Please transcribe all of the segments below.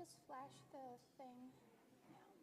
just flash the thing now.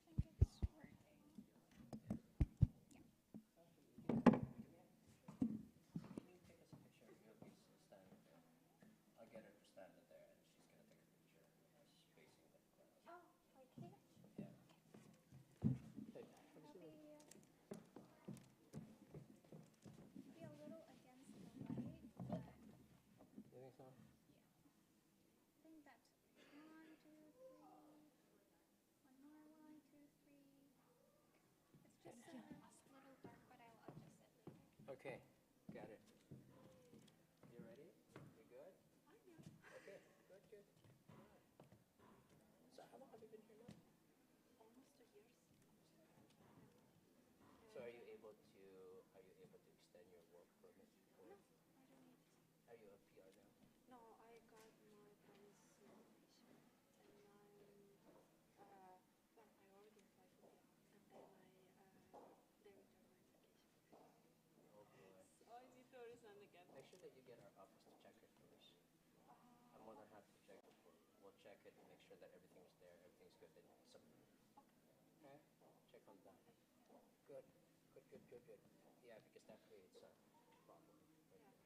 I think it's working. Can you take us a picture? You'll be standing there. I'll get her to stand it there, and she's going to take a picture facing the crowd. Oh, like here? Yeah. I'll be a little against the light, but You think so? yeah. I think that's 1, 2, 3. One more, 1, 2, 3. It's just a little dark, but I'll adjust it later. Okay, got it. sure that everything's there, everything's good, then submit. Okay, check on that. Good, good, good, good, good. Yeah, because that creates a problem. Right?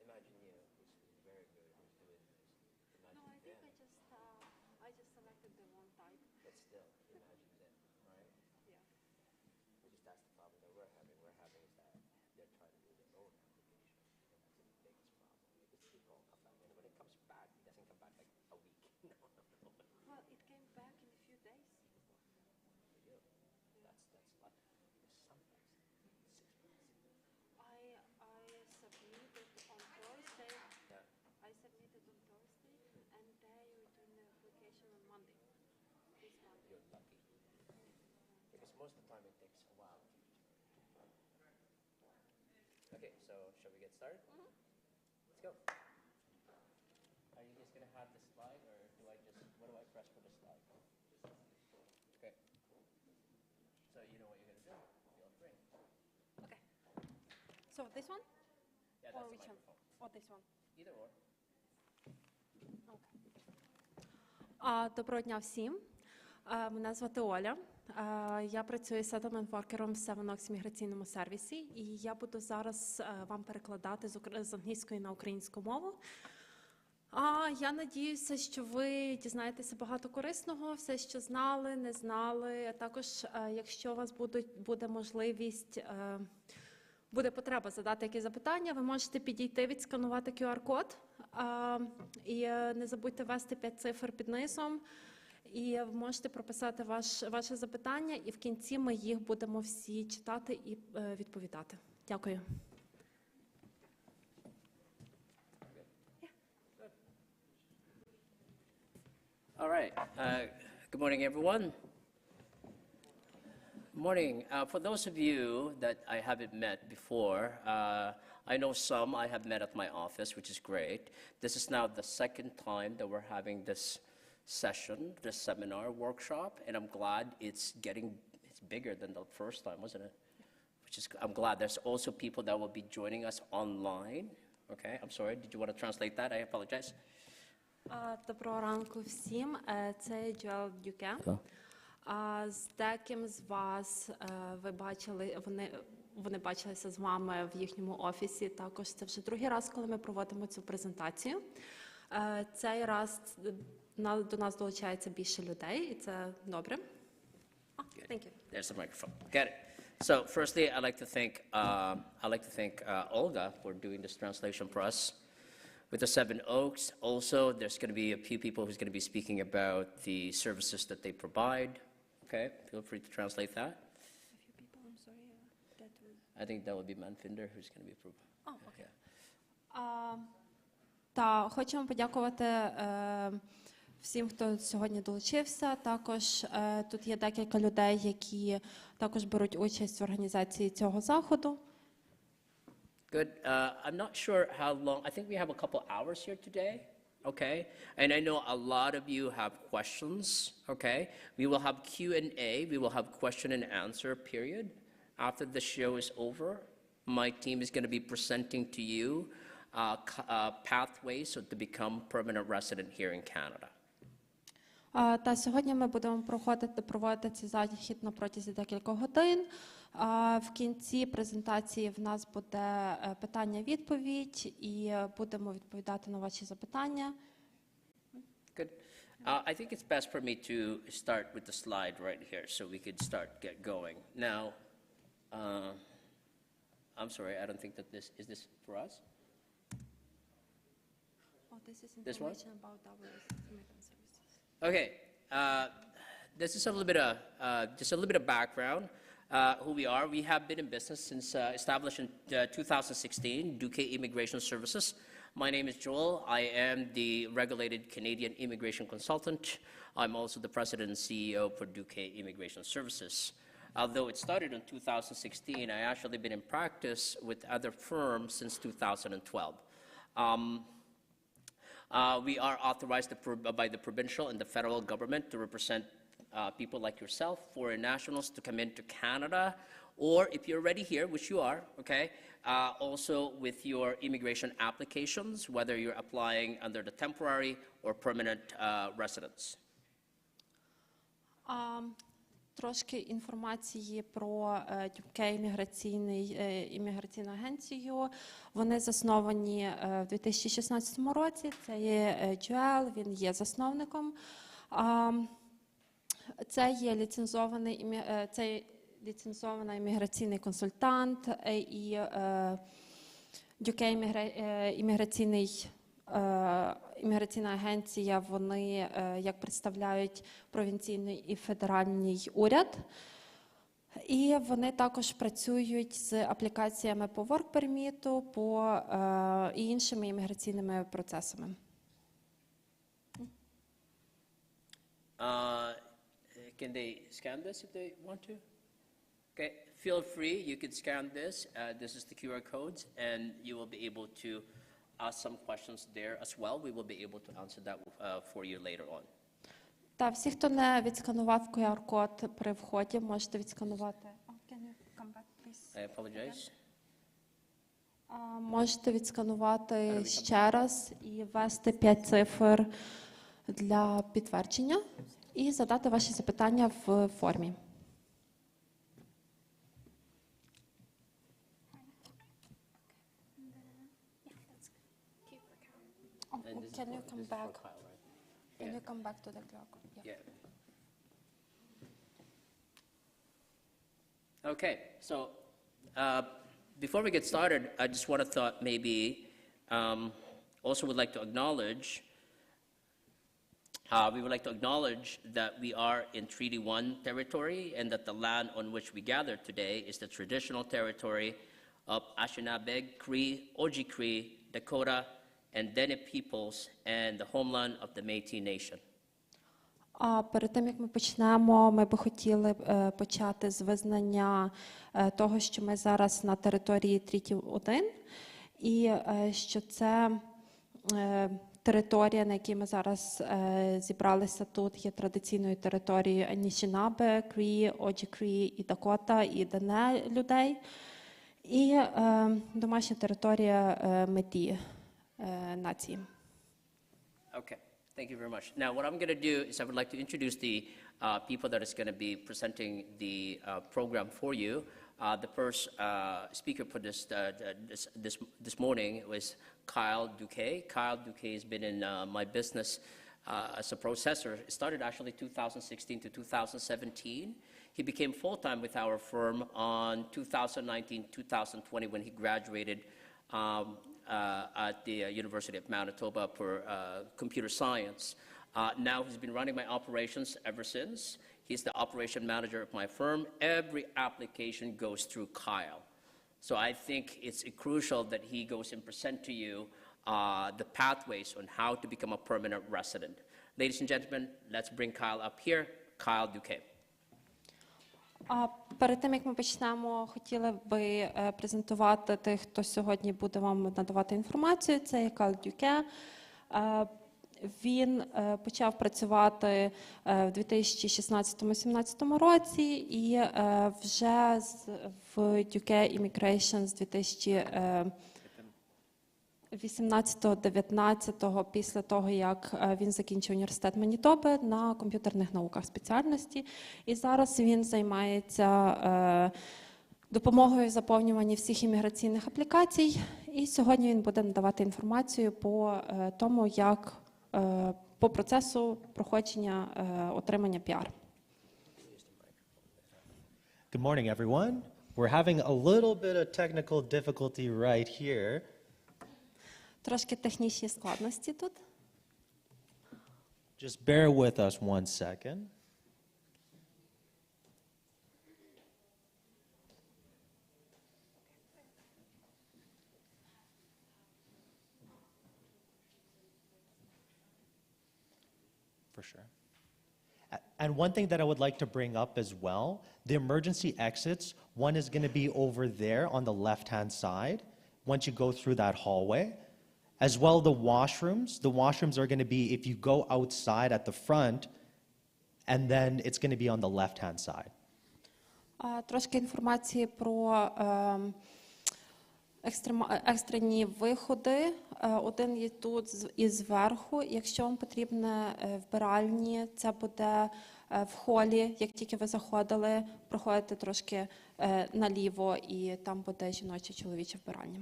Imagine you, who's very good, who's doing this. Imagine No, I think them. I just selected the wrong type. But still, imagine them, right? Yeah. Because that's the problem that we're having. We're having is that they're trying to do their own application, and that's the biggest problem. Because people all come back, and when it comes back, it doesn't come back like a week. No, no, no. Well, it came back in a few days. You do. That's like sometimes 6 months. I submitted on Thursday. Yeah. I submitted on Thursday, and they returned the application on Monday. This Monday. You're lucky. Because most of the time it takes a while to return. Okay, so shall we get started? Let's go. Are you just gonna have the slide, or what do I press for the slide? Okay. So you know what you're gonna do. Feel free. Okay. So this one Yeah, or that's the which one? microphone. Or this one? Either or. Доброго дня всім. Мене звати Оля. Я працюю settlement-воркером в Seven Oaks міграційному сервісі, і я буду зараз вам перекладати з англійської на українську мову. Я надіюся, що ви дізнаєтеся багато корисного, все, що знали, не знали. А також, якщо у вас буде можливість, буде потреба задати якісь запитання, ви можете підійти, відсканувати QR-код. І не забудьте ввести 5 цифр під низом. І ви можете прописати ваше запитання, і в кінці ми їх будемо всі читати і відповідати. Дякую. All right. Good morning, everyone. Morning. For those of you that I haven't met before, I know some I have met at my office, which is great. This is now the second time that we're having this session, this seminar workshop, and I'm glad it's bigger than the first time, wasn't it? I'm glad there's also people that will be joining us online. Okay, I'm sorry. Did you want to translate that? I apologize. Доброго ранку всім. Це Джоел Дюке. З деким з вас ви бачили, вони бачилися з вами в їхньому офісі. Також це вже другий раз, коли ми проводимо цю презентацію. Цей раз до нас долучається більше людей, і це добре. Thank you. There's the microphone. Got it. So, firstly, I'd like to thank Olga for doing this translation for us. With the Seven Oaks, also, there's going to be a few people who's going to be speaking about the services that they provide. Okay, feel free to translate that. A few people, I'm sorry, that will... I think that would be Manfinder who's going to be approved. Oh, okay. Та хочемо подякувати всім, хто сьогодні долучився. Також тут є декілька людей, які також беруть участь в організації цього заходу. Good. I'm not sure how long. I think we have a couple hours here today. Okay. And I know a lot of you have questions. Okay. We will have Q&A. We will have question and answer period. After the show is over, my team is going to be presenting to you pathways to become permanent resident here in Canada. Та сьогодні ми будемо проводити цей захід на протязі декількох годин. В кінці презентації в нас буде питання-відповідь, і будемо відповідати на ваші запитання. Good. I think it's best for me to start with the slide right here so we could get going. Now, I'm sorry, I don't think that is this for us? Oh, this is This one? information about our immigrant services. Okay, this is just a little bit of background. Who we are. We have been in business since established in 2016, Duque Immigration Services. My name is Joel. I am the regulated Canadian immigration consultant. I'm also the president and CEO for Duque Immigration Services. Although it started in 2016, I actually been in practice with other firms since 2012. We are authorized by the provincial and the federal government to represent people like yourself, foreign nationals, to come into Canada, or if you're already here, which you are, okay, also with your immigration applications, whether you're applying under the temporary or permanent residence. Трошки інформації про UK імміграційну агенцію. Вони засновані в 2016 році. Це є Джоел, він є засновником. Це є ліцензований імміграційний консультант і UK імміграційна агенція, вони як представляють провінційний і федеральний уряд. І вони також працюють з аплікаціями по Work Permit, і іншими імміграційними процесами. Can they scan this if they want to? Okay, feel free, you can scan this. This is the QR codes, and you will be able to ask some questions there as well. We will be able to answer that for you later on. Та всі, хто не відсканував QR-код при вході, можете відсканувати. Can you come back, please? I apologize. Можете відсканувати ще раз і ввести 5 цифр для підтвердження і задати ваші запитання в формі. Can you come back? Can you come back to the clock? Yeah. Okay, so before we get started, I just want to thought maybe also would like to acknowledge that we are in Treaty 1 territory and that the land on which we gather today is the traditional territory of Anishinaabe, Cree, Oji-Cree, Dakota, and Dene peoples and the homeland of the Métis Nation. Перед тим, як ми почнемо, ми би хотіли почати з визнання того, що ми зараз на території Treaty 1, і що це територія, на якій ми зараз зібралися тут, є традиційною територією Анішінабе, Крі, Оджі-Крі і Дакота, і Дене людей, і домашня територія Меті нації. Okay, thank you very much. Now, what I'm going to do is I would like to introduce the people that is going to be presenting the program for you. The first speaker for this morning was Kyle Duque. Kyle Duque has been in my business as a processor. It started actually 2016 to 2017. He became full-time with our firm on 2019-2020 when he graduated at the University of Manitoba for computer science. Now he's been running my operations ever since. He's the operation manager of my firm. Every application goes through Kyle. So I think it's crucial that he goes and present to you the pathways on how to become a permanent resident. Ladies and gentlemen, let's bring Kyle up here. Kyle Duque. Перед тим, як ми почнемо, хотіли би презентувати тих, хто сьогодні буде вам надавати інформацію. Це є Кайл Дюке. Він почав працювати в 2016-2017 році і вже в UK Immigration з 2018-19, після того, як він закінчив університет Манітоби на комп'ютерних науках спеціальності. І зараз він займається допомогою заповнювання всіх імміграційних аплікацій. І сьогодні він буде надавати інформацію по тому, як по процесу проходження отримання PR. Good morning, everyone. We're having a little bit of technical difficulty right here. Трошки технічні складності тут. Just bear with us one second. For sure. And one thing that I would like to bring up as well, the emergency exits, one is going to be over there on the left-hand side once you go through that hallway. As well, the washrooms are going to be if you go outside at the front, and then it's going to be on the left-hand side. Трошки інформації про екстрені виходи. Один є тут і зверху. Якщо вам потрібне вбиральні, це буде в холі, як тільки ви заходили, проходите трошки наліво, і там буде жіноче чоловіче вбиральня.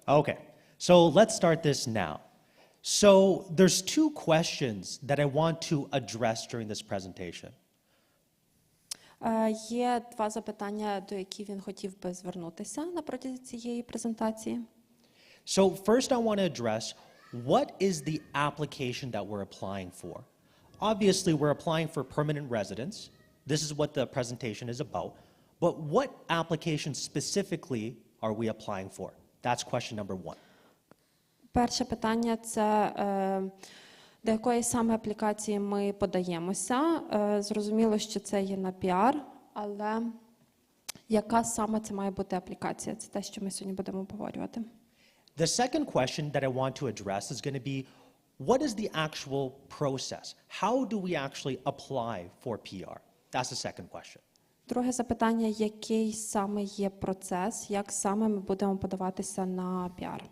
Okay, so let's start this now. So there's two questions that I want to address during this presentation. Є два запитання, до яких він хотів би звернутися на протязі цієї презентації. So first I want to address what is the application that we're applying for. Obviously, we're applying for permanent residence. This is what the presentation is about. But what application specifically are we applying for? That's question number one. Перше питання – це до якої саме аплікації ми подаємося. Зрозуміло, що це є на піар, але яка саме це має бути аплікація? Це те, що ми сьогодні будемо обговорювати. The second question that I want to address is going to be, what is the actual process? How do we actually apply for PR? That's the second question. Друге запитання – який саме є процес, як саме ми будемо подаватися на піар?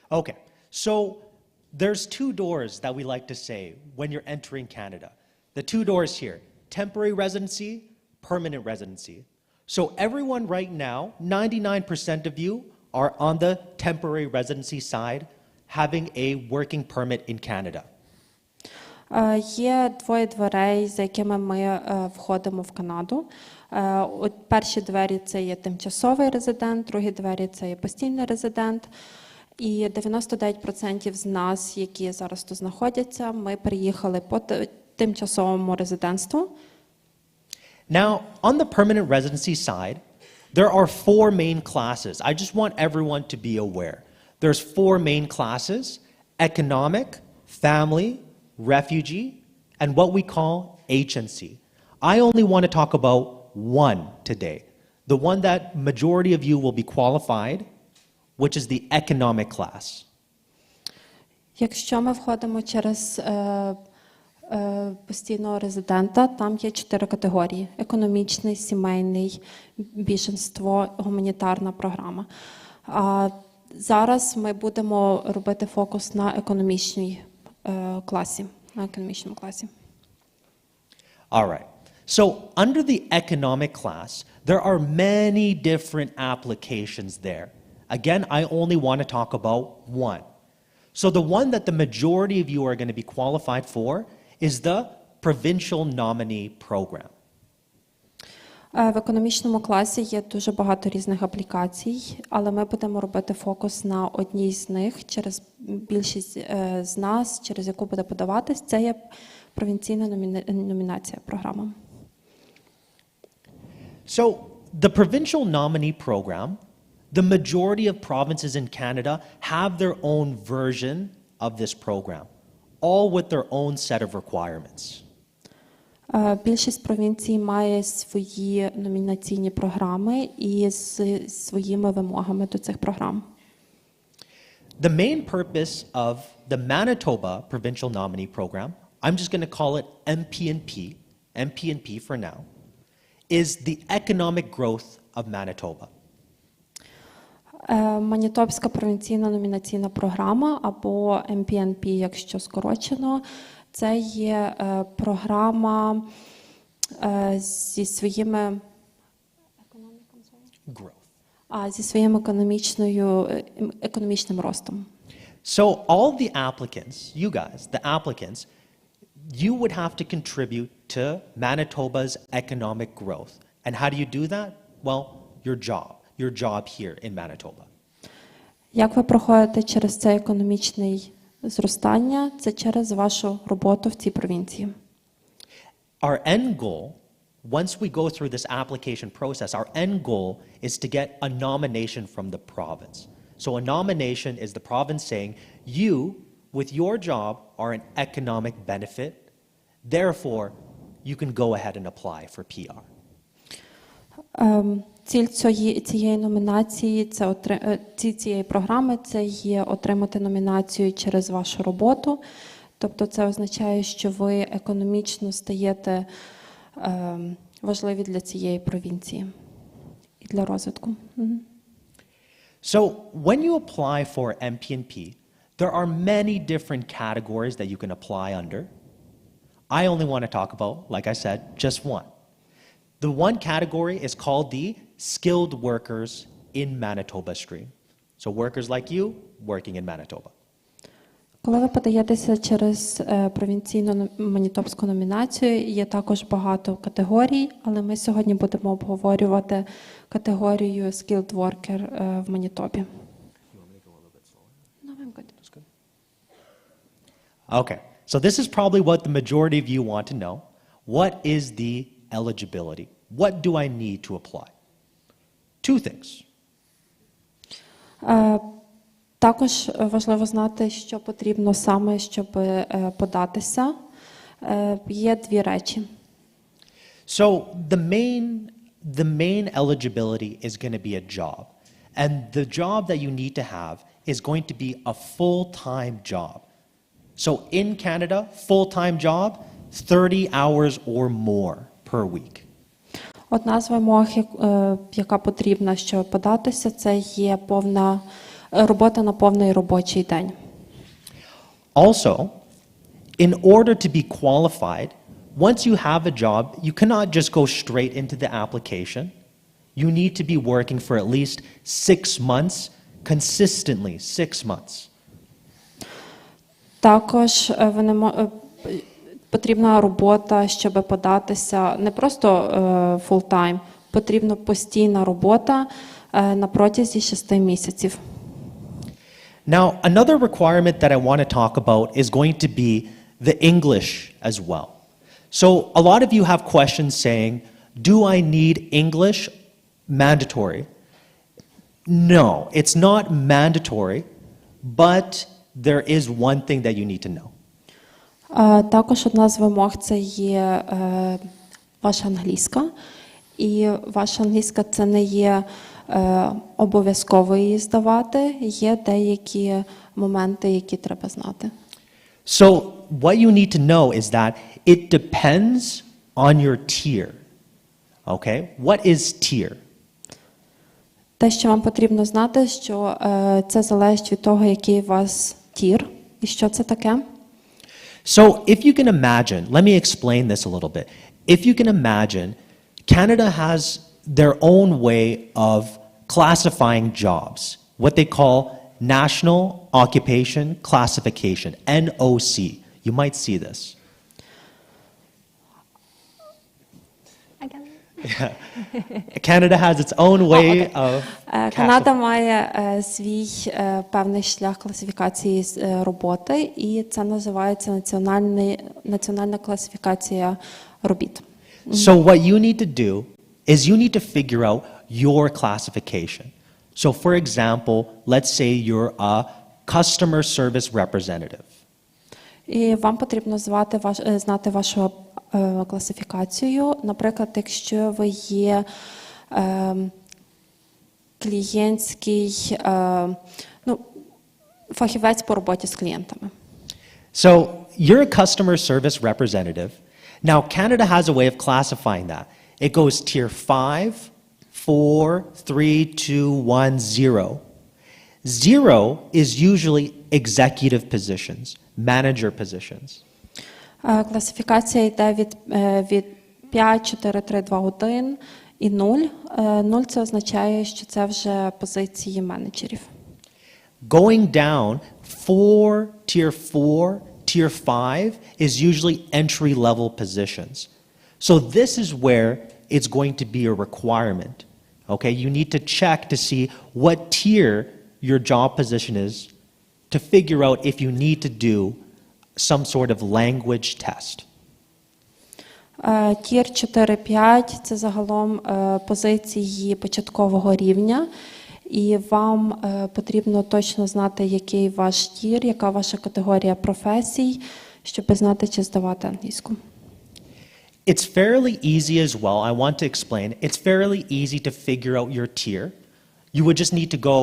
Okay, so there's two doors that we like to say when you're entering Canada. The two doors here, temporary residency, permanent residency. So everyone right now, 99% of you are on the temporary residency side, having a working permit in Canada. Є двоє дверей, за якими ми входимо в Канаду. Перші двері – це є тимчасовий резидент, другі двері – це є постійний резидент. І 99% з нас, які зараз тут знаходяться, ми приїхали по тимчасовому резидентству. Now, on the permanent residency side, there are four main classes. I just want everyone to be aware. There's four main classes: economic, family, refugee, and what we call agency. I only want to talk about one today, the one that majority of you will be qualified, which is the economic class. Якщо ми входимо через постійного резидента, там є 4 категорії: економічний, сімейний, біженство, гуманітарна програма. Зараз ми будемо робити фокус на економічній класі, на економічному класі. All right. So under the economic class, there are many different applications there. Again, I only want to talk about one. So the one that the majority of you are going to be qualified for is the provincial nominee program. В економічному класі є дуже багато різних аплікацій, але ми будемо робити фокус на одній з них. Через більшість з нас, через яку буде подаватись, це є провінційна номінація програма. So the provincial nominee program, the majority of provinces in Canada have their own version of this program, all with their own set of requirements. Більшість провінцій має свої номінаційні програми і з своїми вимогами до цих програм. The main purpose of the Manitoba provincial nominee program, I'm just going to call it MPNP for now, is the economic growth of Manitoba. Манітобська провінційна номінаційна програма, або MPNP, якщо скорочено, це є програма зі своїми економічним ростом. So all the applicants, you guys, the applicants, you would have to contribute to Manitoba's economic growth. And how do you do that? Well, your job here in Manitoba. Як ви проходите через це економічне зростання? Це через вашу роботу в цій провінції. Our end goal, once we go through this application process, our end goal is to get a nomination from the province. So a nomination is the province saying, you, with your job, are an economic benefit. Therefore, you can go ahead and apply for PR. Ціль цієї номінації, цієї програми, це є отримати номінацію через вашу роботу. Тобто це означає, що ви економічно стаєте важливі для цієї провінції і для розвитку. So when you apply for MPNP, there are many different categories that you can apply under. I only want to talk about, like I said, just one. The one category is called the skilled workers in Manitoba stream. So workers like you working in Manitoba. Коли ви подаєтеся через провінційну манітобську номінацію, є також багато категорій, але ми сьогодні будемо обговорювати категорію Skilled Worker в Манітобі. No, I'm good. Okay, so this is probably what the majority of you want to know. What is the eligibility? What do I need to apply? Two things. Також важливо знати, що потрібно саме, щоб податися. Є дві речі. So the main eligibility is going to be a job. And the job that you need to have is going to be a full-time job. So in Canada, full-time job, 30 hours or more per week. Одна з вимог, яка потрібна, щоб податися, це є повна робота на повний робочий день. Also, in order to be qualified, once you have a job, you cannot just go straight into the application. You need to be working for at least 6 months, consistently 6 months. Також потрібна робота, щоб податися, не просто full-time, потрібна постійна робота на протязі 6 місяців. Now, another requirement that I want to talk about is going to be the English as well. So, a lot of you have questions saying, do I need English mandatory? No, it's not mandatory, but there is one thing that you need to know. Також одна з вимог – це є ваша англійська. І ваша англійська – це не є обов'язково її здавати, є деякі моменти, які треба знати. So, what you need to know is that it depends on your tier. Okay? What is tier? Те, що вам потрібно знати, що це залежить від того, який у вас тір, і що це таке. So, if you can imagine, let me explain this a little bit. If you can imagine, Canada has their own way of classifying jobs, what they call National Occupation Classification, NOC. You might see this. Canada has its own way of Канада має свій певний шлях класифікації роботи, і це називається національна класифікація робіт. So what you need to do is you need to figure out your classification. So for example, let's say you're a customer service representative. І вам потрібно знати вашу класифікацію. Наприклад, якщо ви є клієнтський, фахівець по роботі з клієнтами. So you're a customer service representative. Now Canada has a way of classifying that. It goes tier 5, 4, 3, 2, 1, 0. 0 is usually executive positions, manager positions. Класифікація йде від 5, 4, 3, 2, 1 і 0. 0 – це означає, що це вже позиції менеджерів. Going down, tier 4, tier 5 is usually entry-level positions. So this is where it's going to be a requirement. Okay, you need to check to see what tier your job position is to figure out if you need to do some sort of language test. Тір 4-5 – це загалом позиції початкового рівня, і вам потрібно точно знати, який ваш тір, яка ваша категорія професій, щоб знати, чи здавати англійську. It's fairly easy as well. I want to explain. It's fairly easy to figure out your tier. You would just need to go,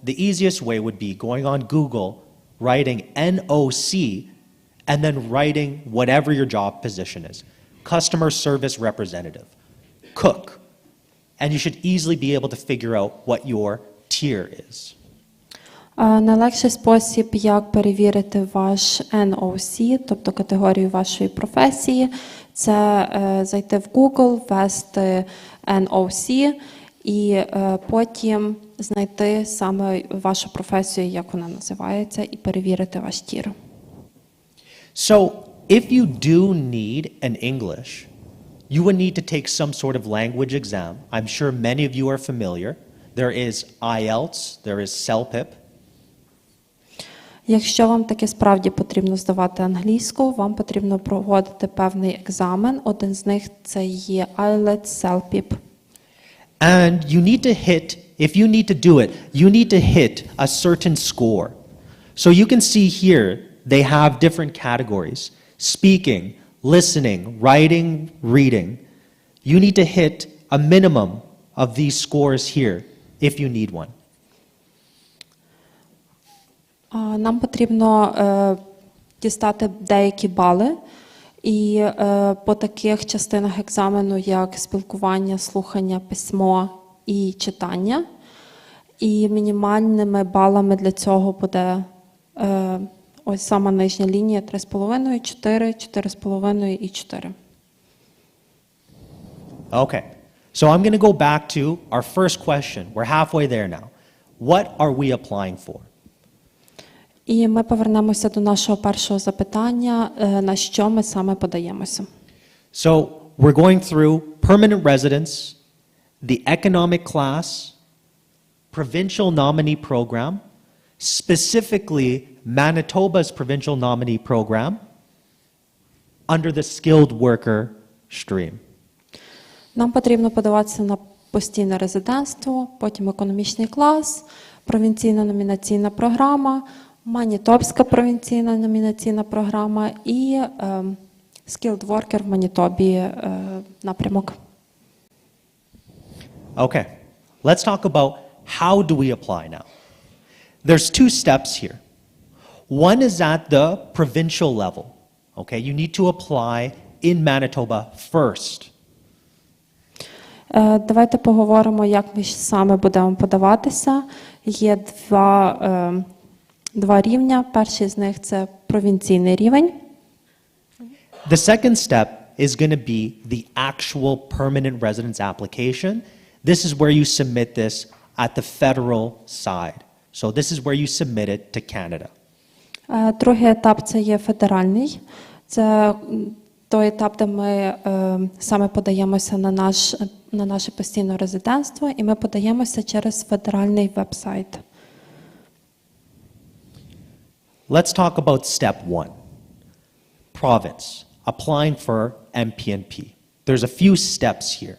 the easiest way would be going on Google, writing NOC, and then writing whatever your job position is. Customer service representative, cook. And you should easily be able to figure out what your tier is. Найлегший спосіб, як перевірити ваш NOC, тобто категорію вашої професії, це зайти в Google, ввести NOC і потім знайти саме вашу професію, як вона називається, і перевірити ваш тір. So if you do need an English, you would need to take some sort of language exam. I'm sure many of you are familiar. There is IELTS, there is CELPIP. Якщо вам таки справді потрібно здавати англійську, вам потрібно проводити певний екзамен. Один з них це є IELTS, CELPIP. And you need to hit, if you need to do it, you need to hit a certain score. So you can see here, they have different categories: speaking, listening, writing, reading. You need to hit a minimum of these scores here if you need one. Нам потрібно дістати деякі бали, і по таких частинах екзамену, як спілкування, слухання, письмо і читання. І мінімальними балами для цього буде ось сама нижня лінія 3,5, 4, 4,5 і 4. Okay, so I'm going to go back to our first question. We're halfway there now. What are we applying for? І ми повернемося до нашого першого запитання, на що ми саме подаємося. So we're going through permanent residence, the economic class, provincial nominee program, specifically Manitoba's provincial nominee program, under the skilled worker stream. Нам потрібно подаватися на постійне резидентство, потім економічний клас, провінційна номінаційна програма, Манітобська провінційна номінаційна програма і Skilled Worker в Манітобі напрямок. Okay, let's talk about how do we apply now. There's two steps here. One is at the provincial level. Okay, you need to apply in Manitoba first. Давайте поговоримо, як ми саме будемо подаватися. Є два рівня. Перший з них – це провінційний рівень. The second step is going to be the actual permanent residence application. This is where you submit this at the federal side. So this is where you submit it to Canada. Другий етап – це є федеральний. Це той етап, де ми саме подаємося на наше постійне резидентство, і ми подаємося через федеральний веб-сайт. Let's talk about step one. Province, applying for MPNP. There's a few steps here.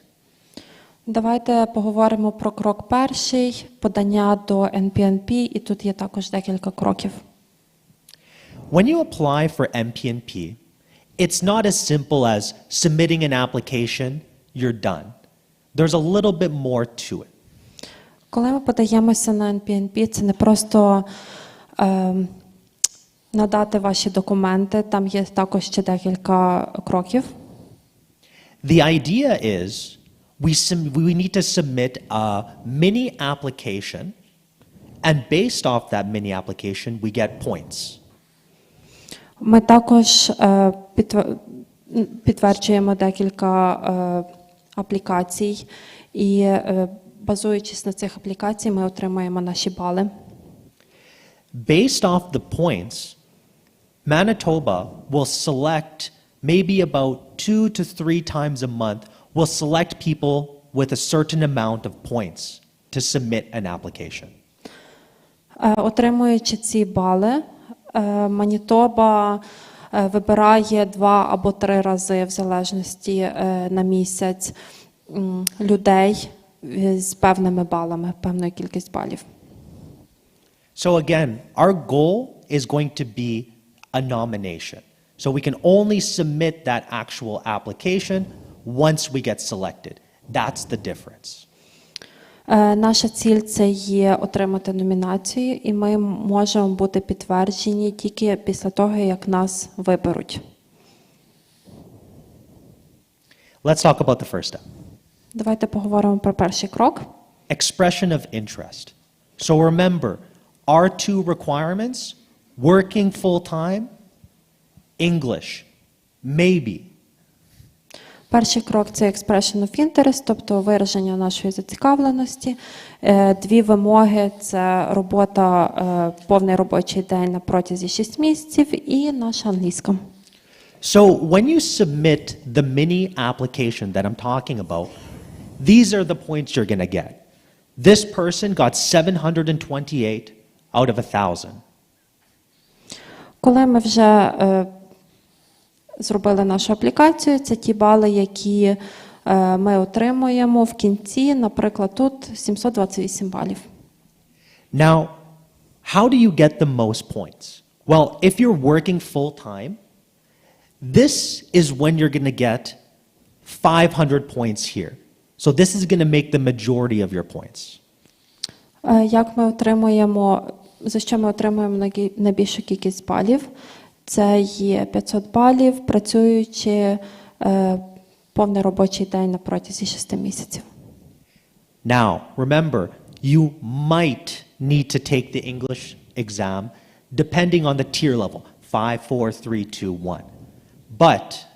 Давайте поговоримо про крок перший – подання до NPNP, і тут є також декілька кроків. When you apply for MPNP, it's not as simple as submitting an application, you're done. There's a little bit more to it. Коли ми подаємося на NPNP, це не просто надати ваші документи, там є також ще декілька кроків. The idea is we need to submit a mini application, and based off that mini application, we get points. Ми також підтверджуємо декілька аплікацій, і базуючись на цих аплікацій, ми отримуємо наші бали. Based off the points, Manitoba will select maybe about 2 to 3 times a month, will select people with a certain amount of points to submit an application. Отримуючи ці бали, Манітоба вибирає 2 або 3 рази, в залежності на місяць, людей з певними балами, певною кількістю балів. So again, our goal is going to be a nomination. So we can only submit that actual application once we get selected. That's the difference. Наша ціль – це є отримати номінацію, і ми можемо бути підтверджені тільки після того, як нас виберуть. Let's talk about the first step. Давайте поговоримо про перший крок. Expression of interest. So remember, our two requirements, working full-time, English, maybe. Перший крок – це expression of interest, тобто вираження нашої зацікавленості. Дві вимоги – це робота повний робочий день на протязі 6 місяців і наша англійська. So when you submit the mini application that I'm talking about, these are the points you're going to get. This person got 728 out of 1,000. Коли ми вже зробили нашу аплікацію, це ті бали, які ми отримуємо в кінці, наприклад, тут 728 балів. Now, how do you get the most points? Well, if you're working full-time, this is when you're going to get 500 points here. So this is going to make the majority of your points. Як ми отримуємо, за що ми отримуємо найбільшу кількість балів? Це є 500 балів, працюючи повний робочий день на протязі 6 місяців. Now, remember, you might need to take the English exam depending on the tier level, 5, 4, 3, 2, 1. But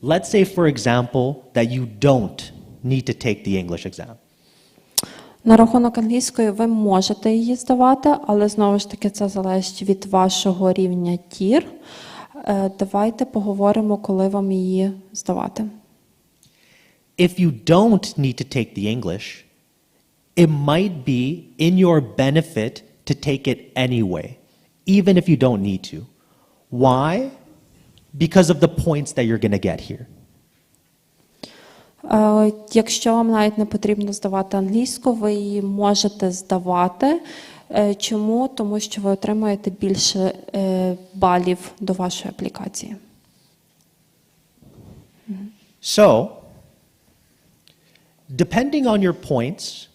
let's say, for example, that you don't need to take the English exam. На рахунок англійської ви можете її здавати, але знову ж таки це залежить від вашого рівня тір. Давайте поговоримо, коли вам її здавати. If you don't need to take the English, it might be in your benefit to take it anyway, even if you don't need to. Why? Because of the points that you're going to get here. Якщо вам навіть не потрібно здавати англійську, ви її можете здавати. Чому? Тому що ви отримаєте більше балів до вашої аплікації. So, depending on your points,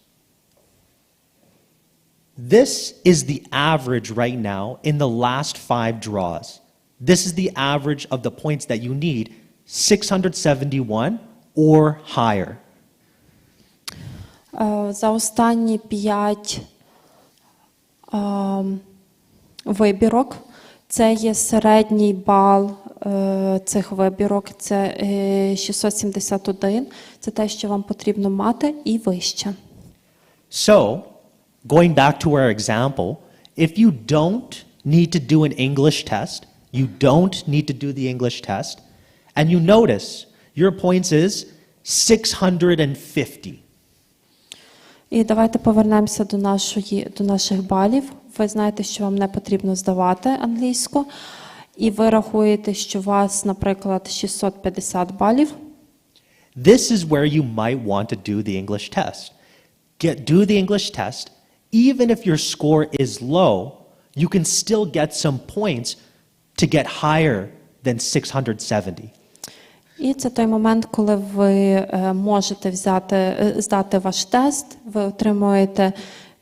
this is the average right now in the last 5 draws. This is the average of the points that you need, 671 or higher. За останні 5 вибірок, це є середній бал цих вибірок, це 671, це те, що вам потрібно мати, і вище. So, going back to our example, if you don't need to do an English test, you don't need to do the English test, and you notice your points is 650. І давайте повернемося до наших балів. Ви знаєте, що вам не потрібно здавати англійську, і ви рахуєте, що у вас, наприклад, 650 балів. This is where you might want to do the English test. Do the English test. Even if your score is low, you can still get some points to get higher than 670. І це той момент, коли ви можете здати ваш тест, ви отримуєте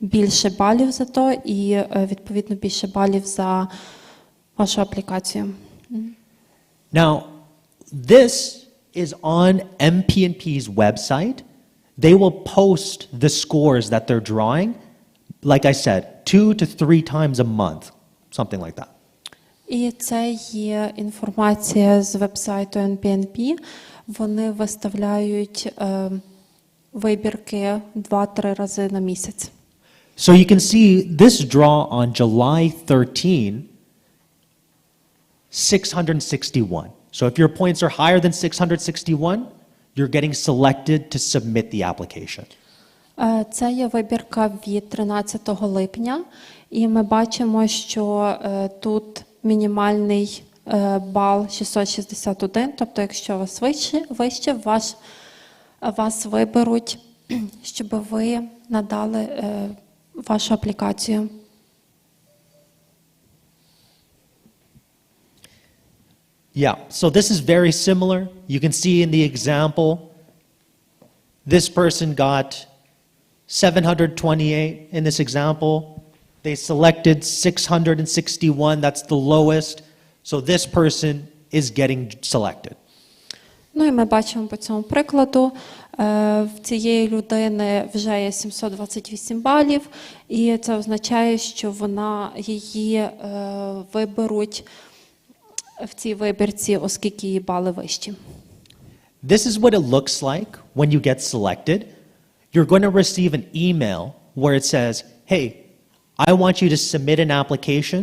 більше балів за то і, відповідно, більше балів за вашу аплікацію. Now, this is on MPNP's website. They will post the scores that they're drawing, like I said, 2 to 3 times a month, something like that. І це є інформація з вебсайту NPNP. Вони виставляють вибірки 2-3 рази на місяць. So you can see this draw on July 13, 661. So if your points are higher than 661, you're getting selected to submit the application. Це є вибірка від 13 липня, і ми бачимо, що тут мінімальний бал 661, тобто якщо у вас вище вас виберуть, щоб ви надали вашу аплікацію. Yeah, so this is very similar. You can see in the example, this person got 728 in this example. They selected 661, that's the lowest. So this person is getting selected. Ну і ми бачимо по цьому прикладу, В цієї людини вже є 728 балів, і це означає, що її виберуть в цій вибірці, оскільки її бали вищі. This is what it looks like when you get selected. You're going to receive an email where it says, hey, I want you to submit an application.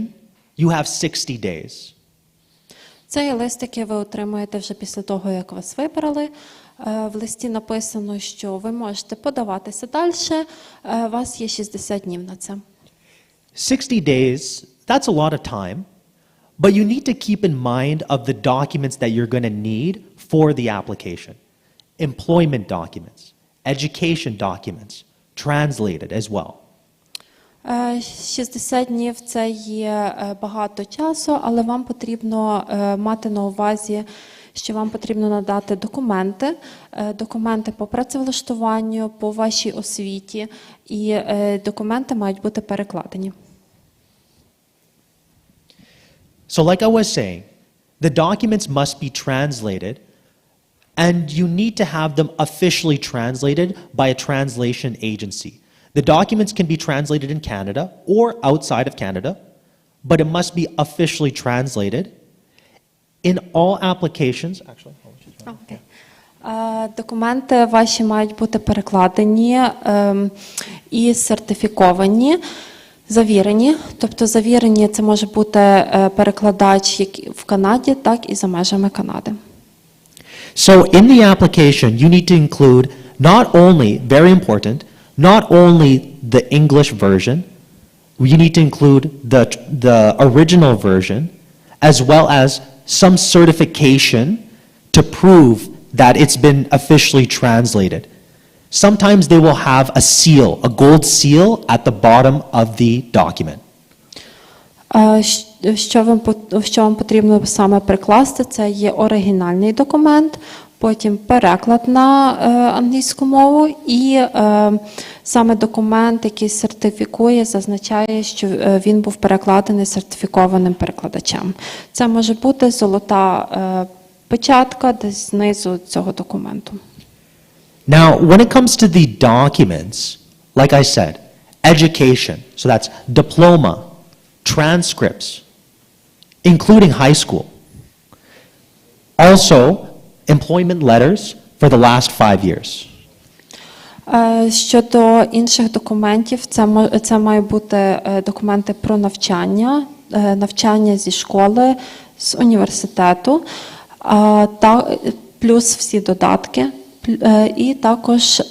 You have 60 days. Цей лист, який ви отримуєте вже після того, як вас вибрали. В листі написано, що ви можете подаватися далі, у вас є 60 днів на це. 60 days, that's a lot of time, but you need to keep in mind of the documents that you're going to need for the application. Employment documents, education documents, translated as well. 60 днів – це є багато часу, але вам потрібно мати на увазі, що вам потрібно надати документи по працевлаштуванню, по вашій освіті, і документи мають бути перекладені. So like I was saying, the documents must be translated, and you need to have them officially translated by a translation agency. The documents can be translated in Canada or outside of Canada, but it must be officially translated. In all applications, actually, Документи ваші мають бути перекладені і сертифіковані, завірені. Тобто завірені – це може бути перекладач як в Канаді, так і за межами Канади. So in the application, you need to include not only, very important, not only the English version, you need to include the original version, as well as some certification to prove that it's been officially translated. Sometimes they will have a seal, a gold seal at the bottom of the document. Що вам потрібно саме прикласти, це є оригінальний документ, потім переклад на англійську мову і саме документ, який сертифікує, зазначає, що він був перекладений сертифікованим перекладачем. Це може бути золота печатка десь знизу цього документу. Now, when it comes to the documents, like I said, education, so that's diploma, transcripts, including high school. Also, employment letters for the last 5 years. Щодо інших документів, це мають бути документи про навчання, навчання зі школи, з університету, плюс всі додатки, і також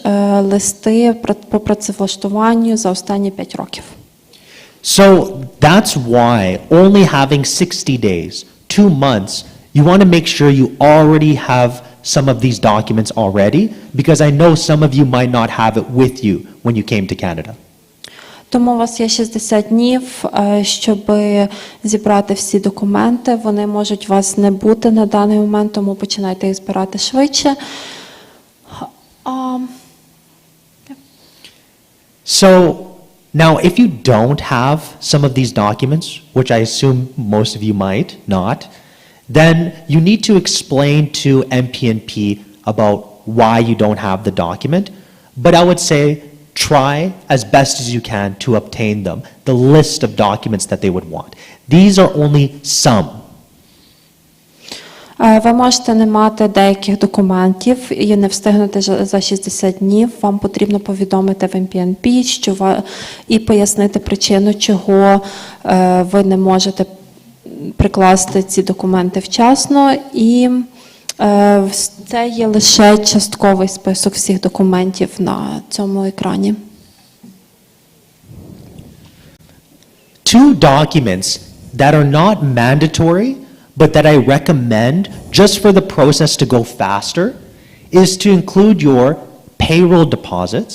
листи по працевлаштуванню за останні 5 років. So that's why only having 60 days, 2 months, you want to make sure you already have some of these documents already, because I know some of you might not have it with you when you came to Canada. Тому у вас є 60 днів, щоб зібрати всі документи. Вони можуть у вас не бути на даний момент, тому починайте їх збирати швидше. So now, if you don't have some of these documents, which I assume most of you might not, then you need to explain to MPNP about why you don't have the document. But I would say try as best as you can to obtain them, the list of documents that they would want. These are only some. Ви можете не мати деяких документів і не встигнути за 60 днів. Вам потрібно повідомити в МПНП і пояснити причину, чого ви не можете прикласти ці документи вчасно. І це є лише частковий список всіх документів на цьому екрані. Two documents that are not mandatory, but that I recommend just for the process to go faster, is to include your payroll deposits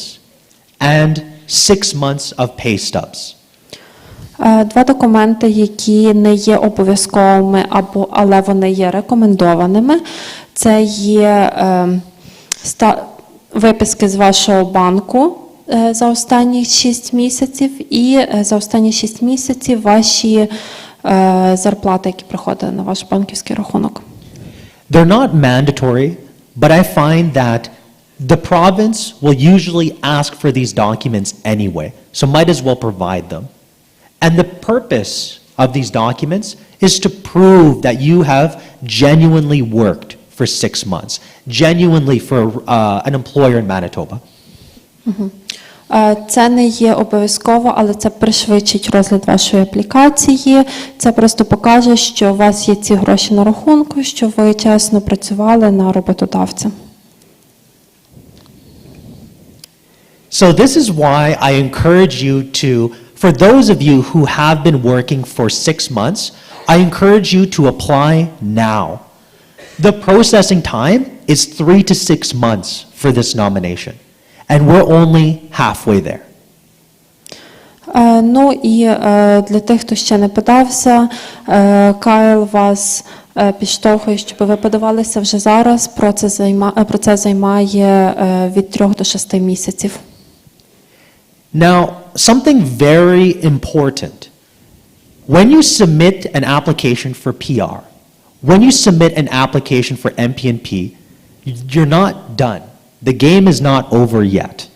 and 6 months of pay stubs. Два документи, які не є обов'язковими, але вони є рекомендованими, це є виписки з вашого банку за останні 6 місяців і за останні 6 місяців ваші зарплати, які приходили на ваш банківський рахунок. They're not mandatory, but I find that The province will usually ask for these documents anyway, so might as well provide them. And the purpose of these documents is to prove that you have genuinely worked for 6 months, genuinely for an employer in Manitoba. Це не є обов'язково, але це пришвидшить розгляд вашої аплікації. Це просто покаже, що у вас є ці гроші на рахунку, що ви чесно працювали на роботодавця. So this is why I encourage you to, for those of you who have been working for 6 months, I encourage you to apply now. The processing time is 3 to 6 months for this nomination, and we're only halfway there. Ну і для тих, хто ще не подався, Кайл вас підштовхує, щоб ви подавалися вже зараз. Процес займає від 3 до 6 місяців. Now, something very important. When you submit an application for PR, when you submit an application for MPNP, you're not done. The game is not over yet.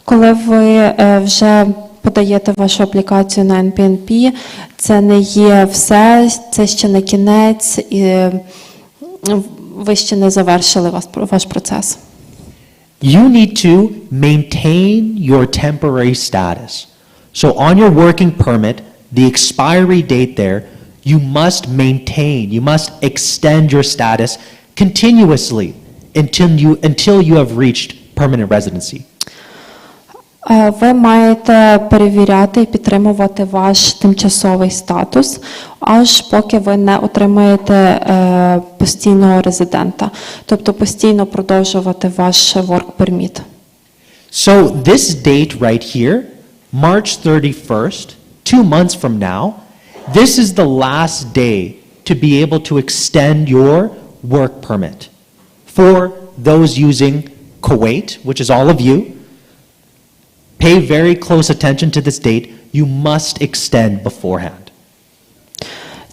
Коли ви вже подаєте вашу аплікацію на NPNP, це не є все, це ще не кінець, і ви ще не завершили ваш процес. You need to maintain your temporary status. So on your working permit, the expiry date there, you must maintain, you must extend your status continuously until you have reached permanent residency. Ви маєте перевіряти і підтримувати ваш тимчасовий статус, аж поки ви не отримаєте постійного резидента, тобто постійно продовжувати ваш work permit. So this date right here, March 31st, 2 months from now, this is the last day to be able to extend your work permit. For those using Kuwait, which is all of you, pay very close attention to this date. You must extend beforehand.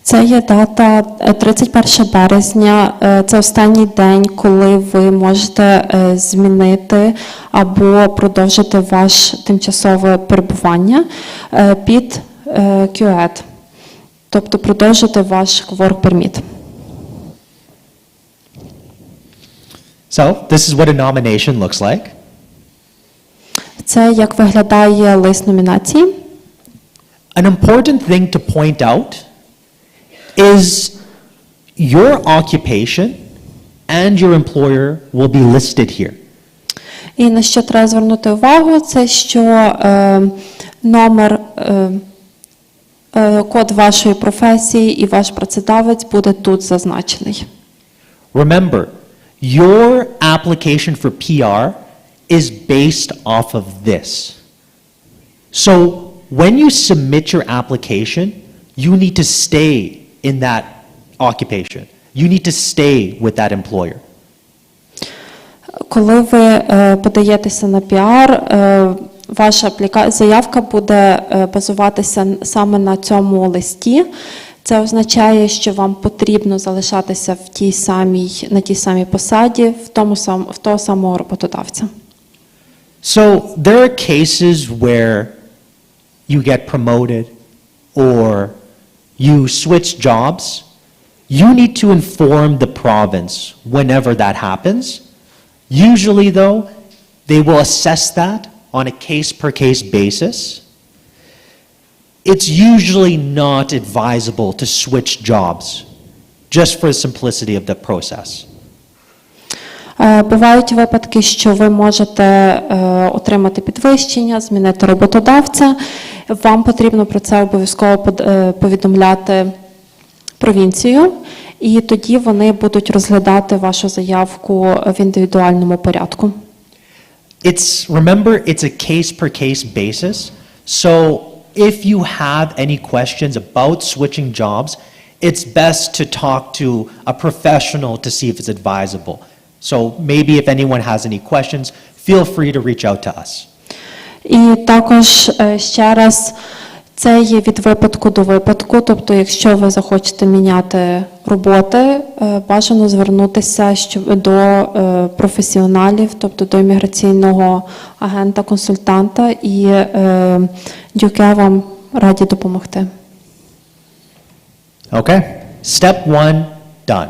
Це є дата 31 березня. Це останній день, коли ви можете змінити або продовжити ваше тимчасове перебування під QED, тобто продовжити ваш work permit. So this is what a nomination looks like. Це як виглядає лист номінації. An important thing to point out is your occupation and your employer will be listed here. І на що треба звернути увагу, це що номер, код вашої професії і ваш працедавець буде тут зазначений. Remember, your application for PR is based off of this. So when you submit your application, you need to stay in that occupation. You need to stay with that employer. Коли ви подаєтеся на піар, ваша заявка буде базуватися саме на цьому листі. Це означає, що вам потрібно залишатися на тій самій посаді, в того самого роботодавця. So there are cases where you get promoted or you switch jobs. You need to inform the province whenever that happens. Usually, though, they will assess that on a case-per-case basis. It's usually not advisable to switch jobs, just for the simplicity of the process. Бувають випадки, що ви можете отримати підвищення, змінити роботодавця. Вам потрібно про це обов'язково повідомляти провінцію, і тоді вони будуть розглядати вашу заявку в індивідуальному порядку. Remember, it's a case-per-case basis. So if you have any questions about switching jobs, it's best to talk to a professional to see if it's advisable. So maybe if anyone has any questions, feel free to reach out to us. І також ще раз, Це є від випадку до випадку, тобто якщо ви захочете міняти роботи, бажано звернутися до професіоналів, тобто до імміграційного агента-консультанта, і Дюке вам раді допомогти. Okay? Step 1, done.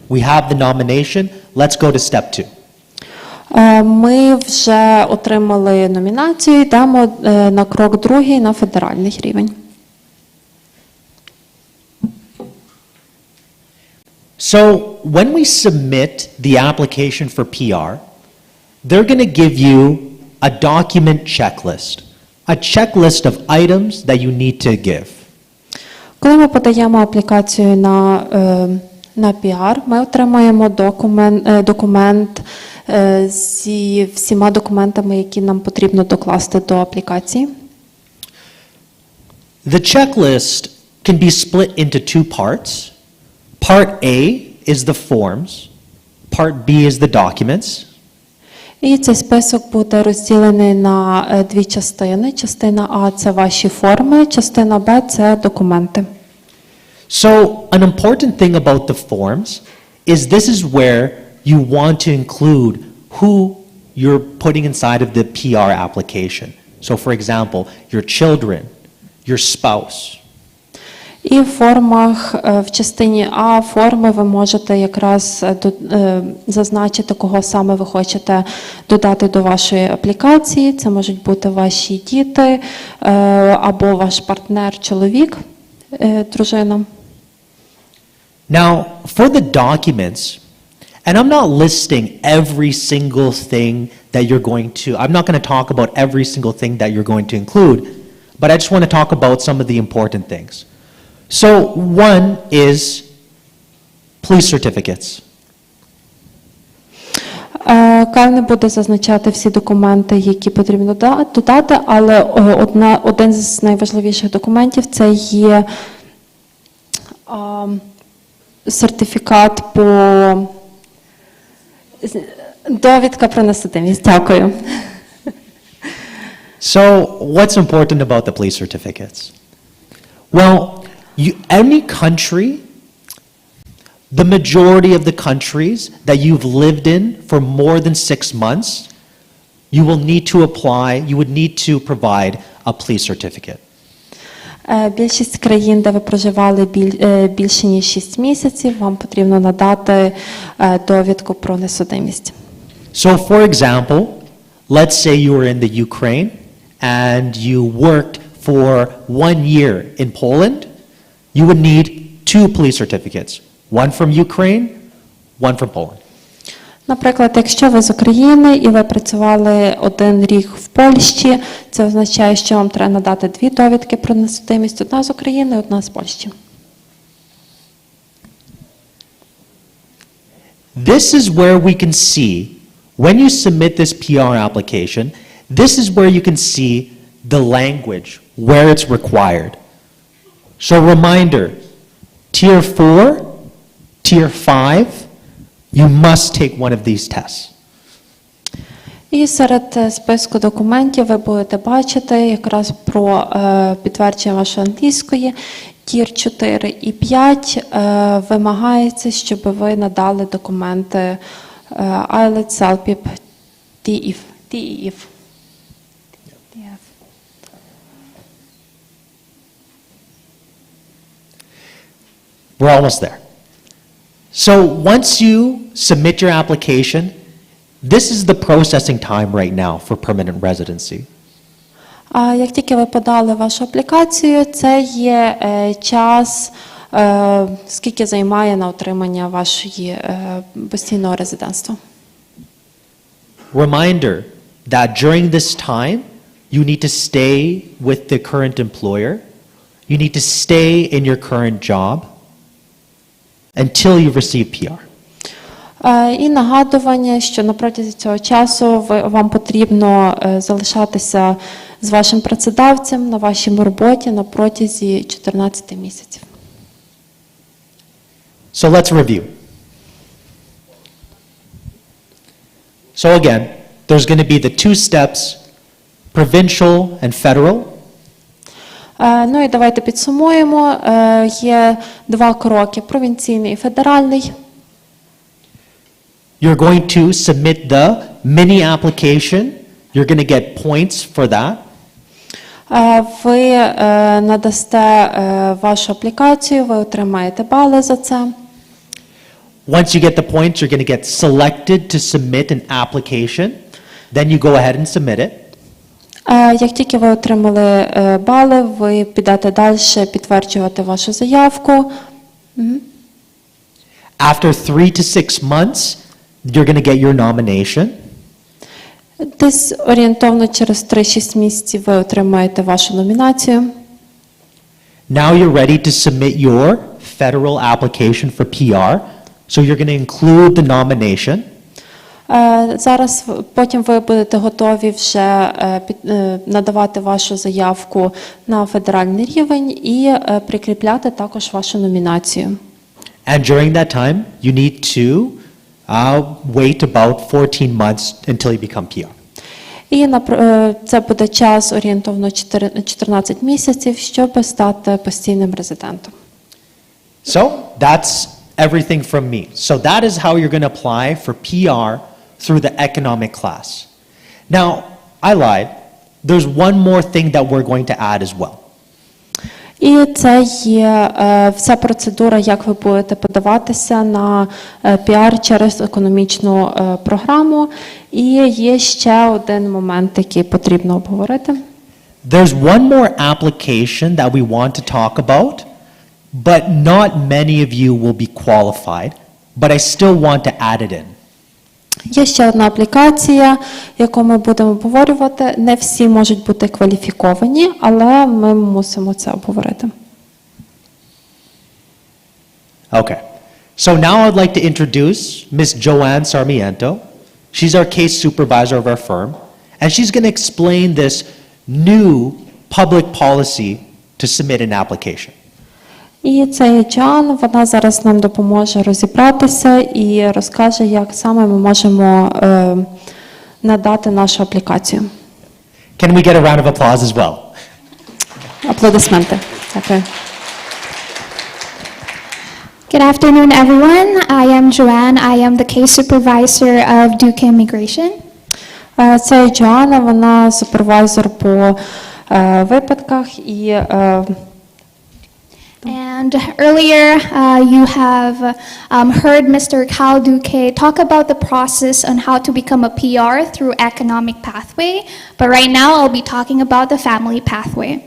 We have the nomination. Let's go to step 2. Ми вже отримали номінацію, йдемо на крок другий, на федеральний рівень. So when we submit the application for PR, they're going to give you a document checklist, a checklist of items that you need to give. Коли ми подаємо аплікацію на піар, ми отримуємо документ зі всіма документами, які нам потрібно докласти до аплікації. The checklist can be split into two parts. Part A is the forms. Part B is the documents. І цей список буде розділений на дві частини. Частина А – це ваші форми, частина Б – це документи. So an important thing about the forms is this is where you want to include who you're putting inside of the PR application. So for example, your children, your spouse. І в формах, в частині А форми ви можете якраз зазначити, кого саме ви хочете додати до вашої аплікації. Це можуть бути ваші діти або ваш партнер, чоловік, дружина. Now, for the documents, and I'm not listing every single thing that you're going to, I'm not going to talk about every single thing that you're going to include, but I just want to talk about some of the important things. So one is police certificates. Кай не буде зазначати всі документи, які потрібно додати, але один з найважливіших документів – це є сертифікат довідка про несудимість. Дякую. So what's important about the police certificates? Well, any country, the majority of the countries that you've lived in for more than 6 months, you will need to apply, you would need to provide a police certificate. Більшість країн, де ви проживали більше ніж 6 місяців, вам потрібно надати довідку про несудимість. So for example, let's say you were in the Ukraine and you worked for 1 year in Poland, you would need 2 police certificates, one from Ukraine, one from Poland. Наприклад, якщо ви з України і ви працювали 1 рік в Польщі, це означає, що вам треба надати 2 довідки про несудимість, одна з України, одна з Польщі. This is where we can see, when you submit this PR application, this is where you can see the language, where it's required. So reminder, Tier 4, Tier 5, you must take one of these tests. І серед списку документів ви будете бачити якраз про підтвердження вашої англійської. Тір 4 і 5 вимагається, щоб ви надали документи IELTS, CELPIP, TEF. We're almost there. So once you submit your application, this is the processing time right now for permanent residency. Як тільки ви подали вашу аплікацію, це є час, скільки займає на отримання вашої постійного резидентства. Reminder that during this time, you need to stay with the current employer. You need to stay in your current job until you receive PR. І нагадування, що на протязі цього часу вам потрібно залишатися з вашим працедавцем на вашій роботі на протязі 14 місяців. So let's review. So again, there's going to be the 2 steps, provincial and federal. Ну і давайте підсумуємо. Є два кроки: провінційний і федеральний. You're going to submit the mini application. You're going to get points for that. Ви надасте вашу аплікацію, ви отримаєте бали за це. Once you get the points, you're going to get selected to submit an application. Then you go ahead and submit it. Як тільки ви отримали бали, ви підете далі підтверджувати вашу заявку. After 3 to 6 months, you're going to get your nomination. Десь орієнтовно через 3-6 місяців ви отримаєте вашу номінацію. Now you're ready to submit your federal application for PR. So you're going to include the nomination. Зараз потім ви будете готові вже надавати вашу заявку на федеральний рівень і прикріпляти також вашу номінацію. And during that time, you need to wait about 14 months until you become PR. І це буде час орієнтовно 14 місяців, щоб стати постійним резидентом. So that's everything from me. So that is how you're going to apply for PR through the economic class. Now, I lied. There's one more thing that we're going to add as well. І це є вся процедура, як ви будете подаватися на піар через економічну програму. І є ще один момент, який потрібно обговорити. There's one more application that we want to talk about, but not many of you will be qualified, but I still want to add it in. Є ще одна аплікація, яку ми будемо обговорювати. Не всі можуть бути кваліфіковані, але ми мусимо це обговорити. Okay. So now I'd like to introduce Ms. Joanne Sarmiento. She's our case supervisor of our firm, and she's going to explain this new public policy to submit an application. І це є Джоан, вона зараз нам допоможе розібратися і розкаже, як саме ми можемо надати нашу аплікацію. Can we get a round of applause as well? Аплодисменти. Дякую. Good afternoon, everyone. I am Joanne. I am the case supervisor of Duke Immigration. Це є Джоанна, вона супервайзер по випадках і And earlier, you have heard Mr. Cal Duque talk about the process on how to become a PR through economic pathway. But right now, I'll be talking about the family pathway.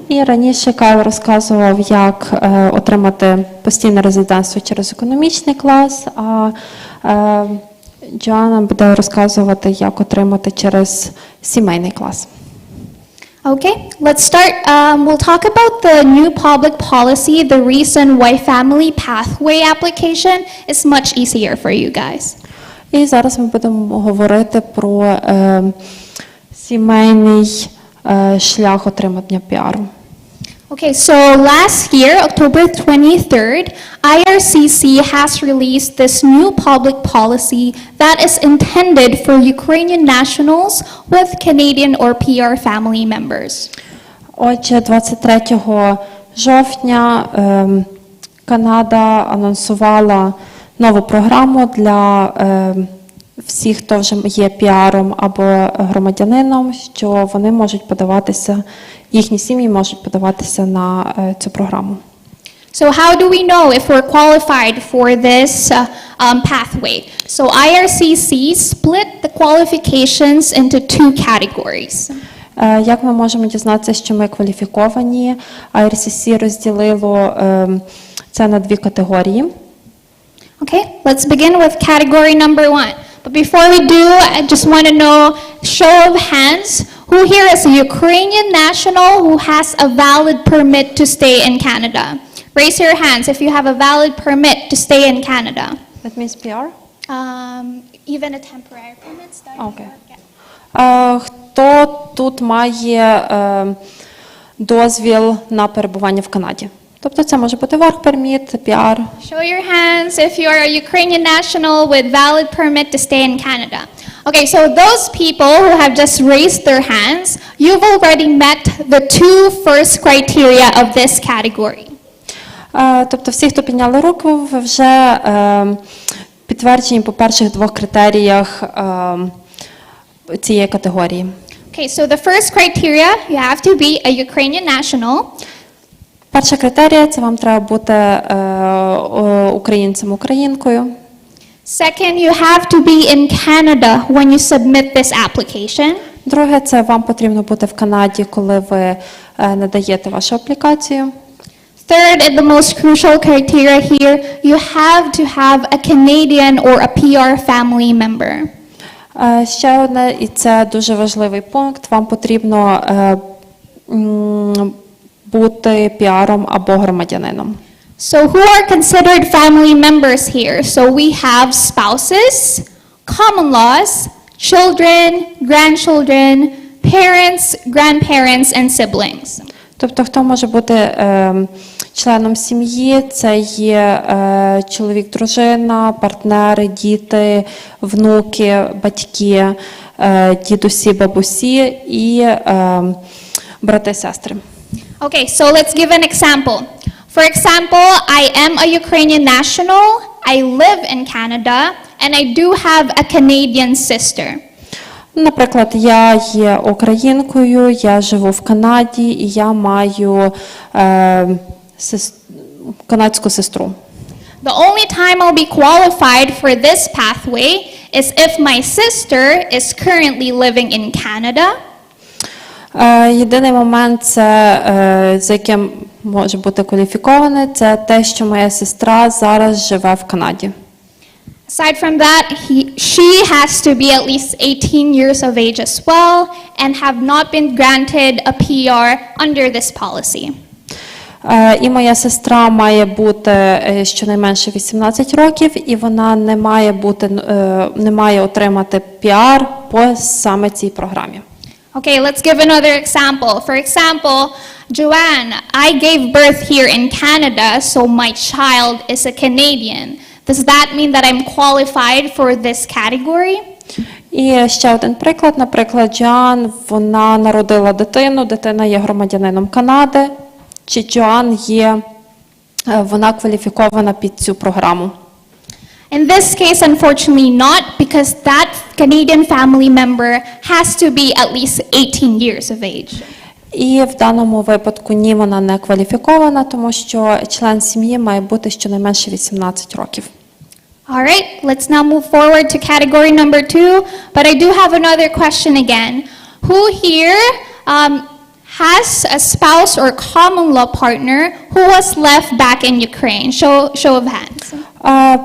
І раніше Кайл розказував, як отримати постійне резидентство через економічний клас, а Джоанна буде розказувати, як отримати через сімейний клас. Okay, let's start. We'll talk about the new public policy, the reason why family pathway application is much easier for you guys. І зараз ми будемо говорити про сімейний шлях отримання піару. Okay, so last year, October 23rd, IRCC has released this new public policy that is intended for Ukrainian nationals with Canadian or PR family members. Отже, 23 жовтня Канада анонсувала нову програму для всіх, хто вже є піаром або громадянином, що вони можуть подаватися, їхні сім'ї можуть подаватися на цю програму. So how do we know if we're qualified for this pathway? So IRCC split the qualifications into two categories. Як ми можемо дізнатися, що ми кваліфіковані? IRCC розділило це на дві категорії. Okay, let's begin with category number 1. But before we do, I just want to know, show of hands, who here is a Ukrainian national who has a valid permit to stay in Canada? Raise your hands if you have a valid permit to stay in Canada. That means PR? Even a temporary permit, study Okay. work, yeah. Хто тут має дозвіл на перебування в Канаді? Тобто це може бути work permit, PR. Show your hands if you are a Ukrainian national with valid permit to stay in Canada. Okay, so those people who have just raised their hands, you've already met the two first criteria of this category. Тобто всі, хто підняли руку, ви вже підтверджені по перших двох критеріях цієї категорії. Okay, so the first criteria, you have to be a Ukrainian national. Перша критерія – це вам треба бути українцем, українкою. Second, you have to be in Canada when you submit this application. Друге – це вам потрібно бути в Канаді, коли ви надаєте вашу аплікацію. Third, and the most crucial criteria here, you have to have a Canadian or a PR family member. Ще одне, і це дуже важливий пункт, вам потрібно бути піаром або громадянином. So who are considered family members here? So we have spouses, common laws, children, grandchildren, parents, grandparents, and siblings. Тобто, хто може бути членом сім'ї, це є чоловік, дружина, партнери, діти, внуки, батьки, дідусі, бабусі і брати, сестри. Okay, so let's give an example. For example, I am a Ukrainian national, I live in Canada, and I do have a Canadian sister. Наприклад, я є українкою, я живу в Канаді і я маю канадську сестру. The only time I'll be qualified for this pathway is if my sister is currently living in Canada. Єдиний момент, це, з яким може бути кваліфіковане, це те, що моя сестра зараз живе в Канаді. Aside from that, she has to be at least 18 years of age as well and have not been granted a PR under this policy. І моя сестра має бути щонайменше 18 років, і вона не має отримати піар по саме цій програмі. Okay, let's give another example. For example, Joanne, I gave birth here in Canada, so my child is a Canadian. Does that mean that I'm qualified for this category? І ще один приклад. Наприклад, Джоан, вона народила дитину, дитина є громадянином Канади. Чи Джоан вона кваліфікована під цю програму? In this case, unfortunately not, because that Canadian family member has to be at least 18 years of age. І в даному випадку ні, вона не кваліфікована, тому що член сім'ї має бути щонайменше 18 років. All right, let's now move forward to category number 2, but I do have another question again. Who here has a spouse or common law partner who was left back in Ukraine? Show of hands.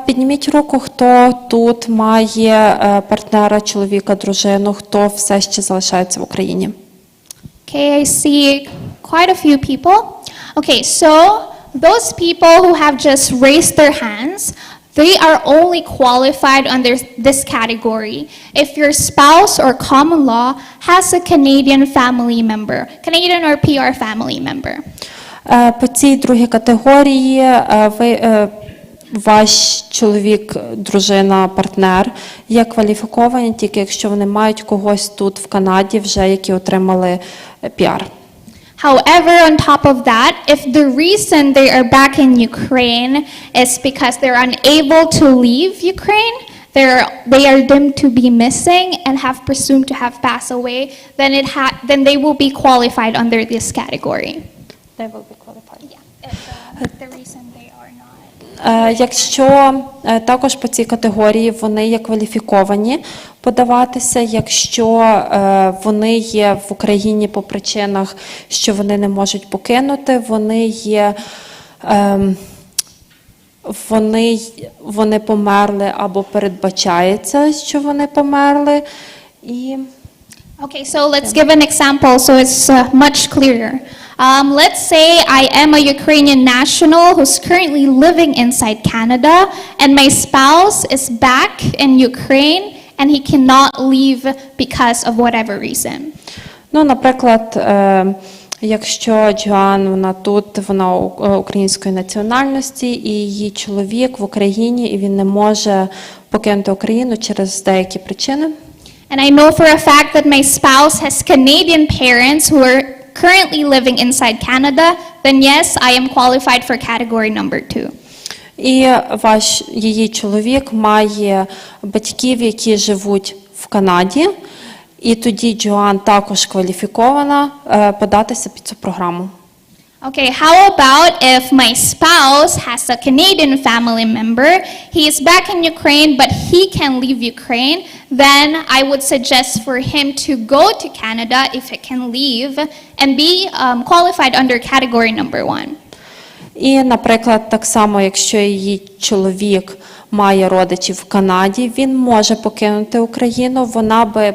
Підніміть руку, хто тут має партнера, чоловіка, дружину, хто все ще залишається в Україні. Okay, I see quite a few people. Okay, so those people who have just raised their hands, they are only qualified under this category if your spouse or common law has a Canadian family member, Canadian or PR family member. По цій другій категорії ваш чоловік, дружина, партнер є кваліфіковані тільки якщо вони мають когось тут в Канаді вже, які отримали піар. However, on top of that, if the reason they are back in Ukraine is because they're unable to leave Ukraine, they are deemed to be missing and have presumed to have passed away, then they will be qualified under this category. They will be qualified. Yeah, if the reason they are not. Якщо також по цій категорії вони є кваліфіковані подаватися, якщо вони є в Україні по причинах, що вони не можуть покинути, вони померли або передбачається, що вони померли. І Okay, so let's give an example so it's much clearer. Let's say I am a Ukrainian national who's currently living inside Canada, and my spouse is back in Ukraine, and he cannot leave because of whatever reason. Наприклад, якщо Джоан, вона тут, вона української національності, і її чоловік в Україні, і він не може покинути Україну через деякі причини. and I know for a fact that my spouse has Canadian parents who are currently living inside Canada, then yes, I am qualified for category number 2. І її чоловік має батьків, які живуть в Канаді, і тоді Джоан також кваліфікована податися під цю програму. Okay, how about if my spouse has a Canadian family member, he is back in Ukraine, but he can leave Ukraine, then I would suggest for him to go to Canada if he can leave and be qualified under category number 1. І, наприклад, так само, якщо її чоловік має родичів в Канаді, він може покинути Україну, вона би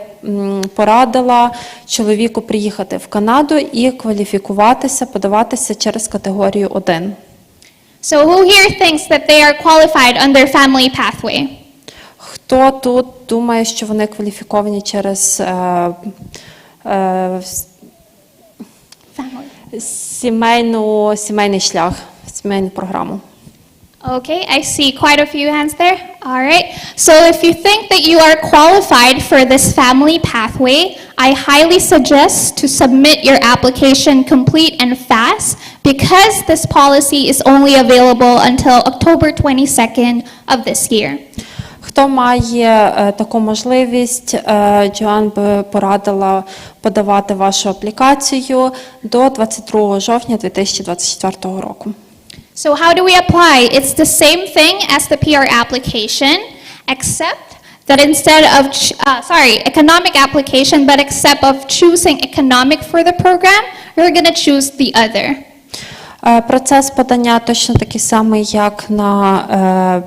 порадила чоловіку приїхати в Канаду і кваліфікуватися, подаватися через категорію 1. So who here thinks that they are qualified under family pathway? Хто тут думає, що вони кваліфіковані через Family. сімейний шлях, сімейну програму? Okay, I see quite a few hands there. All right. So if you think that you are qualified for this family pathway, I highly suggest to submit your application complete and fast because this policy is only available until October 22nd of this year. Хто має таку можливість, Джоан би порадила подавати вашу аплікацію до 22 жовтня 2024 року. So how do we apply? It's the same thing as the PR application, except that instead of, economic application, but except of choosing economic for the program, you're going to choose the other. Процес подання точно такий самий, як на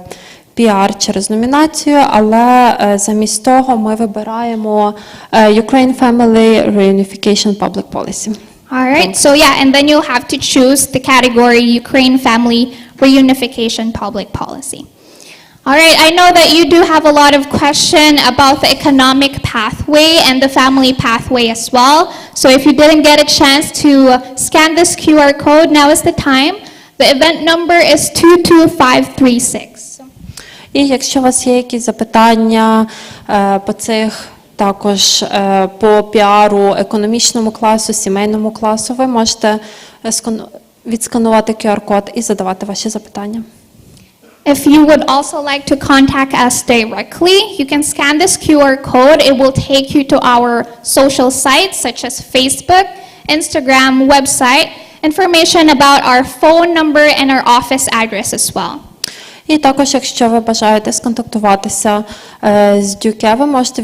PR через номінацію, але замість того ми вибираємо Ukraine Family Reunification Public Policy. All right, so yeah, and then you'll have to choose the category Ukraine Family Reunification Public Policy. All right, I know that you do have a lot of question about the economic pathway and the family pathway as well. So if you didn't get a chance to scan this QR code, now is the time. The event number is 22536. І якщо у вас є якісь запитання по цих, також по піару, економічному класу, сімейному класу, ви можете відсканувати QR-код і задавати ваші запитання. If you would also like to contact us directly, you can scan this QR code. It will take you to our social sites such as Facebook, Instagram, website, information about our phone number and our office address as well. І також, якщо ви бажаєте сконтактуватися з Дюке, ви можете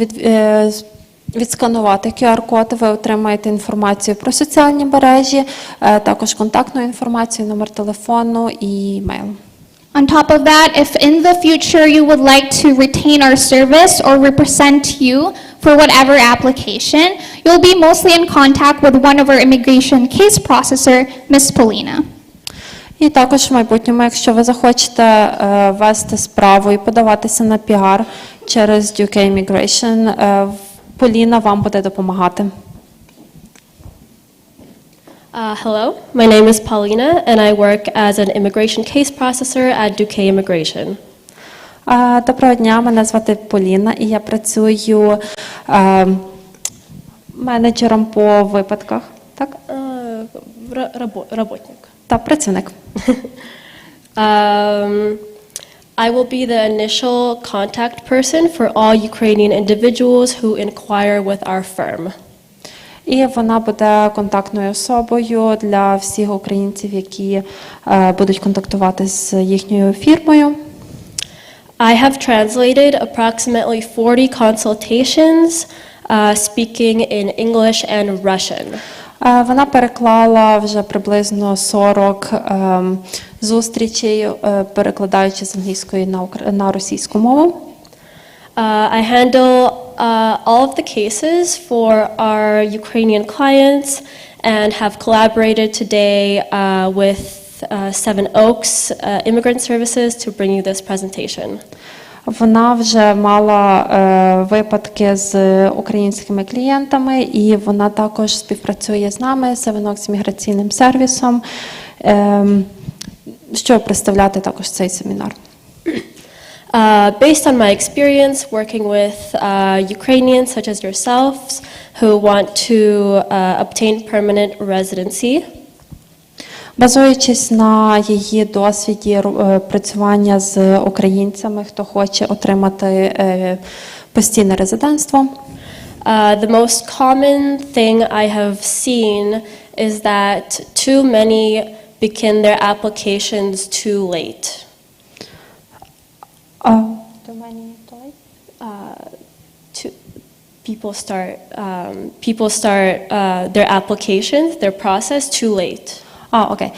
відсканувати QR-код, ви отримаєте інформацію про соціальні мережі, також контактну інформацію, номер телефону і імейл. On top of that, if in the future you would like to retain our service or represent you for whatever application, you'll be mostly in contact with one of our immigration case processor, Ms. Paulina. І також в майбутньому, якщо ви захочете вести справу і подаватися на піар через UK Immigration, Поліна вам буде допомагати. Hello, my name is Paulina, and I work as an immigration case processor at Duque Immigration. Доброго дня, мене звати Поліна, і я працюю менеджером по випадках. Так? Работник. Та працівник. I will be the initial contact person for all Ukrainian individuals who inquire with our firm. І вона буде контактною особою для всіх українців, які будуть контактувати з їхньою фірмою. I have translated approximately 40 consultations, speaking in English and Russian. Вона переклала вже приблизно 40 зустрічей, перекладаючи з англійської на російську мову. I handle all of the cases for our Ukrainian clients and have collaborated today with Seven Oaks Immigrant Services to bring you this presentation. Вона вже мала випадки з українськими клієнтами, і вона також співпрацює з нами, Seven Oaks міграційним сервісом, щоб представляти також цей семінар. Based on my experience working with Ukrainians such as yourselves who want to obtain permanent residency, Базуючись на її досвіді працювання з українцями, хто хоче отримати постійне резидентство, the most common thing I have seen is that too many begin their applications too late. People start their applications, their process too late. Окей.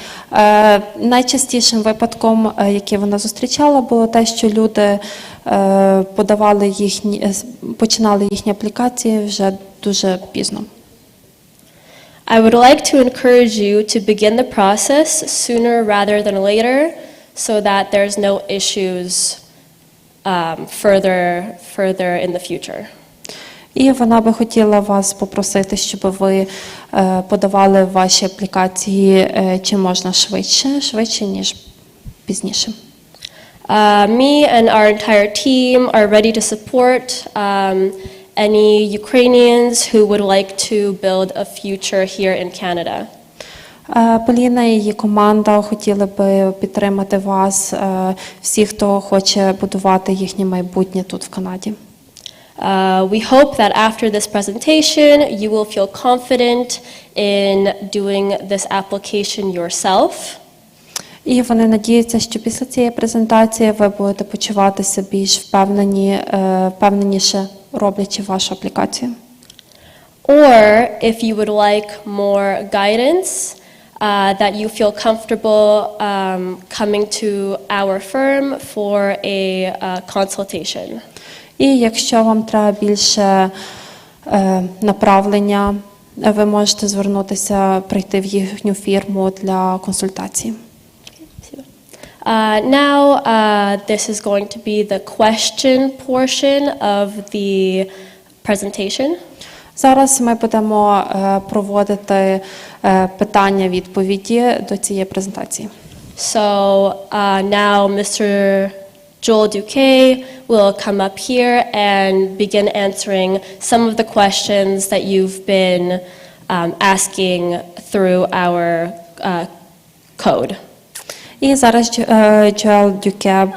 Найчастішим випадком, який вона зустрічала, було те, що люди починали їхні аплікації вже дуже пізно. I would like to encourage you to begin the process sooner rather than later so that there's no issues further in the future. І вона би хотіла вас попросити, щоб ви подавали ваші аплікації чи можна швидше, ніж пізніше. Me and our entire team are ready to support any Ukrainians who would like to build a future here in Canada. Поліна і її команда хотіли би підтримати вас, всіх, хто хоче будувати їхнє майбутнє тут в Канаді. We hope that after this presentation, you will feel confident in doing this application yourself. І вони надіються, що після цієї презентації ви будете почуватися більш впевненіше, роблячи вашу аплікацію. Or if you would like more guidance, that you feel comfortable coming to our firm for a consultation. І якщо вам треба більше направлення, ви можете звернутися, прийти в їхню фірму для консультації. Now, this is going to be the question portion of the presentation. Зараз ми будемо проводити питання-відповіді до цієї презентації. So now Mr. Joel Duque will come up here and begin answering some of the questions that you've been asking through our code. І зараз Джоел Дюке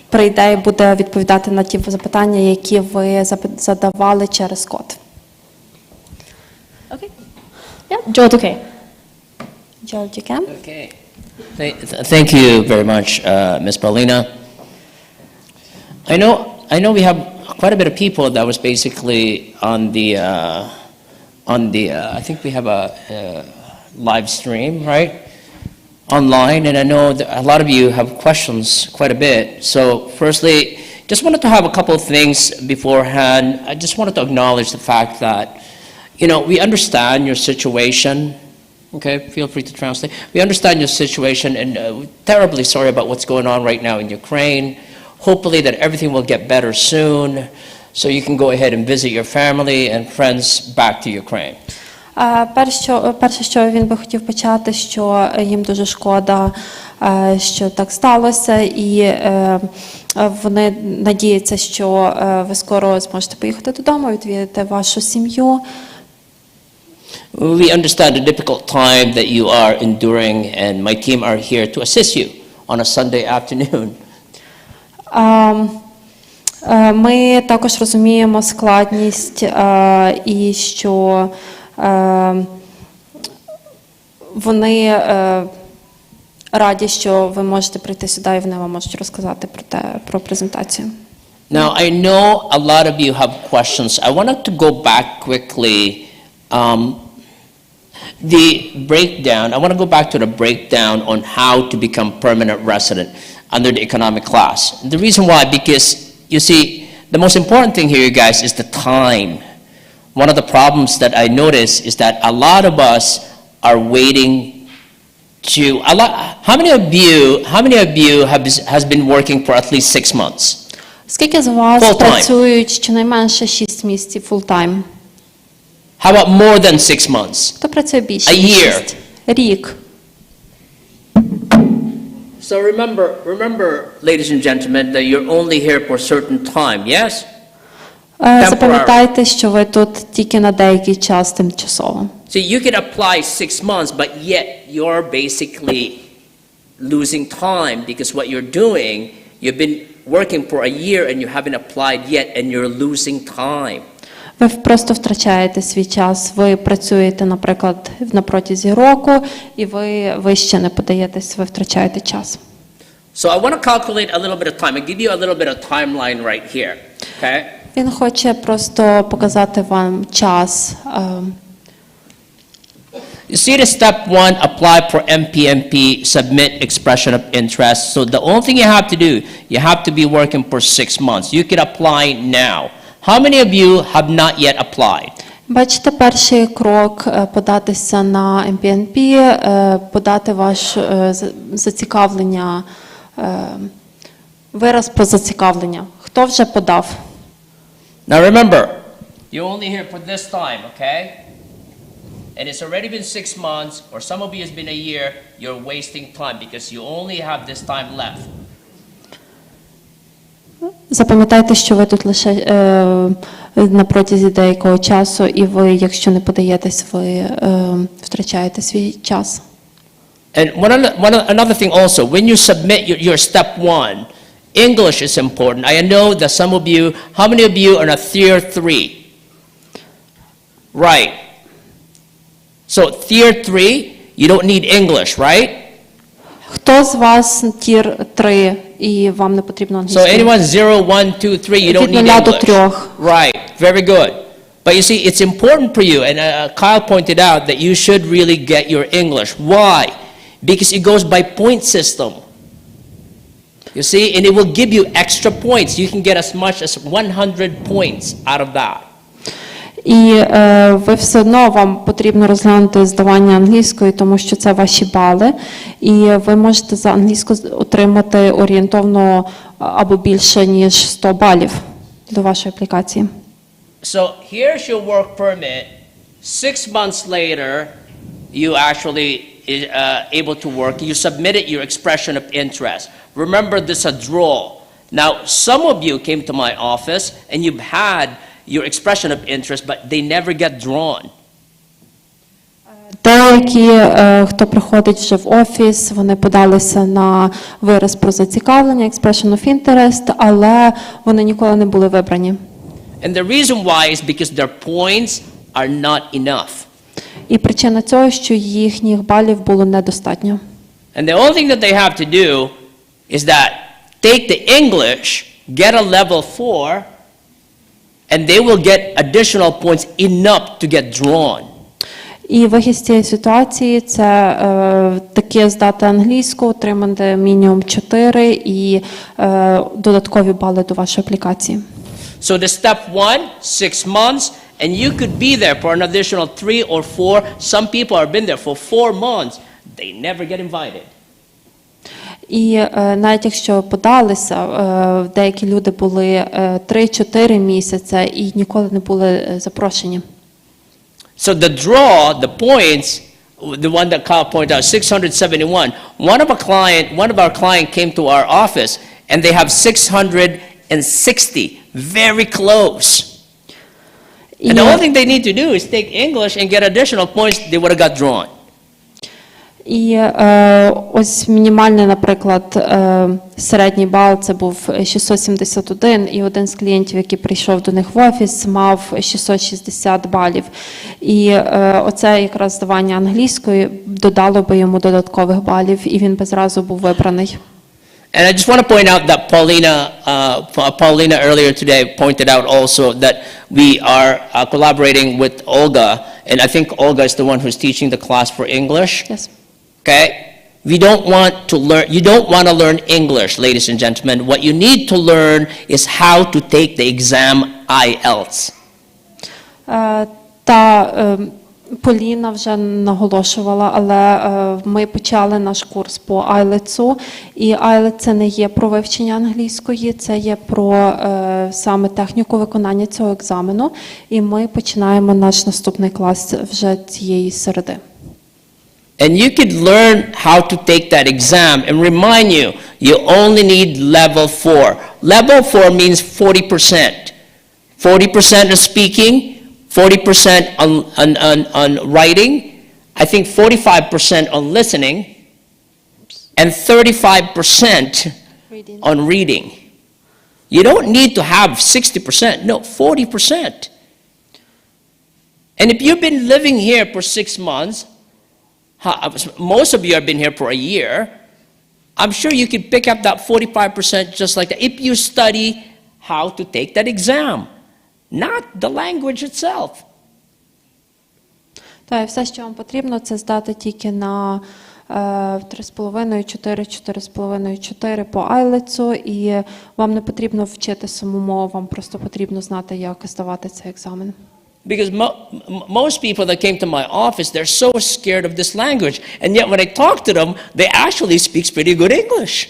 прийде і буде відповідати на ті запитання, які ви задавали через код. Okay. Yeah, Joel Duque. Джоел Дюке. Okay. Thank you very much, Ms. Paulina. I know we have quite a bit of people that was basically on the I think we have a live stream, right? Online, and I know that a lot of you have questions quite a bit. So firstly, just wanted to have a couple of things beforehand. I just wanted to acknowledge the fact that, we understand your situation. Okay, feel free to translate. We understand your situation, and we're terribly sorry about what's going on right now in Ukraine. Hopefully that everything will get better soon, so you can go ahead and visit your family and friends back to Ukraine. Перше, що він би хотів почати, що їм дуже шкода, що так сталося, і вони надіються, що ви скоро зможете поїхати додому, відвідати вашу сім'ю. We understand the difficult time that you are enduring, and my team are here to assist you on a Sunday afternoon. Ми також розуміємо складність і що вони раді, що ви можете прийти сюди, і вони вам можуть розказати про презентацію. Now, I know a lot of you have questions. I wanted to go back quickly. The breakdown, I want to go back to the breakdown on how to become permanent resident under the economic class. The reason why, because you see, the most important thing here, you guys, is the time. One of the problems that I notice is that a lot of us are waiting to, how many of you has been working for at least 6 months? Скільки з вас Full-time. працюють щонайменше 6 місяців full-time? How about more than 6 months? Хто працює більше? A ніж year. 6? Рік. So remember, ladies and gentlemen, that you're only here for a certain time, yes? Запам'ятайте, що ви тут тільки на деякий час тимчасово. So you can apply 6 months, but yet you're basically losing time because what you're doing, you've been working for a year and you haven't applied yet and you're losing time. Ви просто втрачаєте свій час. Ви працюєте, наприклад, на протязі року, і ви ще не подаєтесь, ви втрачаєте час. So I want to calculate a little bit of time. I give you a little bit of timeline right here, okay? Він хоче просто показати вам час. You see the step 1, apply for MPMP, submit expression of interest. So the only thing you have to do, you have to be working for 6 months. You can apply now. How many of you have not yet applied? Бачите, перший крок – податися на MPNP, подати ваше зацікавлення, вираз про зацікавлення. Хто вже подав? Now remember, you're only here for this time, okay? And it's already been 6 months, or some of you has been a year, you're wasting time because you only have this time left. Запам'ятайте, що ви тут лише на протязі деякого часу, і ви, якщо не подаєтесь, ви втрачаєте свій час. And another thing also, when you submit your step 1, English is important. I know that some of you, how many of you are in a tier 3? Right. So tier 3, you don't need English, right? Хто з вас тір 3 і вам не потрібно So англійська? anyone 0, 1, 2, 3, you don't Від need 0 до English. 3. Right, very good. But you see, it's important for you, and Kyle pointed out that you should really get your English. Why? Because it goes by point system. You see, and it will give you extra points. You can get as much as 100 points out of that. І ви все одно, вам потрібно розглянути здавання англійської, тому що це ваші бали, і ви можете за англійську отримати орієнтовно або більше, ніж 100 балів до вашої аплікації. So here's your work permit. 6 months later, you actually able to work. You submitted your expression of interest. Remember, this is a draw. Now, some of you came to my office and you've had your expression of interest, but they never get drawn. Деякі, хто приходить вже в офіс, вони подалися на вираз про зацікавлення, expression of interest, але вони ніколи не були вибрані. And the reason why is because their points are not enough. І причина цього, що їхніх балів було недостатньо. And the only thing that they have to do is that take the English, get a level 4, and they will get additional points enough to get drawn. І вихід з цієї ситуації – це таке здати англійську, отримати мінімум 4 і додаткові бали до вашої аплікації. So the step 1, 6 months, and you could be there for an additional 3 or 4. Some people have been there for 4 months. They never get invited. І навіть якщо подалися, деякі люди були 3-4 місяці і ніколи не були запрошені. So the draw, the points, the one that Kyle pointed out, 671. One of our client came to our office, and they have 660, very close. And the only thing they need to do is take English and get additional points, they would have got drawn. І ось мінімальний, наприклад, середній бал – це був 671, і один з клієнтів, який прийшов до них в офіс, мав 660 балів. І оце якраз здавання англійської додало би йому додаткових балів, і він би зразу був вибраний. And I just want to point out that Paulina earlier today pointed out also that we are collaborating with Olga, and I think Olga is the one who's teaching the class for English. Yes. Okay? You don't want to learn English, ladies and gentlemen. What you need to learn is how to take the exam IELTS. Поліна вже наголошувала, але ми почали наш курс по IELTS, і IELTS – це не є про вивчення англійської, це є про саме техніку виконання цього екзамену, і ми починаємо наш наступний клас вже цієї середи. and you could learn how to take that exam. And remind you, you only need level 4. Level 4 means 40%. 40% on speaking, 40% on writing, I think 45% on listening, and 35% on reading. You don't need to have 60%, no, 40%. And if you've been living here for 6 months, most of you have been here for a year, I'm sure you could pick up that 45% just like that if you study how to take that exam, not the language itself. Та, і все, що вам потрібно, це здати тільки на 3,5, 4, 4,5, 4 по IELTS, і вам не потрібно вчити саму мову, вам просто потрібно знати, як здавати цей екзамен. Because most people that came to my office, they're so scared of this language. And yet when I talk to them, they actually speak pretty good English.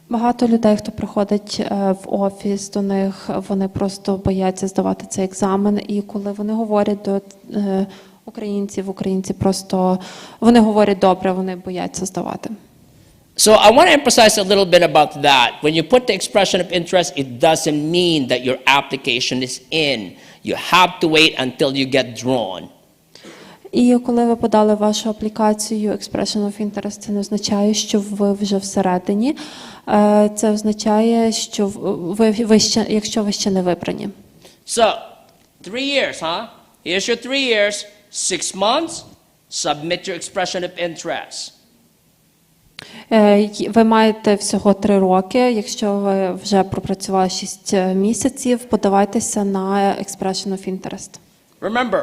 Багато людей, хто приходить в офіс до них, вони просто бояться здавати цей екзамен, і коли вони говорять до українців, українці просто, вони говорять добре, вони бояться здавати. So I want to emphasize a little bit about that. When you put the expression of interest, it doesn't mean that your application is in. You have to wait until you get drawn. І коли ви подали вашу аплікацію Expression of Interest, це не означає, що ви вже всередині. Це означає, що ви ще, якщо ви ще не вибрані. So, 3 years, huh? Here's your 3 years, 6 months, submit your expression of interest. Ви маєте всього 3 роки. Якщо ви вже пропрацювали 6 місяців, подавайтеся на Expression of Interest. Remember,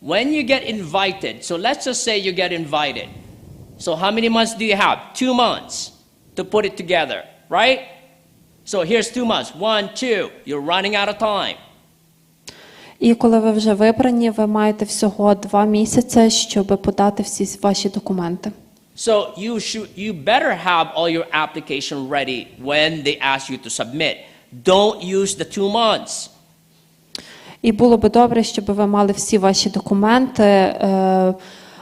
when you get invited, so let's just say you get invited. So how many months do you have? 2 months to put it together, right? So here's 2 months. 1, 2. You're running out of time. І коли ви вже вибрані, ви маєте всього 2 місяці, щоб подати всі ваші документи. So you better have all your application ready when they ask you to submit. Don't use the 2 months. І було би добре, щоб ви мали всі ваші документи,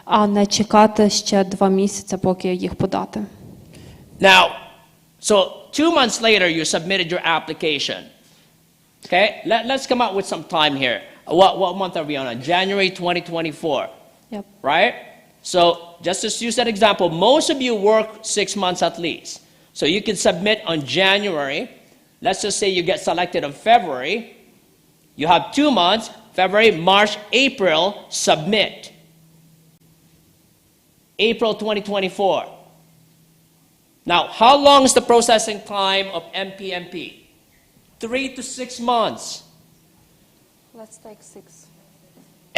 а не чекати ще 2 місяці, поки їх подати. Now, so 2 months later, you submitted your application. Okay, let's come out with some time here. What month are we on? January 2024, Yep. right? So just to use that example, most of you work 6 months at least. So you can submit on January. Let's just say you get selected on February. You have 2 months, February, March, April, submit. April 2024. Now, how long is the processing time of MPMP? 3 to 6 months. Let's take 6.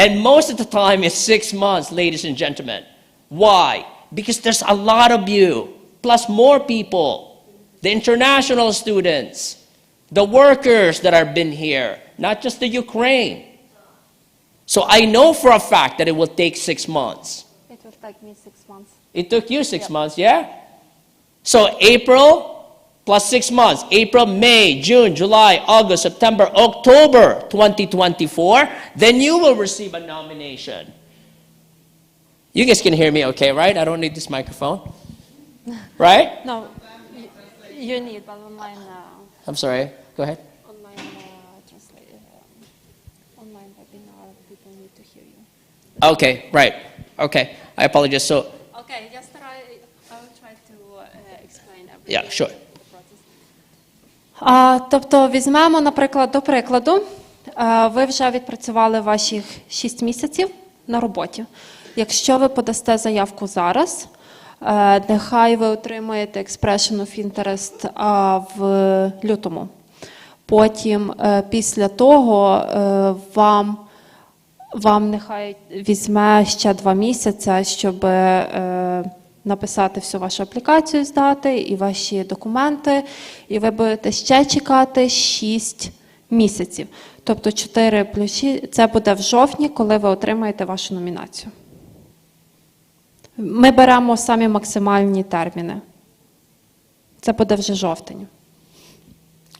And most of the time it's 6 months, ladies and gentlemen. Why? Because there's a lot of you, plus more people, the international students, the workers that have been here, not just the Ukraine. So I know for a fact that it will take 6 months. It will take me 6 months. It took you 6 months, yeah? So April plus 6 months. April, May, June, July, August, September, October 2024. Then you will receive a nomination. You guys can hear me okay, right? I don't need this microphone. Right? No, you need, but online, I'm sorry. Go ahead. online online webinar, people need to hear you. Okay, right. Okay. I apologize. So, Okay, just I will try to explain everything. yeah, sure. Тобто візьмемо, наприклад, до прикладу, ви вже відпрацювали ваші 6 місяців на роботі. Якщо ви подасте заявку зараз, нехай ви отримаєте Expression of Interest в лютому. Потім, після того, вам нехай візьме ще 2 місяці, щоб написати всю вашу аплікацію, здати і ваші документи, і ви будете ще чекати 6 місяців. Тобто 4 плюс 6, це буде в жовтні, коли ви отримаєте вашу номінацію. Ми беремо самі максимальні терміни. Це буде вже жовтень.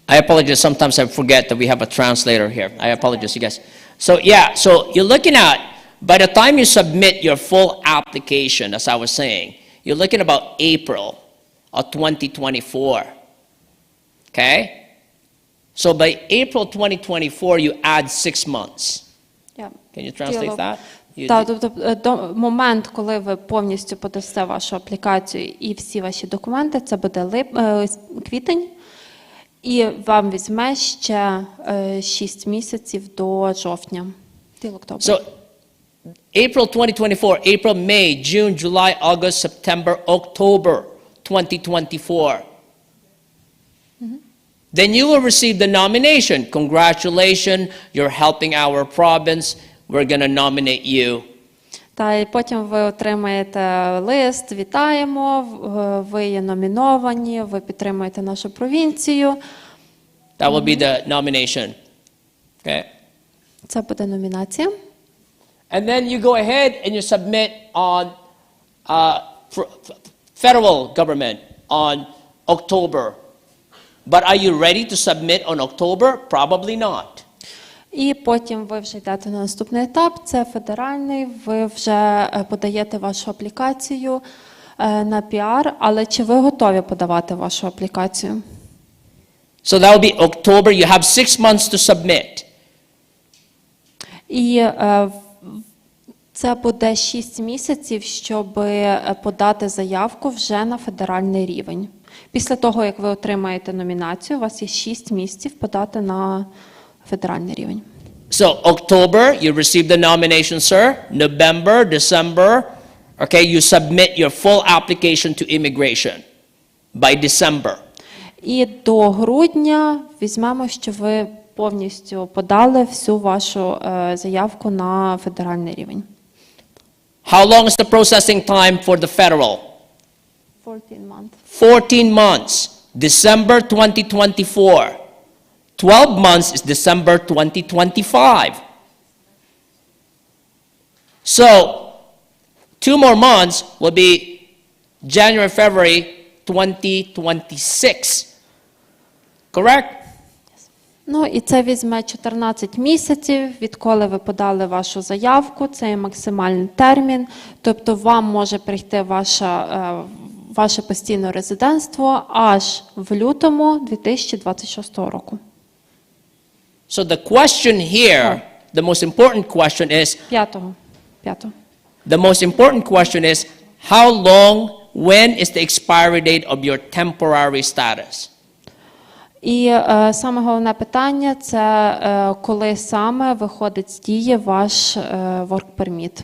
I apologize. Sometimes I forget that we have a translator here. I apologize, you guys. So, yeah, so you're looking at by the time you submit your full application, as I was saying, you're looking about April of 2024. Okay? So by April 2024, you add 6 months. Can you translate that? Так, тобто до момент, коли ви повністю подасте вашу аплікацію і всі ваші документи, це буде квітень, і вам візьме ще 6 місяців до жовтня. Till October. So April 2024, April, May, June, July, August, September, October 2024. Then you will receive the nomination. Congratulations, you're helping our province. We're going to nominate you. Та і потім ви отримаєте лист, вітаємо, ви є номіновані, ви підтримуєте нашу провінцію. That will be the nomination. Okay? Це буде номінація. And then you go ahead and you submit on federal government on October. But are you ready to submit on October? Probably not. І потім ви вже йдете на наступний етап, це федеральний, ви вже подаєте вашу аплікацію на піар, але чи ви готові подавати вашу аплікацію? So that will be October. You have 6 months to submit. І це буде 6 місяців, щоб подати заявку вже на федеральний рівень. Після того, як ви отримаєте номінацію, у вас є 6 місяців подати на федеральний рівень. So October, you receive the nomination, sir. November, December, okay, you submit your full application to immigration by December. І до грудня візьмемо, що ви повністю подали всю вашу заявку на федеральний рівень. How long is the processing time for the federal? 14 months. 14 months, December 2024. 12 months is December 2025. So, 2 more months will be January, February 2026. Correct? Ну і це візьме 14 місяців, відколи ви подали вашу заявку, це є максимальний термін, тобто вам може прийти ваше постійне резидентство аж в лютому 2026 року. So the question here, the most important question is, 5-го. the most important question is, how long, when is the expiry date of your temporary status? І саме головне питання – це коли саме виходить з дії ваш work permit,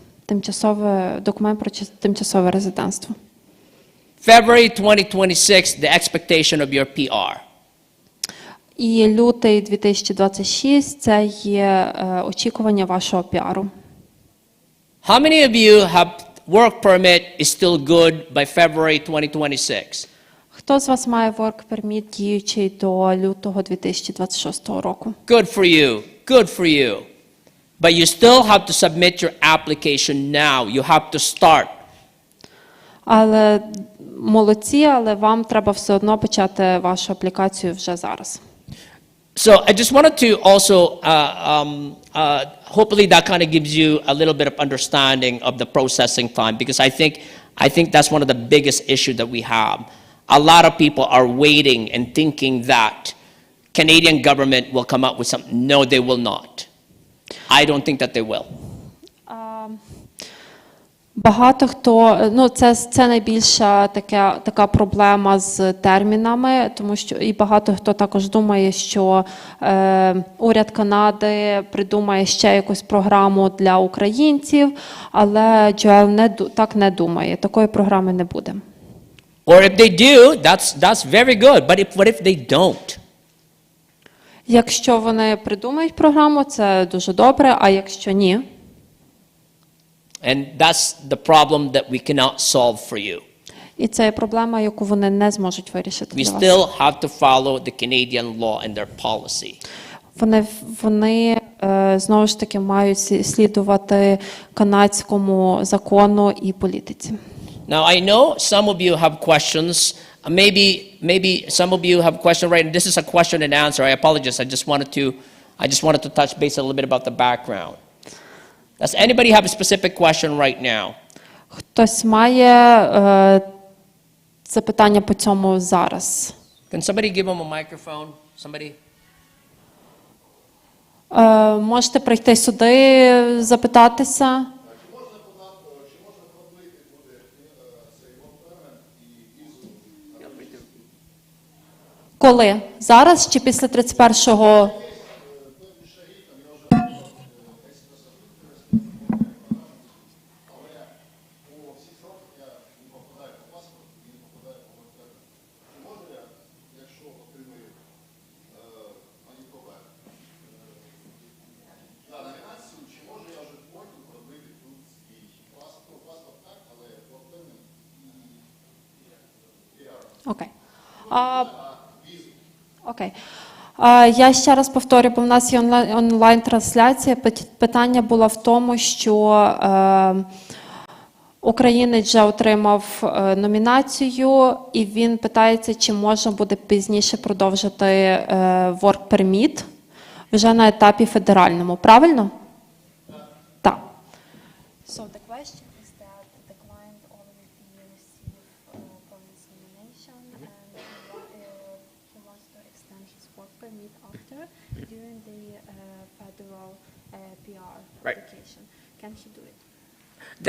документ про тимчасове резидентство. February 2026, the expectation of your PR. І лютий 2026 – це є очікування вашого піару. How many of you have work permit is still good by February 2026? Хто з вас має work permit діючий до лютого 2026 року? Good for you. Good for you. But you still have to submit your application now. You have to start. Але молодці, але вам треба все одно почати вашу аплікацію вже зараз. So I just wanted to also, hopefully that kind of gives you a little bit of understanding of the processing time, because I think that's one of the biggest issues that we have. A lot of people are waiting and thinking that Canadian government will come up with something. No, they will not. I don't think that they will. Багато хто, це найбільша така проблема з термінами, тому що і багато хто також думає, що уряд Канади придумає ще якусь програму для українців, але Джоел так не думає, такої програми не буде. Or if they do, that's very good. But what if they don't? Якщо вони придумають програму, це дуже добре, а якщо ні? And that's the problem that we cannot solve for you. І це є проблема, яку вони не зможуть вирішити We для вас. still have to follow the Canadian law and their policy. Вони знову ж таки мають слідувати канадському закону і політиці. Now, I know some of you have questions. Maybe some of you have questions, right? And this is a question and answer. I apologize. I just wanted to touch base a little bit about the background. Does anybody have a specific question right now? Хтось має запитання по цьому зараз? Can somebody give them a microphone? Somebody? Можете прийти сюди, запитатися. Коли? Зараз чи після 31-го? Окей. Окей. Я ще раз повторю, бо в нас є онлайн-трансляція. Питання було в тому, що українець вже отримав номінацію, і він питається, чи можна буде пізніше продовжити work permit вже на етапі федеральному. Правильно? Так. So the question is that the client already received province nomination and he wants to extend his work permit after during the federal PR Right. application. Can he do it?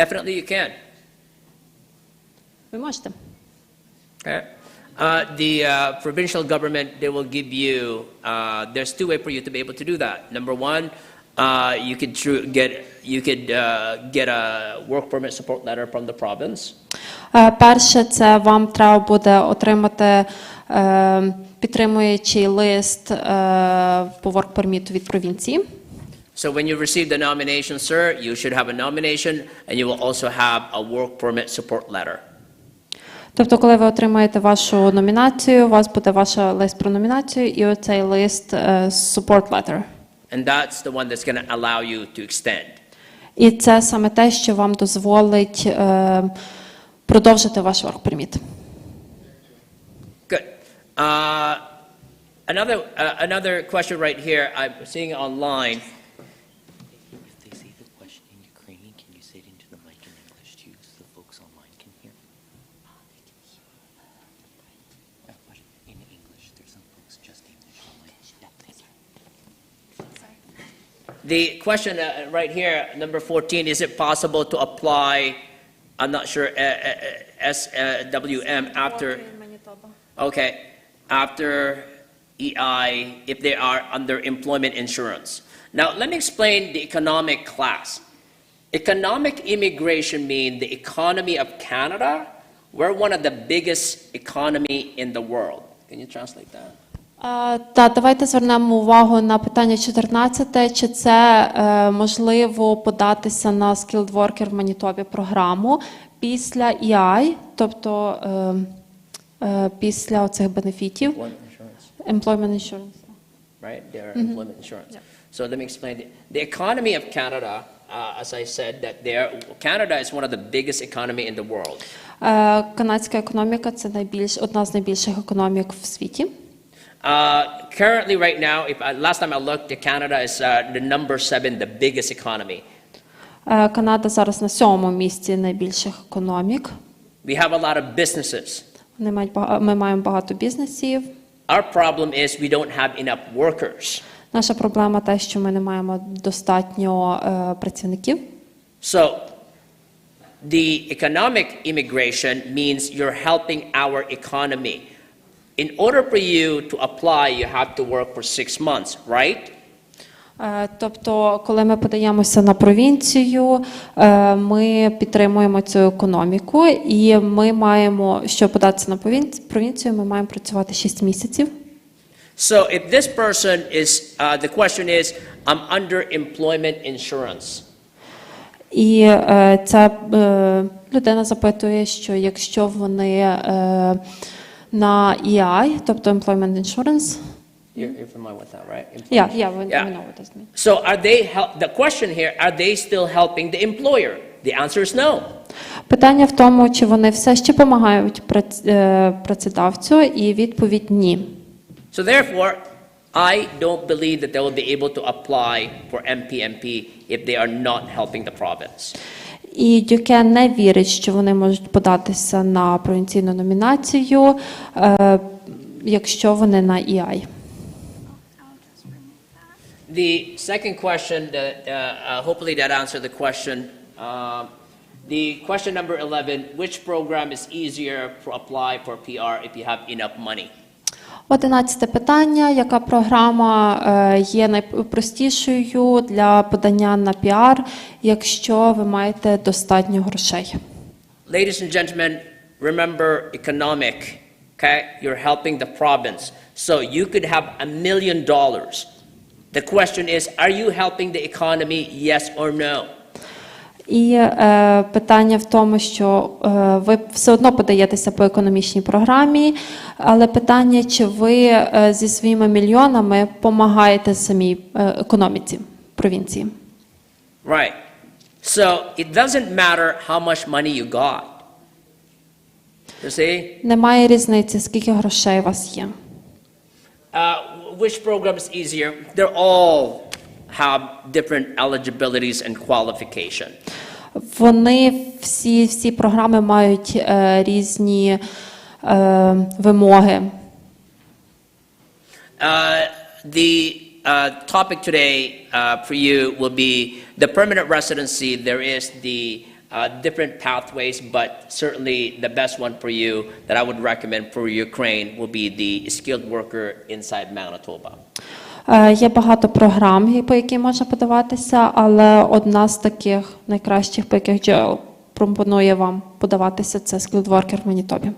Definitely you can. Ви можете. Okay. The provincial government, they will give you, there's two ways for you to be able to do that. Number one, you could get a work permit support letter from the province. Перше, це вам треба буде отримати підтримуючий лист по work permit від провінції. So when you receive the nomination, sir, you should have a nomination and you will also have a work permit support letter. Тобто, коли ви отримаєте вашу номінацію, у вас буде ваш лист про номінацію і оцей лист support letter. And that's the one that's going to allow you to extend. І це саме те, що вам дозволить продовжити ваш work permit. Good. Another question right here, I'm seeing online. If they say the question in Ukrainian, can you say it into the mic in English too, so the folks online can hear? They can hear. But in English, there's some folks just English online. Yeah, thank you. The question right here, number 14, is it possible to apply, I'm not sure, SWM after, okay, after EI if they are under employment insurance? Now, let me explain the economic class. Economic immigration means the economy of Canada. We're one of the biggest economy in the world. Can you translate that? Так, давайте звернемо увагу на питання 14. Чи це можливо податися на Skilled Worker в Манітобі програму після EI, тобто після оцих бенефітів? Employment insurance. Right, their employment insurance. So let me explain. The economy of Canada, as I said, that Canada is one of the biggest economy in the world. Канадська економіка – це одна з найбільших економік в світі. Currently, right now, last time I looked, Canada is the number 7, the biggest economy. Канада зараз на 7-му місці найбільших економік. We have a lot of businesses. Ми маємо багато бізнесів. Our problem is we don't have enough workers. Наша проблема те, що ми не маємо достатньо працівників. So, the economic immigration means you're helping our economy. In order for you to apply, you have to work for 6 months, right? Тобто, коли ми подаємося на провінцію, ми підтримуємо цю економіку, і ми маємо, щоб податися на провінцію, ми маємо працювати 6 місяців. So if this person is, the question is, I'm under employment insurance. І ця людина запитує, що якщо вони на EI, тобто Employment Insurance. You're familiar with that, right? Yeah, we know what this means. So are they, the question here, are they still helping the employer? The answer is no. Питання в тому, чи вони все ще допомагають працедавцю, і відповідь – ні. So therefore, I don't believe that they will be able to apply for MPMP if they are not helping the province. І Дюке не вірить, що вони можуть податися на провінційну номінацію, якщо вони на EI. The second question, hopefully that answered the question. The question number 11, which program is easier to apply for PR if you have enough money? 11 питання. Яка програма є найпростішою для подання на піар, якщо ви маєте достатньо грошей? Ladies and gentlemen, remember economic, okay? You're helping the province. So you could have $1 million. The question is, are you helping the economy, yes or no? І питання в тому, що ви все одно подаєтеся по економічній програмі, але питання, чи ви зі своїми мільйонами допомагаєте самій економіці провінції? Right. So it doesn't matter how much money you got. You see? Немає різниці, скільки грошей у вас є. Which program is easier? They're all have different eligibilities and qualification. Вони всі програми мають різні вимоги. The topic today for you will be the permanent residency. There is the different pathways, but certainly the best one for you that I would recommend for Ukraine will be the skilled worker inside Manitoba. Є багато програм, по яким можна подаватися, але одна з таких найкращих, по яких Джоел пропонує вам подаватися, це Skilled Worker в Манітобі.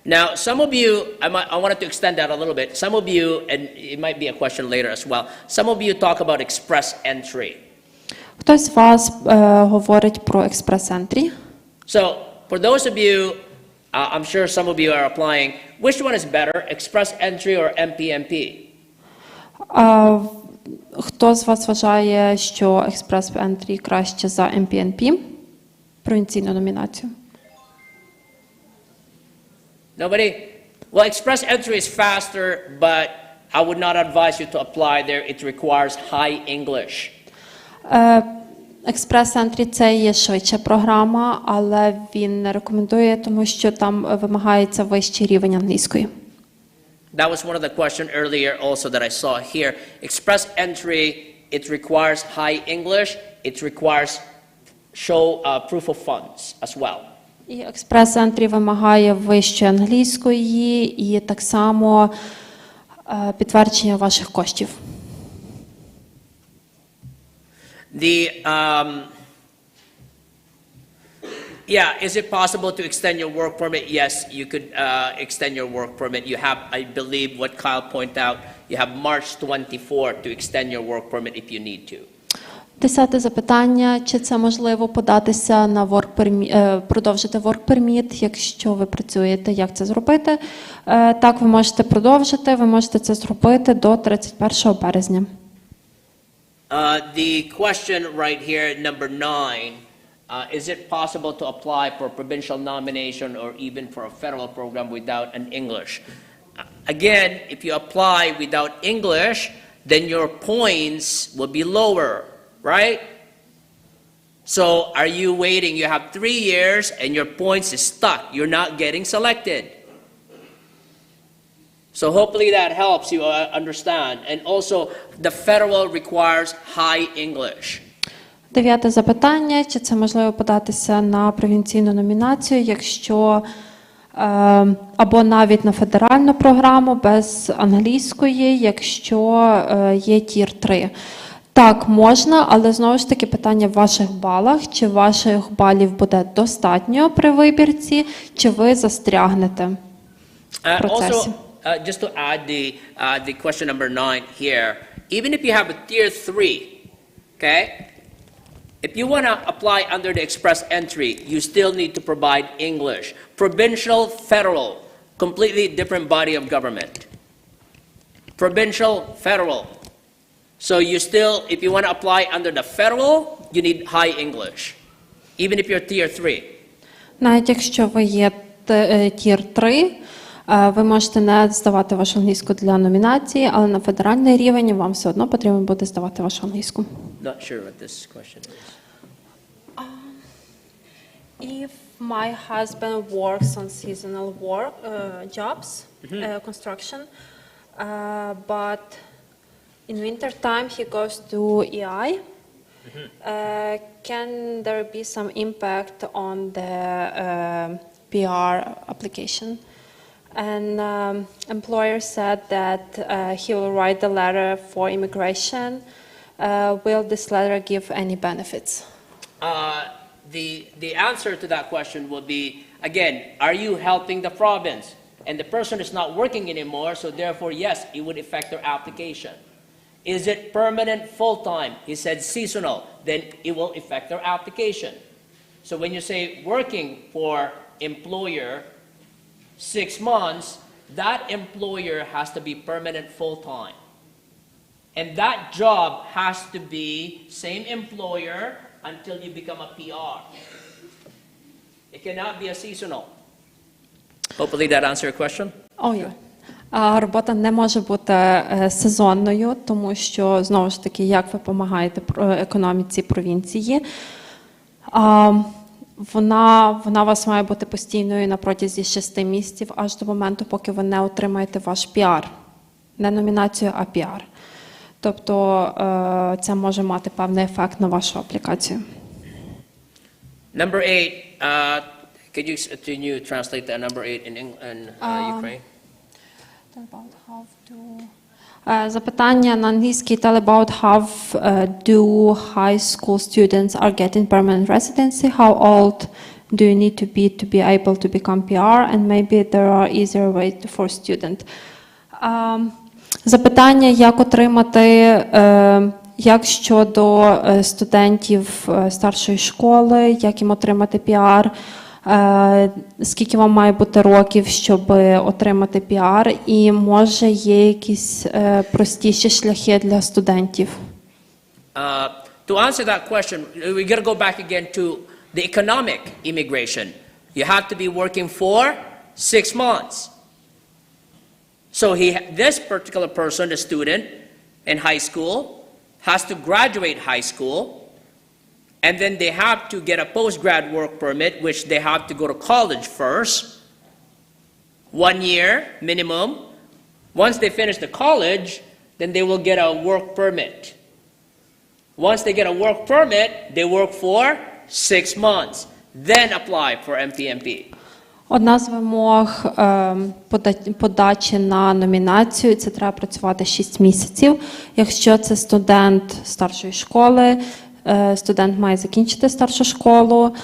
Now, some of you, I wanted to extend that a little bit. Some of you, and it might be a question later as well, some of you talk about express entry. Хтось з вас говорить про експрес-ентрі. So, for those of you, I'm sure some of you are applying, which one is better, express entry or MPMP? Хто з вас вважає, що експрес-ентрі краще за MPNP, провінційну номінацію? Nobody? Well, express entry is faster, but I would not advise you to apply there. It requires high English. Експрес-ентрі – це є швидша програма, але він не рекомендує, тому що там вимагається вищий рівень англійської. That was one of the questions earlier also that I saw here. Express entry, it requires high English. It requires show proof of funds as well. І експрес-ентрі вимагає вищої англійської і так само підтвердження ваших коштів. Is it possible to extend your work permit? Yes, you could extend your work permit. You have, I believe, what Kyle pointed out, you have March 24 to extend your work permit if you need to. 10 запитання, чи це можливо податися на продовжити work permit, якщо ви працюєте, як це зробити? Так, ви можете продовжити, ви можете це зробити до 31 березня. The question right here, number 9, is it possible to apply for provincial nomination or even for a federal program without an English? Again, if you apply without English, then your points will be lower, right? So are you waiting? You have 3 years and your points is stuck. You're not getting selected. So hopefully that helps you understand. And also, the federal requires high English. 9 запитання, чи це можливо податися на провінційну номінацію, якщо або навіть на федеральну програму без англійської, якщо є Tier 3. Так, можна, але знову ж таки питання в ваших балах, чи ваших балів буде достатньо при вибірці, чи ви застрягнете в процесі. Just to add the question number 9 here, even if you have a Tier 3, okay, if you want to apply under the express entry, you still need to provide English. Provincial, federal, completely different body of government. Provincial, federal. So you still, if you want to apply under the federal, you need high English, even if you're Tier 3. Навіть якщо ви є Tier 3, Ви можете не здавати вашу англійську для номінації, але на федеральний рівень вам все одно потрібно буде здавати вашу англійську. Not sure what this question is. If my husband works on seasonal work jobs, construction, but in winter time he goes to EI, can there be some impact on the PR application? And employer said that he will write the letter for immigration. Will this letter give any benefits? The answer to that question will be, again, are you helping the province? And the person is not working anymore, so therefore, yes, it would affect their application. Is it permanent full-time? He said seasonal, then it will affect their application. So when you say working for employer 6 months, that employer has to be permanent full-time. And that job has to be same employer until you become a PR. It cannot be a seasonal. Hopefully that answered your question. Робота не може бути сезонною, тому що, знову ж таки, як ви допомагаєте економіці провінції, вона у вас має бути постійною на протязі 6 місяців, аж до моменту, поки ви не отримаєте ваш піар. Не номінацію, а піар. Тобто це може мати певний ефект на вашу аплікацію. Number 8, can you translate that number 8 in Ukraine? Запитання на англійський. Tell about how do high school students are getting permanent residency? How old do you need to be able to become PR? And maybe there are easier ways for student. Запитання, як отримати, як щодо студентів старшої школи, як їм отримати піар, скільки вам має бути років, щоб отримати піар, і може є якісь простіші шляхи для студентів? To answer that question, we got to go back again to the economic immigration. You have to be working for 6 months. So this particular person, the student in high school, has to graduate high school, and then they have to get a post-grad work permit, which they have to go to college first, 1 year minimum. Once they finish the college, then they will get a work permit. Once they get a work permit, they work for 6 months, then apply for MPMP. Одна з вимог подачі на номінацію – це треба працювати 6 місяців. Якщо це студент старшої школи, студент має закінчити старшу школу,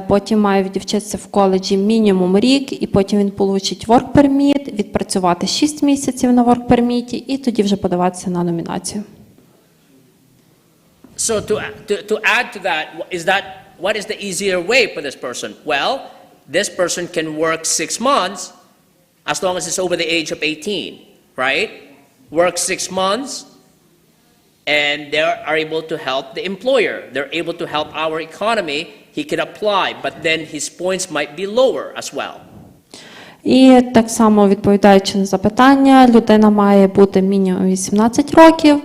потім має відвчитися в коледжі мінімум рік, і потім він получить work permit, відпрацювати 6 місяців на work permit, і тоді вже подаватися на номінацію. So to add to that, what is the easier way for this person? Well, this person can work 6 months as long as it's over the age of 18, right? Work 6 months, and they are able to help the employer. They're able to help our economy. He could apply, but then his points might be lower as well. І так само, відповідаючи на запитання, людина має бути мінімум 18 років,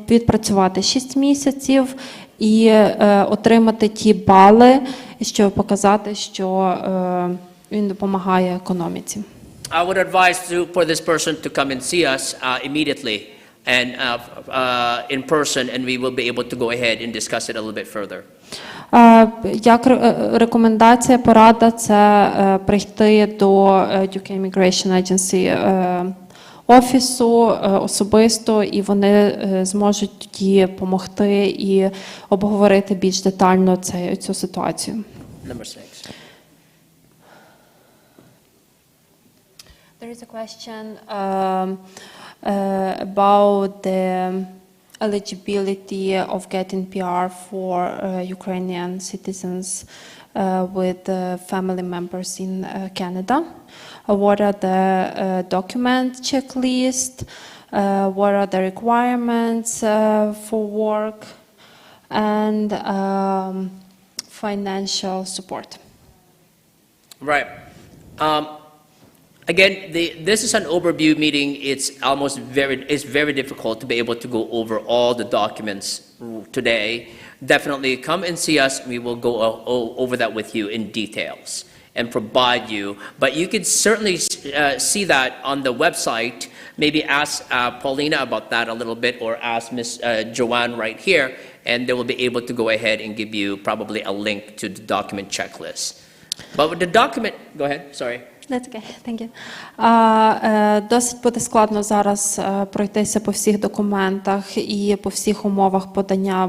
відпрацювати 6 місяців і отримати ті бали, щоб показати, що він допомагає економіці. I would advise for this person to come and see us immediately and in person, and we will be able to go ahead and discuss it a little bit further. Як рекомендація, порада – це прийти до UK Immigration Agency офісу особисто, і вони зможуть тоді допомогти і обговорити більш детально цю ситуацію. Number 6. There is a question about the eligibility of getting PR for Ukrainian citizens with family members in Canada. What are the document checklist? What are the requirements for work and financial support? Right. Again, this is an overview meeting. It's very difficult to be able to go over all the documents today. Definitely come and see us. We will go over that with you in details and provide you. But you can certainly see that on the website. Maybe ask Paulina about that a little bit, or ask Ms. Joanne right here, and they will be able to go ahead and give you probably a link to the document checklist. But with the document, go ahead, sorry. That's okay, thank you. Досить буде складно зараз пройтися по всіх документах і по всіх умовах подання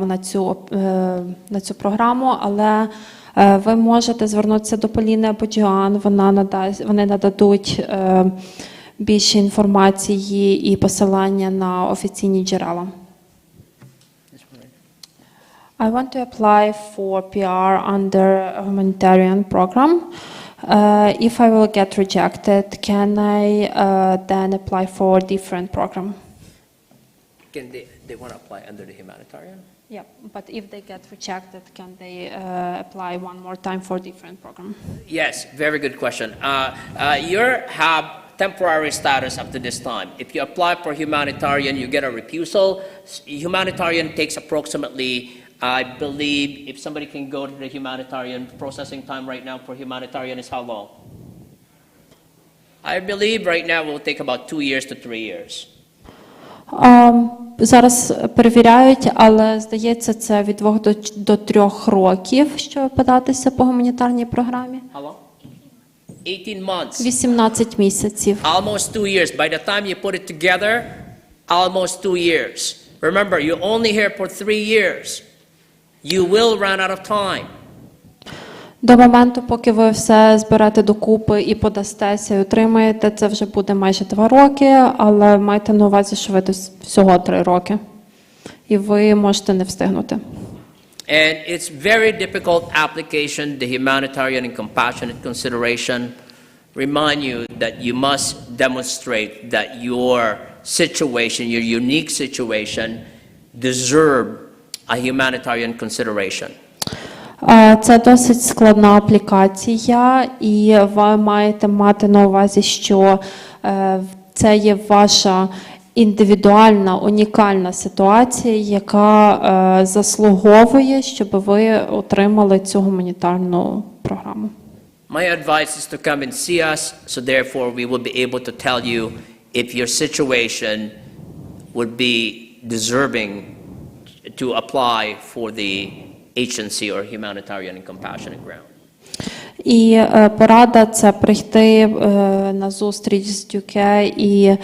на цю програму, але ви можете звернутися до Поліни або Джоан, вони нададуть більше інформації і посилання на офіційні джерела. I want to apply for PR under a humanitarian program. If I will get rejected, can I then apply for a different program? Again, they want to apply under the humanitarian? Yeah, but if they get rejected, can they apply one more time for a different program? Yes, very good question. You have temporary status up to this time. If you apply for humanitarian, you get a refusal. Humanitarian takes approximately, I believe, if somebody can go to the humanitarian, processing time right now for humanitarian is how long? I believe right now it will take about 2 years to 3 years. Зараз перевіряють, але здається, це від 2 до 3 років, щоб податися по гуманітарній програмі. How long? 18 months. 18 місяців. Almost 2 years. By the time you put it together, almost 2 years. Remember, you're only here for 3 years. You will run out of time. До моменту, поки ви все зберете докупи і подастеся і отримаєте, це вже буде майже 2 роки, але майте на увазі, що ви всього 3 роки. І ви можете не встигнути. And it's very difficult application, the humanitarian and compassionate consideration. Remind you that you must demonstrate that your situation, your unique situation, deserve a humanitarian consideration. Це досить складна аплікація, і ви маєте мати на увазі, що це є ваша індивідуальна, унікальна ситуація, яка заслуговує, щоб ви отримали цю гуманітарну програму. My advice is to come and see us, so therefore we will be able to tell you if your situation would be deserving to apply for the agency or humanitarian and compassionate ground. І порада – це прийти на зустріч з UK, і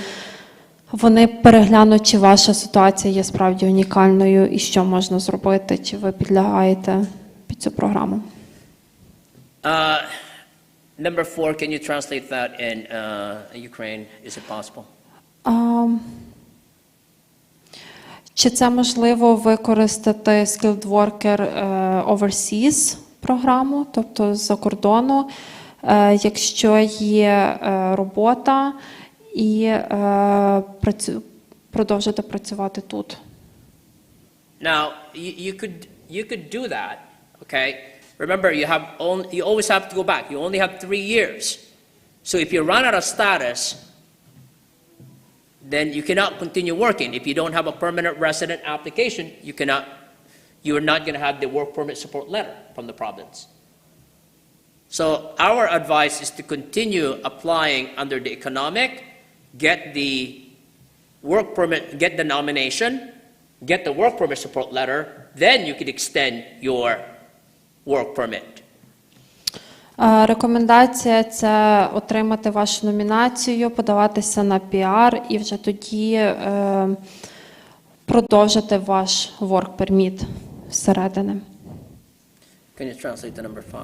вони переглянуть, чи ваша ситуація є справді унікальною, і що можна зробити, чи ви підлягаєте під цю програму. Number 4, can you translate that in Ukraine? Is it possible? Чи це можливо використати Skilled Worker Overseas програму, тобто з-за кордону, якщо є робота і продовжити працювати тут? Now, you could do that, okay? Remember, you always have to go back. You only have 3 years. So if you run out of status, then you cannot continue working. If you don't have a permanent resident application, you're not going to have the work permit support letter from the province. So our advice is to continue applying under the economic, get the work permit, get the nomination, get the work permit support letter, then you can extend your work permit. Рекомендація – це отримати вашу номінацію, подаватися на піар і вже тоді продовжити ваш work permit всередини. Can you translate the number 5?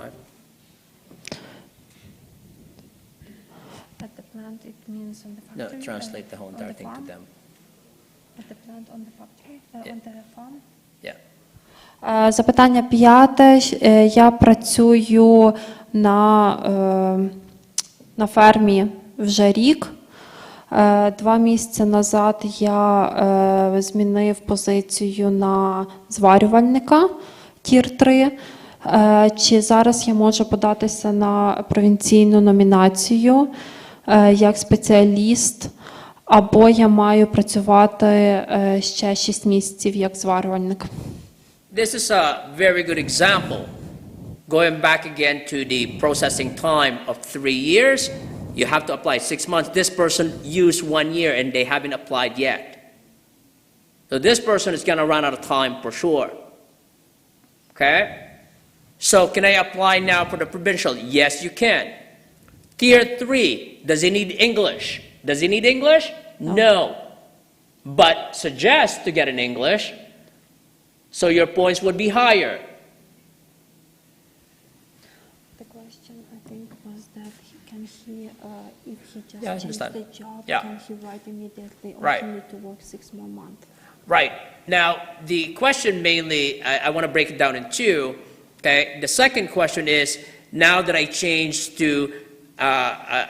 At the plant, it means on the No, factory. translate the whole entire thing to them. At the plant, on the factory, Yeah. on the farm. Yeah. Запитання 5. Я працюю на фермі вже рік. 2 місяці назад я змінив позицію на зварювальника Tier 3. Чи зараз я можу податися на провінційну номінацію як спеціаліст, або я маю працювати ще 6 місяців як зварювальник. This is a very good example. Going back again to the processing time of 3 years, you have to apply 6 months. This person used 1 year and they haven't applied yet. So this person is going to run out of time for sure. Okay? So can I apply now for the provincial? Yes, you can. Tier 3, does he need English? Does he need English? No. But suggest to get an English, so your points would be higher. The question, I think, was that can he, if he just Yeah, I changed understand. the job, Yeah. can he write immediately, or Right. he need to work 6 more months? Right. Now, the question mainly, I want to break it down in two. Okay. The second question is, now that I changed to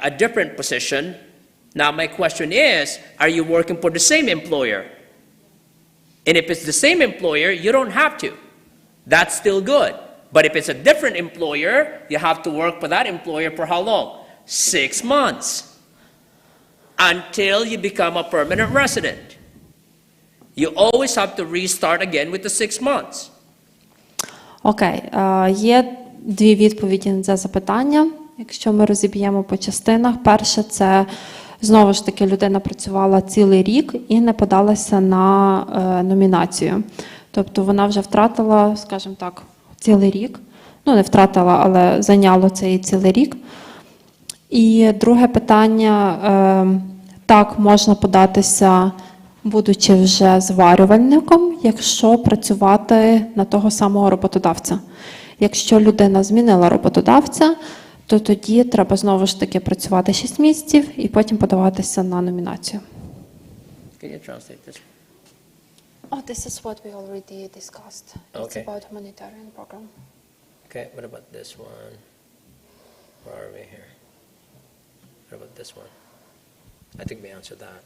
a different position, now my question is, are you working for the same employer? And if it's the same employer, you don't have to. That's still good. But if it's a different employer, you have to work for that employer for how long? 6 months. Until you become a permanent resident. You always have to restart again with the 6 months. Окей, є дві відповіді на це запитання. Якщо ми розіб'ємо по частинах, перше, це знову ж таки людина працювала цілий рік і не подалася на номінацію. Тобто вона вже втратила, скажімо так, цілий рік. Ну, не втратила, але зайняло цей цілий рік. І друге питання, так, можна податися, будучи вже зварювальником, якщо працювати на того самого роботодавця. Якщо людина змінила роботодавця, то тоді треба знову ж таки працювати 6 місяців і потім подаватися на номінацію. Can you translate this? Oh, this is what we already discussed. It's Okay. about humanitarian program. Okay, what about this one? Where are we here? What about this one? I think we answered that.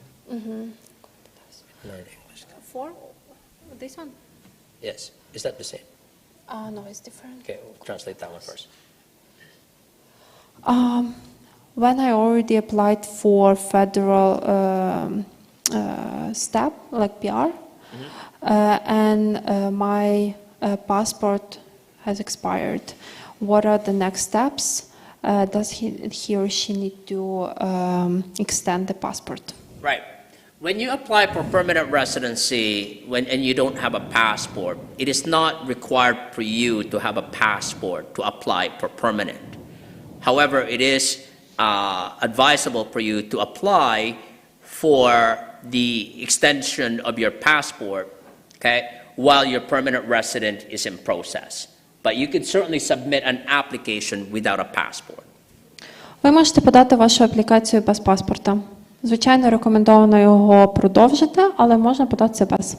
Learn English. For this one? Yes. Is that the same? No, it's different. Okay, we'll translate that one first. When I already applied for federal step, like PR, and my passport has expired, what are the next steps? Does he or she need to extend the passport? Right. When you apply for permanent residency and you don't have a passport, it is not required for you to have a passport to apply for permanent. However, it is advisable for you to apply for the extension of your passport, okay, while your permanent resident is in process. But you can certainly submit an application without a passport. Ви можете подати вашу аплікацію без паспорта. Звичайно, рекомендовано його продовжити, але можна подати це без.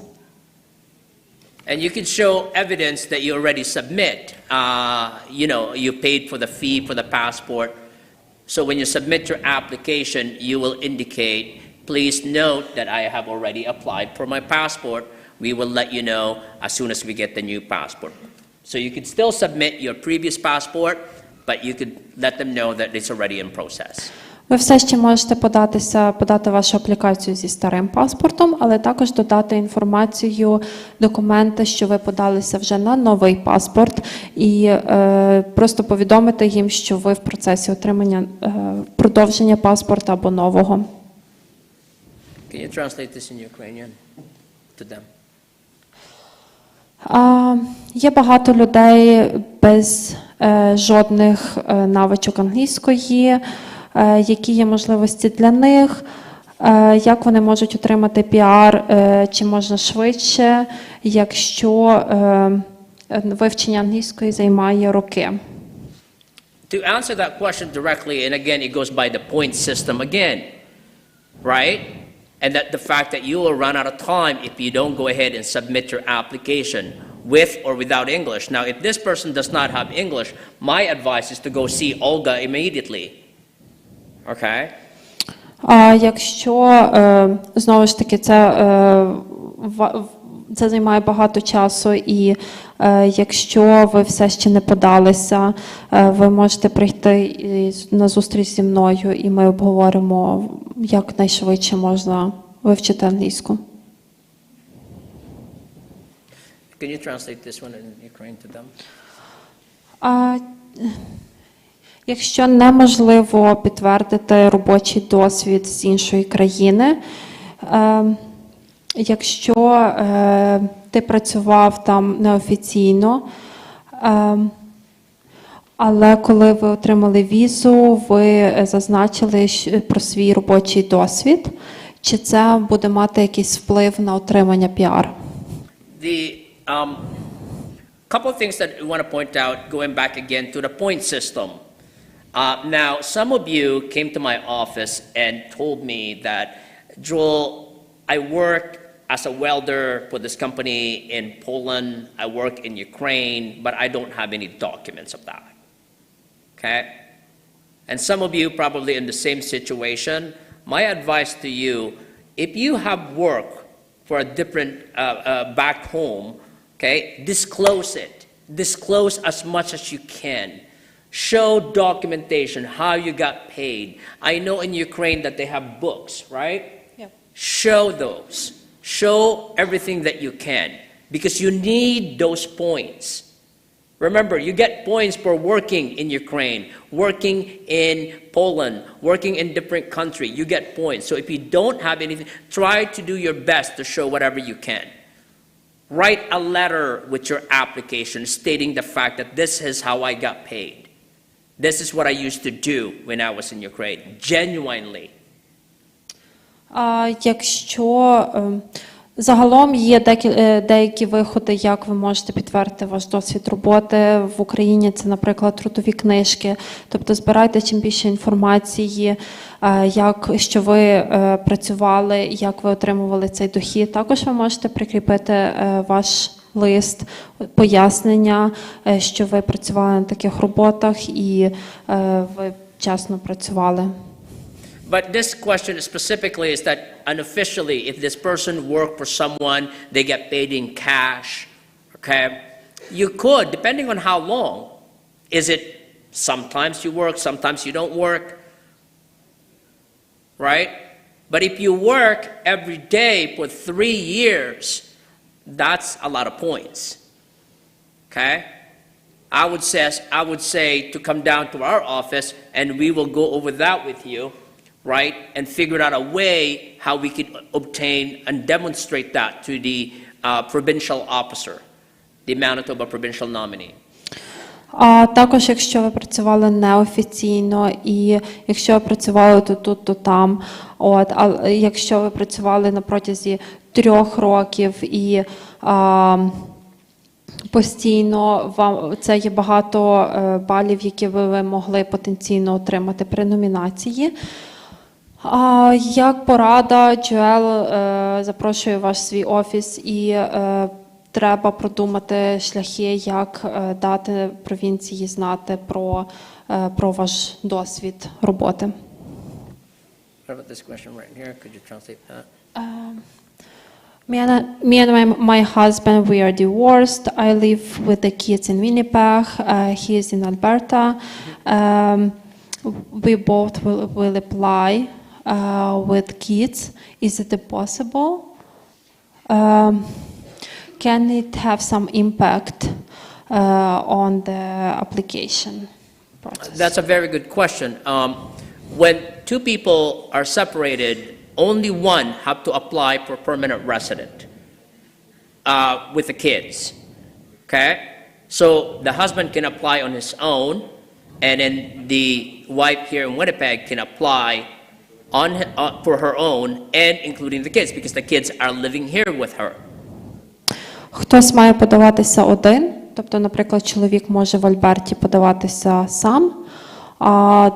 And you can show evidence that you already submit. You paid for the fee for the passport. So when you submit your application, you will indicate, please note that I have already applied for my passport. We will let you know as soon as we get the new passport. So you could still submit your previous passport, but you could let them know that it's already in process. Ви все ще можете подати вашу аплікацію зі старим паспортом, але також додати інформацію, документи, що ви подалися вже на новий паспорт, і просто повідомити їм, що ви в процесі отримання продовження паспорта або нового. Can you translate this in Ukrainian to them? Є багато людей без жодних навичок англійської. Які є можливості для них, як вони можуть отримати піар, чи можна швидше, якщо вивчення англійської займає роки. To answer that question directly, and again, it goes by the point system again, right? And that the fact that you will run out of time if you don't go ahead and submit your application with or without English. Now, if this person does not have English, my advice is to go see Olga immediately. Okay? А якщо, знову ж таки, це займає багато часу, і якщо ви все ще не подалися, ви можете прийти на зустріч зі мною, і ми обговоримо, як найшвидше можна вивчити англійську. Can you translate this one in Ukraine to them? Якщо неможливо підтвердити робочий досвід з іншої країни, якщо ти працював там неофіційно, але коли ви отримали візу, ви зазначили про свій робочий досвід, чи це буде мати якийсь вплив на отримання піар? The couple of things that we want to point out, going back again to the point system. Now, some of you came to my office and told me that, Joel, I work as a welder for this company in Poland, I work in Ukraine, but I don't have any documents of that. Okay? And some of you probably in the same situation. My advice to you, if you have work for a different back home, okay, disclose it. Disclose as much as you can. Show documentation, how you got paid. I know in Ukraine that they have books, right? Yeah. Show those. Show everything that you can, because you need those points. Remember, you get points for working in Ukraine, working in Poland, working in different country. You get points. So if you don't have anything, try to do your best to show whatever you can. Write a letter with your application stating the fact that this is how I got paid. This is what I used to do when I was in Ukraine, genuinely. Якщо загалом є деякі виходи, як ви можете підтвердити ваш досвід роботи в Україні, це, наприклад, трудові книжки. Тобто збирайте чим більше інформації, що ви працювали, як ви отримували цей дохід. Також ви можете прикріпити ваш лист, пояснення, що ви працювали на таких роботах і ви вчасно працювали. But this question specifically is that unofficially, if this person worked for someone, they get paid in cash, okay? You could, depending on how long. Is it sometimes you work, sometimes you don't work, right? But if you work every day for 3 years, that's a lot of points, okay? I would say to come down to our office and we will go over that with you, right, and figure out a way how we could obtain and demonstrate that to the provincial officer, the Manitoba provincial nominee. А також, якщо ви працювали неофіційно, і якщо ви працювали то тут, то там, а якщо ви працювали на протязі 3 років і постійно, це є багато балів, які ви могли потенційно отримати при номінації. Як порада, Джоел запрошує вас в свій офіс, і треба продумати шляхи, як дати провінції знати про ваш досвід роботи. What about this question right here? Could you translate that? Me and my husband, we are divorced. I live with the kids in Winnipeg. He is in Alberta. We both will apply with kids. Is it possible? Can it have some impact on the application process? That's a very good question. When 2 people are separated, only one have to apply for permanent resident with the kids, okay? So the husband can apply on his own, and then the wife here in Winnipeg can apply for her own and including the kids, because the kids are living here with her. Хтось має подаватися один, тобто, наприклад, чоловік може в Альберті подаватися сам, а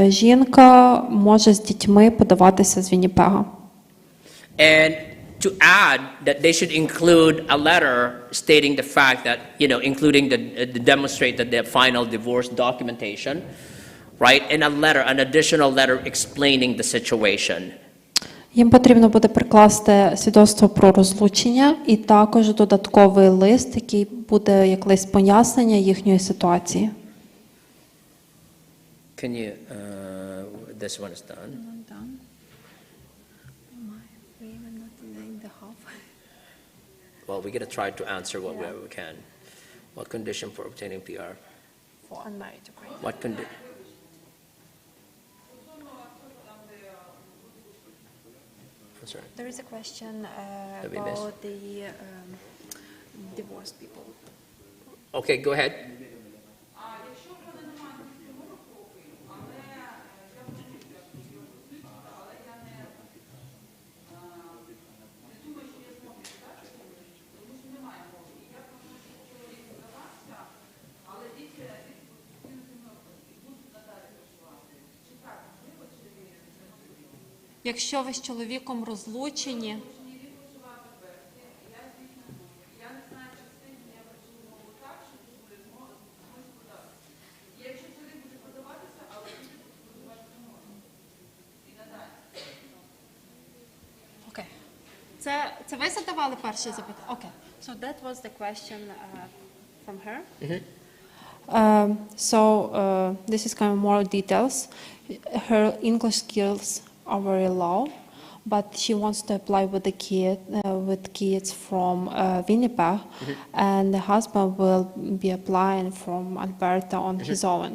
жінка може з дітьми подаватися з Вінніпега. And to add that they should include a letter stating the fact that, including the demonstrate that the final divorce documentation, right? And an additional letter explaining the situation. Їм потрібно буде прикласти свідоцтво про розлучення і також додатковий лист, який буде як лист пояснення їхньої ситуації. Can you, this one is done. Well, we gotta try to answer whatever we can. What condition for obtaining PR? For unmarried Ukrainians. What I'm sorry. There is a question That we missed. about the divorced people. Okay, go ahead. Якщо ви з чоловіком розлучені, Okay. це ви задавали перше запитання? Окей. So that was the question from her. This is kind of more details. Her English skills are very low, but she wants to apply with with kids from Winnipeg, and the husband will be applying from Alberta on his own.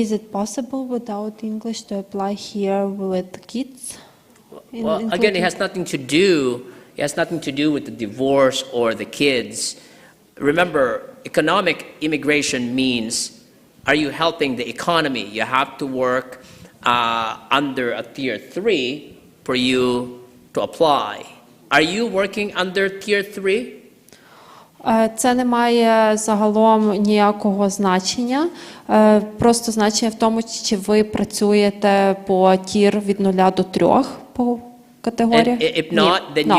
Is it possible without English to apply here with kids? Well, again, it has nothing to do. It has nothing to do with the divorce or the kids. Remember, economic immigration means, are you helping the economy? You have to work under a tier 3 for you to apply. Are you working under tier 3? Це не має загалом ніякого значення. Просто значення в тому, чи ви працюєте по тір від 0 до 3 по категоріях. And if Ні. not, then No.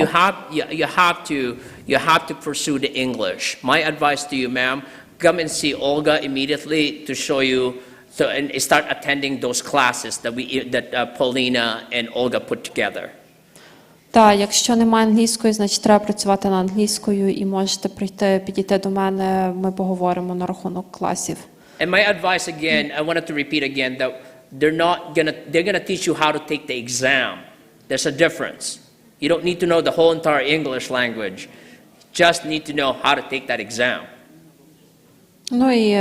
you have to pursue the English. My advice to you, ma'am, come and see Olga immediately to show you, and start attending those classes that Paulina and Olga put together. Так, якщо немає англійської, значить треба працювати на англійською і можете підійти до мене, ми поговоримо на рахунок класів. And my advice again, I wanted to repeat again that they're gonna teach you how to take the exam. There's a difference. You don't need to know the whole entire English language. Just need to know how to take that exam. Ну і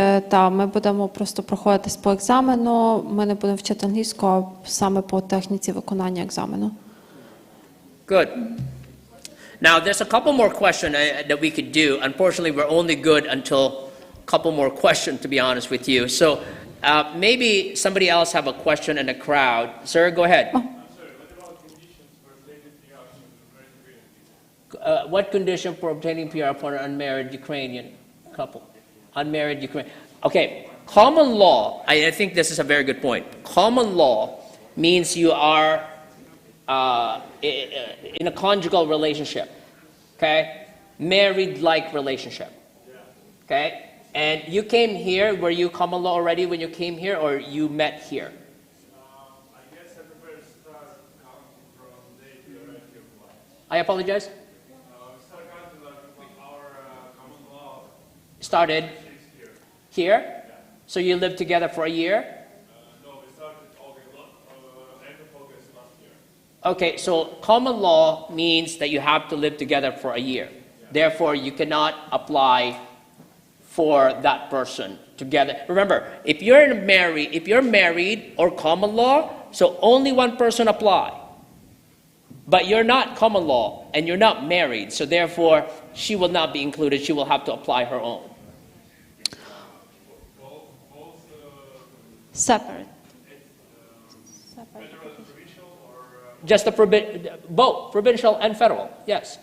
ми будемо просто проходитись по екзамену, ми не будемо вчити англійську, а саме по техніці виконання екзамену. Good. Now, there's a couple more questions that we could do. Unfortunately, we're only good until a couple more questions, to be honest with you. So maybe somebody else have a question in the crowd. Sir, go ahead. What condition for obtaining PR for an unmarried Ukrainian couple? Unmarried Ukrainian. Okay, common law, I think this is a very good point. Common law means you are in a conjugal relationship, okay? Married-like relationship, okay? And you came here, were you common law already when you came here, or you met here? I guess I prefer to start counting from the date we arrived here. I apologize? Start counting like our common law Started here. here? So you lived together for a year? No, we started end of August last year. Okay, so common law means that you have to live together for a year. Therefore, you cannot apply for that person together. Remember, if you're married or common law, so only one person apply. But you're not common law and you're not married, so therefore she will not be included. She will have to apply her own. Separate. Just both provincial and federal. Yes.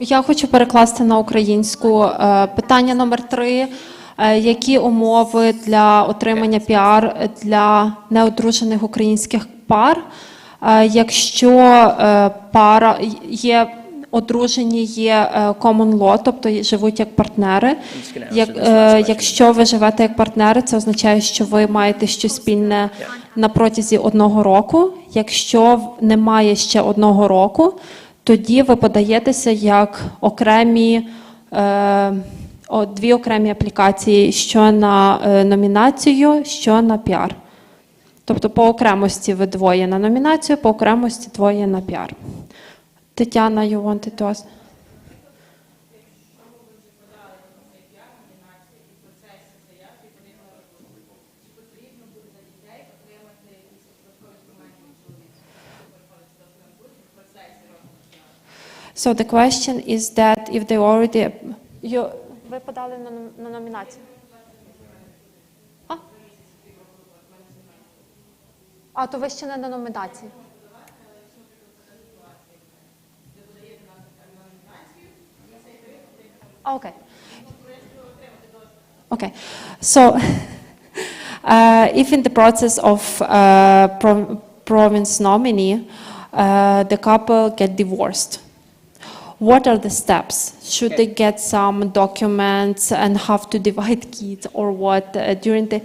Я хочу перекласти на українську. Питання номер 3. Які умови для отримання піар для неодружених українських пар? Якщо пара є Одружені є common law, тобто живуть як партнери. just gonna answer this last question. Якщо ви живете як партнери, це означає, що ви маєте щось спільне на протязі 1 року. Якщо немає ще 1 року, тоді ви подаєтеся як окремі, 2 окремі аплікації, що на номінацію, що на піар. Тобто по окремості ви двоє на номінацію, по окремості двоє на піар. Тетяна, you wanted to ask? So the question is that if they already... Ви подали на номінацію? А, то ви ще не на номінації. Okay. Okay. So, if in the process of province nominee, the couple get divorced, what are the steps? Should they get some documents and have to divide kids or what during the...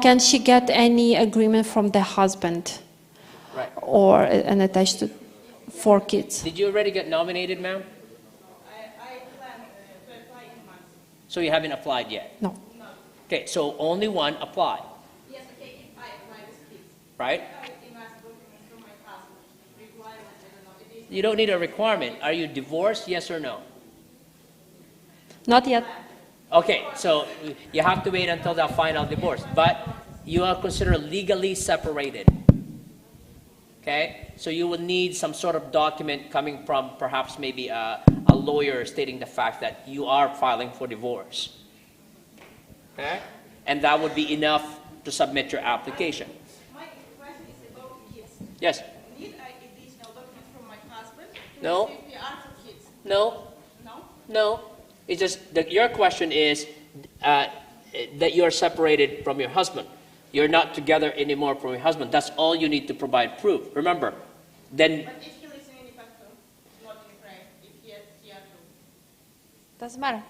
can she get any agreement from the husband? Right. Or an attached to 4 kids? Did you already get nominated, ma'am? I plan to apply in March. So you haven't applied yet? No. Okay, so only one apply, Yes, okay, if I apply with kids. right? I must documents from my husband. Requirement, I don't know. It is You don't need a requirement. Are you divorced, yes or no? Not yet. Okay, so you have to wait until the final divorce, but you are considered legally separated. Okay, so you will need some sort of document coming from perhaps maybe a lawyer stating the fact that you are filing for divorce. Okay, and that would be enough to submit your application. my question is about kids. Yes? Need I additional documents from my husband? to No. receive PR for kids? No? No? No. It's just that your question is that you're separated from your husband. You're not together anymore from your husband. That's all you need to provide proof. Remember, then But if he lives in Winnipeg too, not in Ukraine, if he has PR too. Doesn't matter.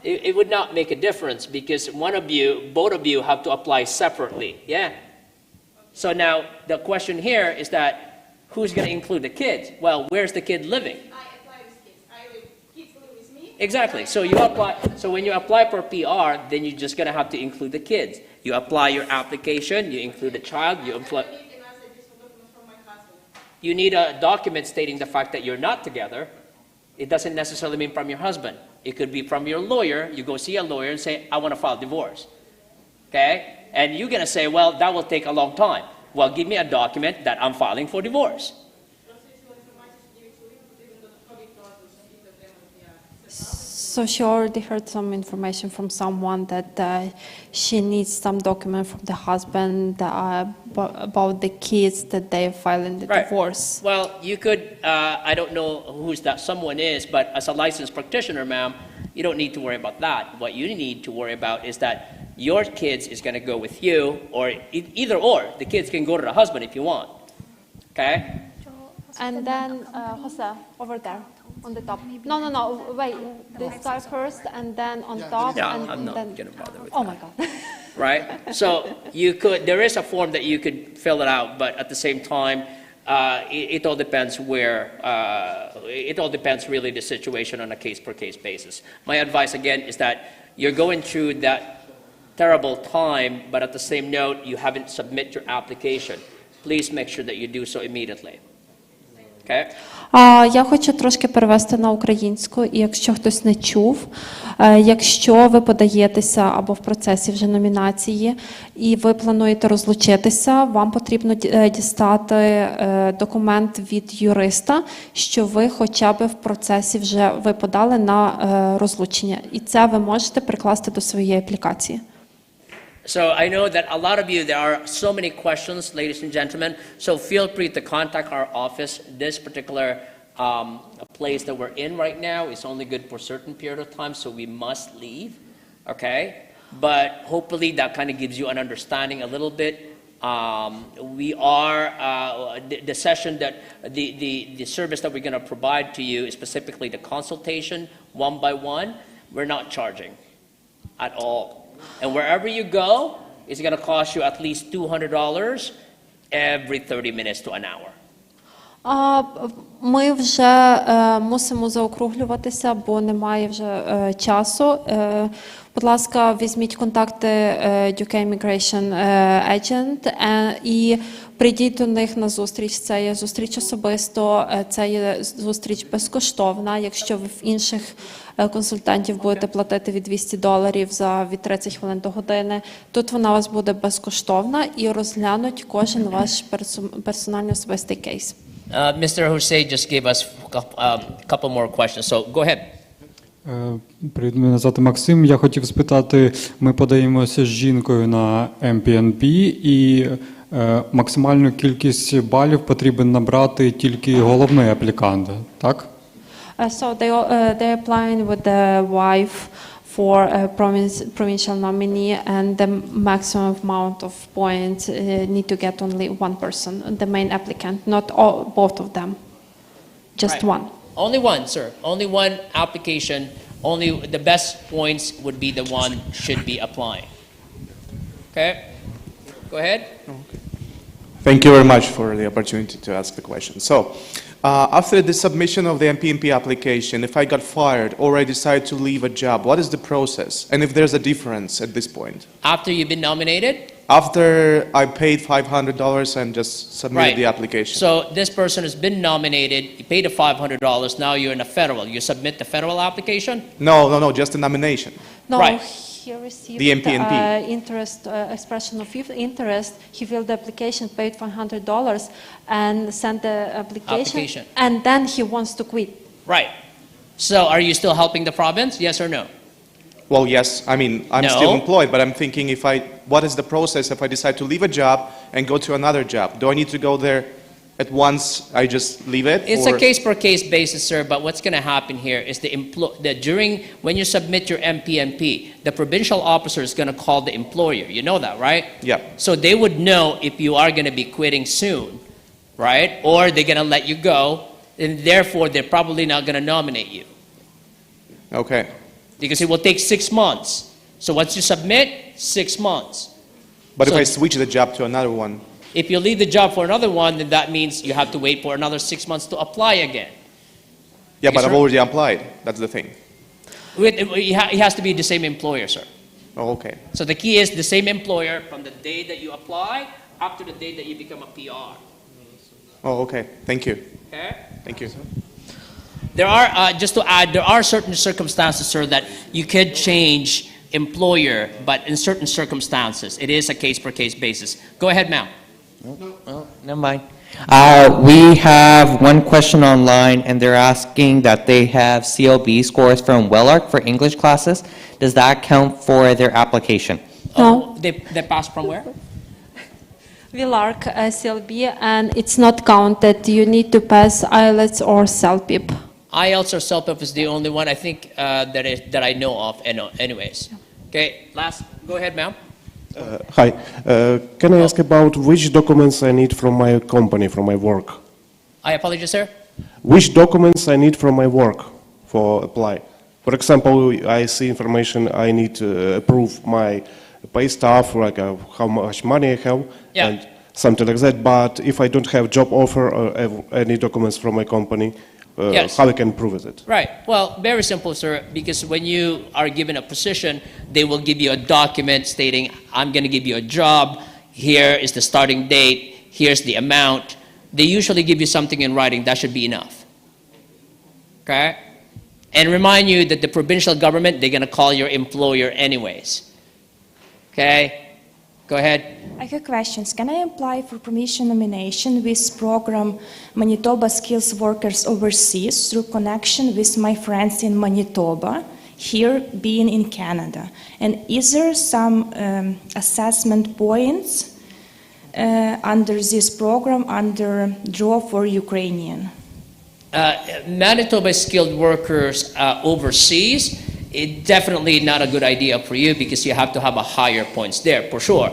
it would not make a difference because both of you have to apply separately. Yeah. So now the question here is that who's going to include the kids? Well, where's the kid living? I apply with kids. Kids live with me. Exactly. So when you apply for PR, then you're just going to have to include the kids. You apply your application, you include the child, I need another additional documents from my husband. you need a document stating the fact that you're not together. It doesn't necessarily mean from your husband. It could be from your lawyer. You go see a lawyer and say, I want to file divorce. Okay? And you're going to say, well, that will take a long time. Well, give me a document that I'm filing for divorce. So she already heard some information from someone that she needs some document from the husband about the kids that they filed in the Right. divorce. Well, you could, I don't know who's that someone is, but as a licensed practitioner, ma'am, you don't need to worry about that. What you need to worry about is that your kids is going to go with you, or either or. The kids can go to the husband if you want. Okay? And then, Jose, over there, on the top. No, wait. They start first, and then on top, Yeah, and I'm not then... going to bother with Oh, that. my God. Right? So there is a form that you could fill it out, but at the same time, it all depends it all depends really the situation on a case-per-case basis. My advice, again, is that you're going through that terrible time, but at the same note, you haven't submit your application. Please make sure that you do so immediately. Okay? Я хочу трошки перевести на українську, і якщо хтось не чув, якщо ви подаєтеся або в процесі вже номінації, і ви плануєте розлучитися, вам потрібно дістати документ від юриста, що ви хоча б в процесі вже ви подали на розлучення. І це ви можете прикласти до своєї аплікації. So I know that a lot of you, there are so many questions, ladies and gentlemen, so feel free to contact our office. This particular place that we're in right now is only good for a certain period of time, so we must leave, okay? But hopefully that kind of gives you an understanding a little bit We are, the session that, the service that we're going to provide to you is specifically the consultation, one by one. We're not charging at all. And wherever you go, it's going to cost you at least $200 every 30 minutes to an hour. Ми вже мусимо заокруглюватися, бо немає вже часу. Будь ласка, візьміть контакти UK Immigration Agent і прийдіть до них на зустріч. Це є зустріч особисто, це є зустріч безкоштовна. Якщо ви в інших консультантів будете платити від $200 за від 30 хвилин до години, тут вона у вас буде безкоштовна і розглянуть кожен ваш персональний особистий кейс. Mr. Jose just gave us a couple more questions, so go ahead. Привіт, мене звати Максим. Я хотів спитати, ми подаємося з жінкою на MPNP і максимальну кількість балів потрібно набрати тільки головний аплікант, так? So they're applying with the wife for a provincial nominee, and the maximum amount of points need to get only one person, the main applicant, not both of them, just Right. one. Only one, sir. Only one application. Only the best points would be the one should be applying. Okay? Go ahead. Thank you very much for the opportunity to ask the question. So, after the submission of the MPNP application, if I got fired or I decide to leave a job, what is the process? And if there's a difference at this point? After you've been nominated, After I paid $500 and just submitted right. the application. So this person has been nominated, you paid the $500, now you're in a federal. You submit the federal application? No, just a nomination. No, Right. he received The MPNP. Interest, expression of interest. He filled the application, paid $500, and sent the application, and then he wants to quit. Right. So are you still helping the province? Yes or no? Well, yes. I mean, I'm No. still employed, but I'm thinking what is the process if I decide to leave a job and go to another job? Do I need to go there at once? I just leave it? It's or? a case-per-case basis, sir, but what's going to happen here is when you submit your MPNP, the provincial officer is going to call the employer. You know that, right? Yeah. So they would know if you are going to be quitting soon, right? Or they're going to let you go, and therefore they're probably not going to nominate you. Okay. Because it will take 6 months. So once you submit, 6 months. But So- if I switch the job to another one? If you leave the job for another one, then that means you have to wait for another 6 months to apply again. Yeah, but Yes, I've sir. already applied. That's the thing. It has to be the same employer, sir. Oh, okay. So the key is the same employer from the day that you apply up to the day that you become a PR. Oh, okay. Thank you. Okay? Thank you. There are, just to add, there are certain circumstances, sir, that you could change employer, but in certain circumstances, it is a case-per-case basis. Go ahead, ma'am. Oh, never mind. We have one question online, and they're asking that they have CLB scores from Wellark for English classes. Does that count for their application? No. They passed from where? Villark, CLB, and it's not counted. You need to pass IELTS or CELPIP. IELTS or CELPIP is the only one I think that I know of. Anyways, okay. Last, go ahead, ma'am. Hi. Can I ask about which documents I need from my company, from my work? I apologize, sir. Which documents I need from my work for apply? For example, I see information I need to approve my pay stuff, like how much money I have, Yeah. and something like that. But if I don't have job offer or any documents from my company, Yes. how I can prove it? Right. Well, very simple, sir, because when you are given a position, they will give you a document stating, I'm going to give you a job, here is the starting date, here's the amount. They usually give you something in writing. That should be enough. Okay? And remind you that the provincial government, they're going to call your employer anyways. Okay? Go ahead. I have questions. Can I apply for permission nomination with program Manitoba Skills Workers Overseas through connection with my friends in Manitoba, here being in Canada? And is there some assessment points under this program, under draw for Ukrainian? Manitoba skilled workers overseas, it's definitely not a good idea for you because you have to have a higher points there, for sure.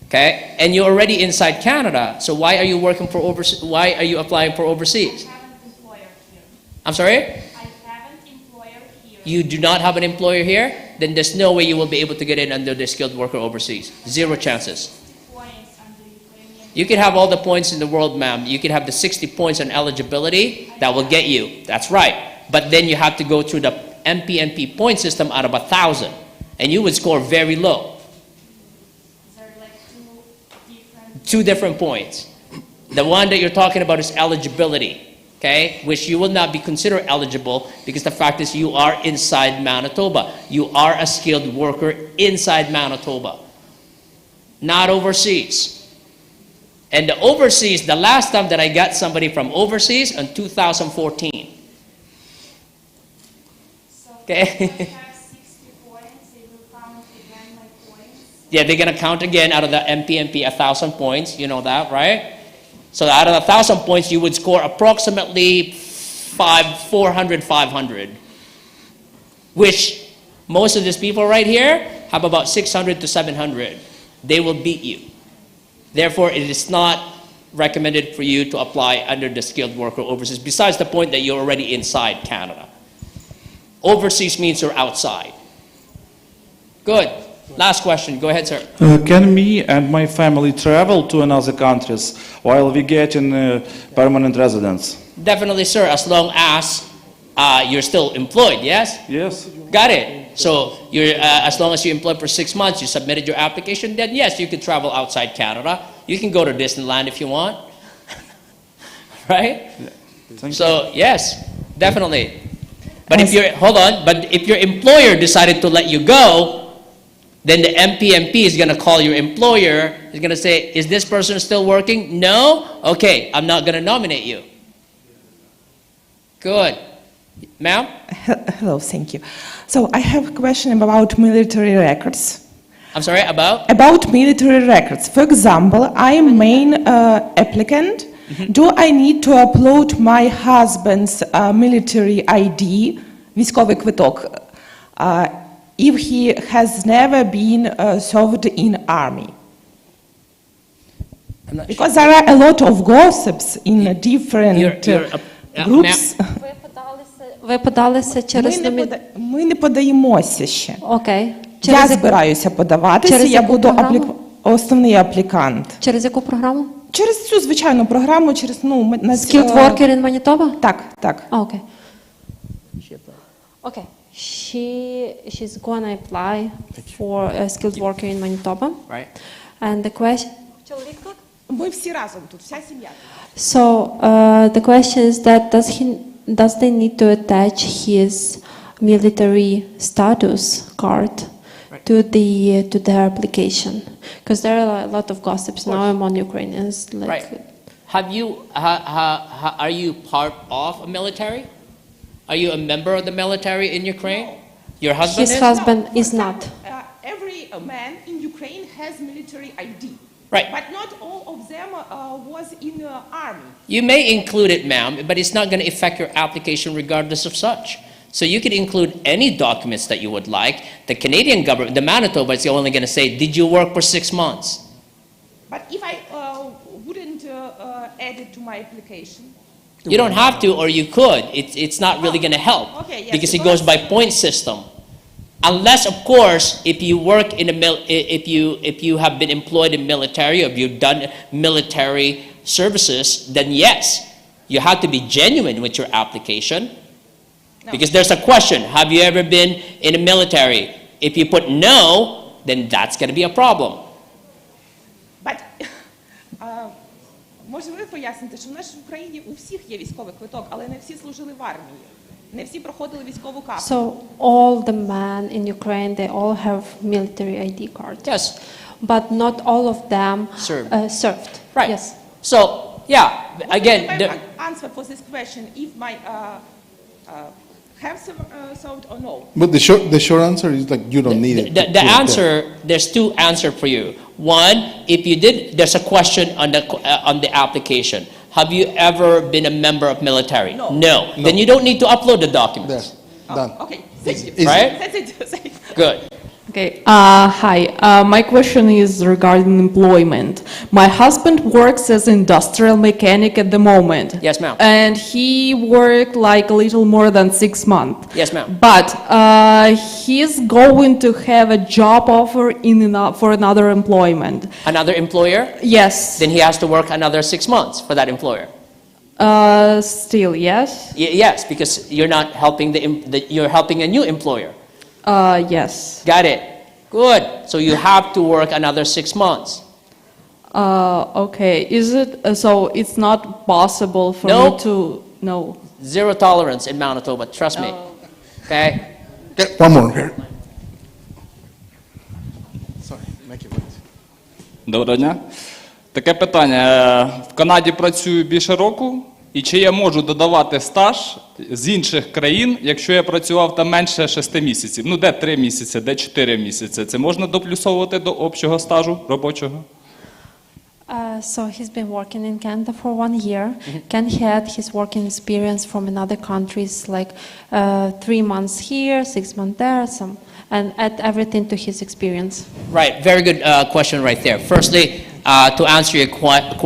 Okay? And you're already inside Canada, so why are you working for overseas? Why are you applying for overseas? I'm sorry? You do not have an employer here? Then there's no way you will be able to get in under the skilled worker overseas. Zero chances. You can have all the points in the world, ma'am. You can have the 60 points on eligibility. That will get you. That's right. But then you have to go through the MPNP point system out of 1,000. And you would score very low. Two different points. The one that you're talking about is eligibility, okay, which you will not be considered eligible because the fact is you are inside Manitoba. You are a skilled worker inside Manitoba, not overseas. And the overseas, the last time that I got somebody from overseas in 2014. Okay? Yeah, they're going to count again out of the MPNP 1,000 points. You know that, right? So out of 1,000 points, you would score approximately 400, 500. Which most of these people right here have about 600 to 700. They will beat you. Therefore, it is not recommended for you to apply under the skilled worker overseas, besides the point that you're already inside Canada. Overseas means you're outside. Good. Last question. Go ahead, sir. Can me and my family travel to another countries while we get in permanent residence? Definitely, sir, as long as you're still employed, yes? Yes. Got it. So you're, as long as you're employed for 6 months, you submitted your application, then yes, you can travel outside Canada. You can go to Disneyland if you want. Right? So, yes, definitely. But if you're, hold on, but if your employer decided to let you go, then the MPNP is going to call your employer. Is going to say, is this person still working? No? Okay, I'm not going to nominate you. Good. Ma'am? Hello, thank you. So I have a question about military records. I'm sorry, about? About military records. For example, I am main applicant. Do I need to upload my husband's military ID, військовий квиток, if he has never been served in army? Because there are a lot of gossips in different groups. Ви подалися через Ми не подаємося ще. Окей. Я збираюся подаватися, я буду основний аплікант. Через яку програму? Через цю звичайну програму, через, Skilled Worker in Manitoba? Так, так. Okay. Okay. She's gonna apply for a skilled worker in Manitoba. Right. And the question... Ми всі разом тут, вся сім'я. So, the question is that does they need to attach his military status card to their application? Because there are a lot of gossips now among Ukrainians. Like, Right. Have you, are you part of a military? Are you a member of the military in Ukraine? Your husband his is? husband is not. Every man in Ukraine has military ID. Right. But not all of them was in the army. You may include it, ma'am, but it's not going to affect your application regardless of such. So you can include any documents that you would like. The Canadian government, the Manitoba, is only going to say, did you work for 6 months? But if I wouldn't add it to my application? You don't have to, or you could. It's not really going to help Okay, yes, because it goes by point system. Unless, of course, if you work in if you have been employed in military, or if you've done military services, then yes, you have to be genuine with your application. No. Because there's a question: have you ever been in the military? If you put no, then that's going to be a problem. But може ви поясните, що в нас в Україні у всіх є військовий квиток, але не всі служили в армії. Не всі проходили військову кафедру. So all the men in Ukraine, they all have military ID cards. Yes. But not all of them served. Right. Yes. So, yeah, again... The answer for this question, if my have served or no? But the short answer is like you don't need it. The answer, there's two answers for you. One, if you did, there's a question on the application. Have you ever been a member of military? No. Then you don't need to upload the documents. Done. Okay, thank you. Right? That's it. Good. Okay. Hi. My question is regarding employment. My husband works as industrial mechanic at the moment. Yes, ma'am. And he worked like a little more than 6 months. Yes, ma'am. But he's going to have a job offer for another employment. Another employer? Yes. Then he has to work another 6 months for that employer. Still, yes. Yes, because you're not helping you're helping a new employer. Yes. Got it. Good. So you have to work another 6 months. Okay. Is it so? It's not possible for Nope. me to no. Zero tolerance in Manitoba. Trust me. Okay. One more here. Доброго дня. Таке питання. В Канаді працюю більше року, і чи я можу додавати стаж з інших країн, якщо я працював там менше 6 місяців? Ну, де 3 місяці, де 4 місяці. Це можна доплюсовувати до общого стажу робочого? So he's been working in Canada for 1 year. Can he add his working experience from another countries, like 3 months here, 6 months there, and add everything to his experience? Right. Very good question right there. Firstly, to answer your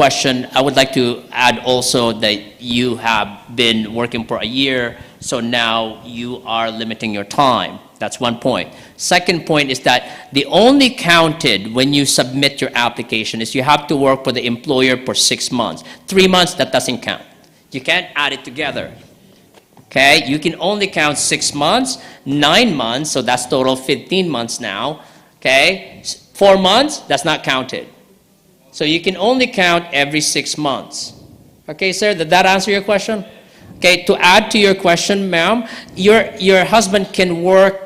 question, I would like to add also that you have been working for a year, so now you are limiting your time. That's one point. Second point is that the only counted when you submit your application is you have to work for the employer for 6 months. 3 months, that doesn't count. You can't add it together. Okay? You can only count 6 months, 9 months, so that's total 15 months now. Okay? 4 months, that's not counted. So you can only count every 6 months. Okay, sir, did that answer your question? Okay, to add to your question, ma'am, your husband can work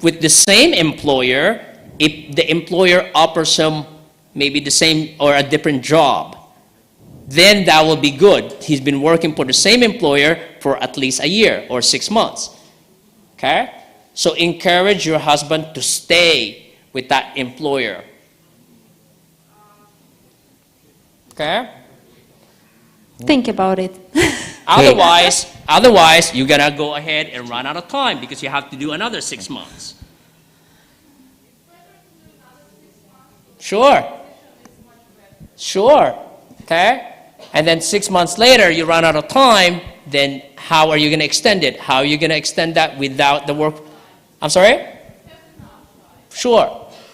with the same employer if the employer offers him maybe the same or a different job. Then that will be good. He's been working for the same employer for at least a year or 6 months. Okay? So encourage your husband to stay with that employer. Okay? Think about it. Otherwise, you're gonna go ahead and run out of time because you have to do another 6 months. Sure. Sure. Okay? And then 6 months later, you run out of time, then how are you gonna extend it? How are you gonna extend that without the work? I'm sorry? Sure.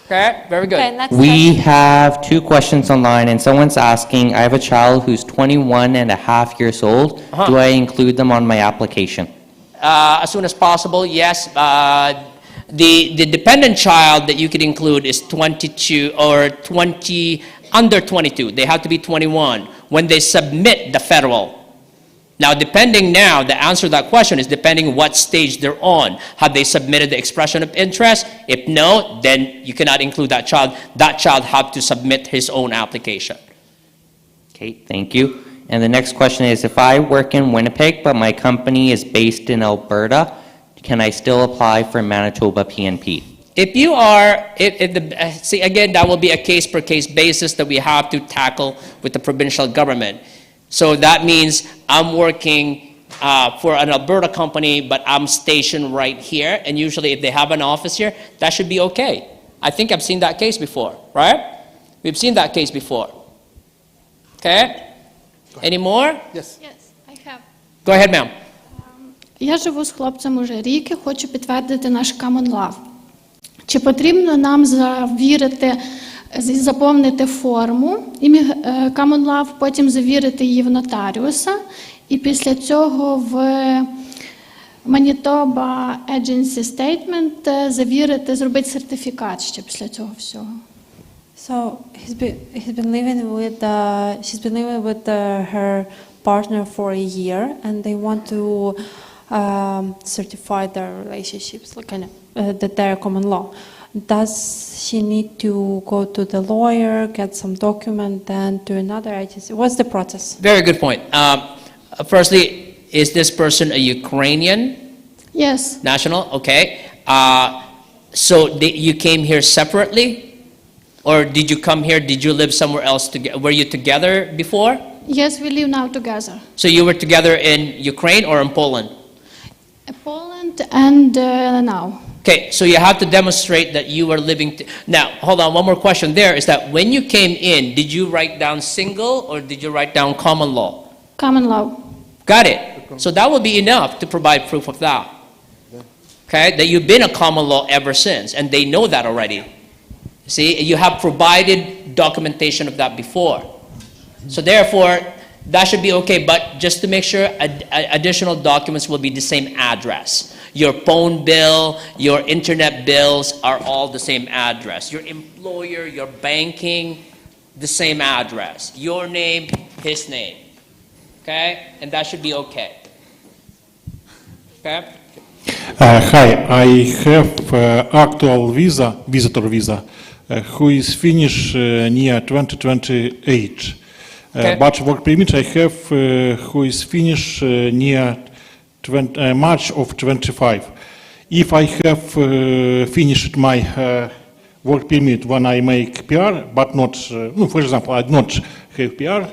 Okay, very good. We have 2 questions online, and someone's asking, I have a child who's 21 and a half years old. Do I include them on my application? As soon as possible, yes. The dependent child that you could include is 22 or 20, under 22. They have to be 21 when they submit the federal. Now, the answer to that question is depending what stage they're on. Have they submitted the expression of interest? If no, then you cannot include that child. That child have to submit his own application. Okay, thank you. And the next question is, if I work in Winnipeg, but my company is based in Alberta, can I still apply for Manitoba PNP? If you are, see, again, that will be a case-per-case basis that we have to tackle with the provincial government. So that means I'm working for an Alberta company, but I'm stationed right here, and usually if they have an office here, that should be okay. I think I've seen that case before, right? We've seen that case before. Okay? Any more? Yes. Yes, I have. Go ahead, ma'am. Я живу з хлопцем уже рік і хочу підтвердити наш Common Law. Чи потрібно нам заповнити форму Common Law, потім завірити її в нотаріуса, і після цього в Manitoba Agency Statement завірити, зробити сертифікат ще після цього всього? So she's been living with her partner for a year, and they want to certify their relationships, like kind of that they're common law. Does she need to go to the lawyer, get some document, then to another agency? What's the process? Very good point. Firstly, is this person a Ukrainian? Yes. National? Okay. So you came here separately? Or did you come here, did you live somewhere else? Were you together before? Yes, we live now together. So you were together in Ukraine or in Poland? Poland and now. Okay, so you have to demonstrate that you were living. Now, hold on, one more question there is that when you came in, did you write down single or did you write down common law? Common law. Got it. So that will be enough to provide proof of that. Okay, that you've been a common law ever since, and they know that already. See, you have provided documentation of that before. So therefore, that should be okay, but just to make sure, additional documents will be the same address. Your phone bill, your internet bills are all the same address. Your employer, your banking, the same address. Your name, his name. Okay? And that should be okay. Okay? Hi, I have actual visa, visitor visa, who is finished near 2028. Okay. But work permit I have who is finished near March of 25. If I have finished my work permit when I make PR, but not, for example, I do not have PR,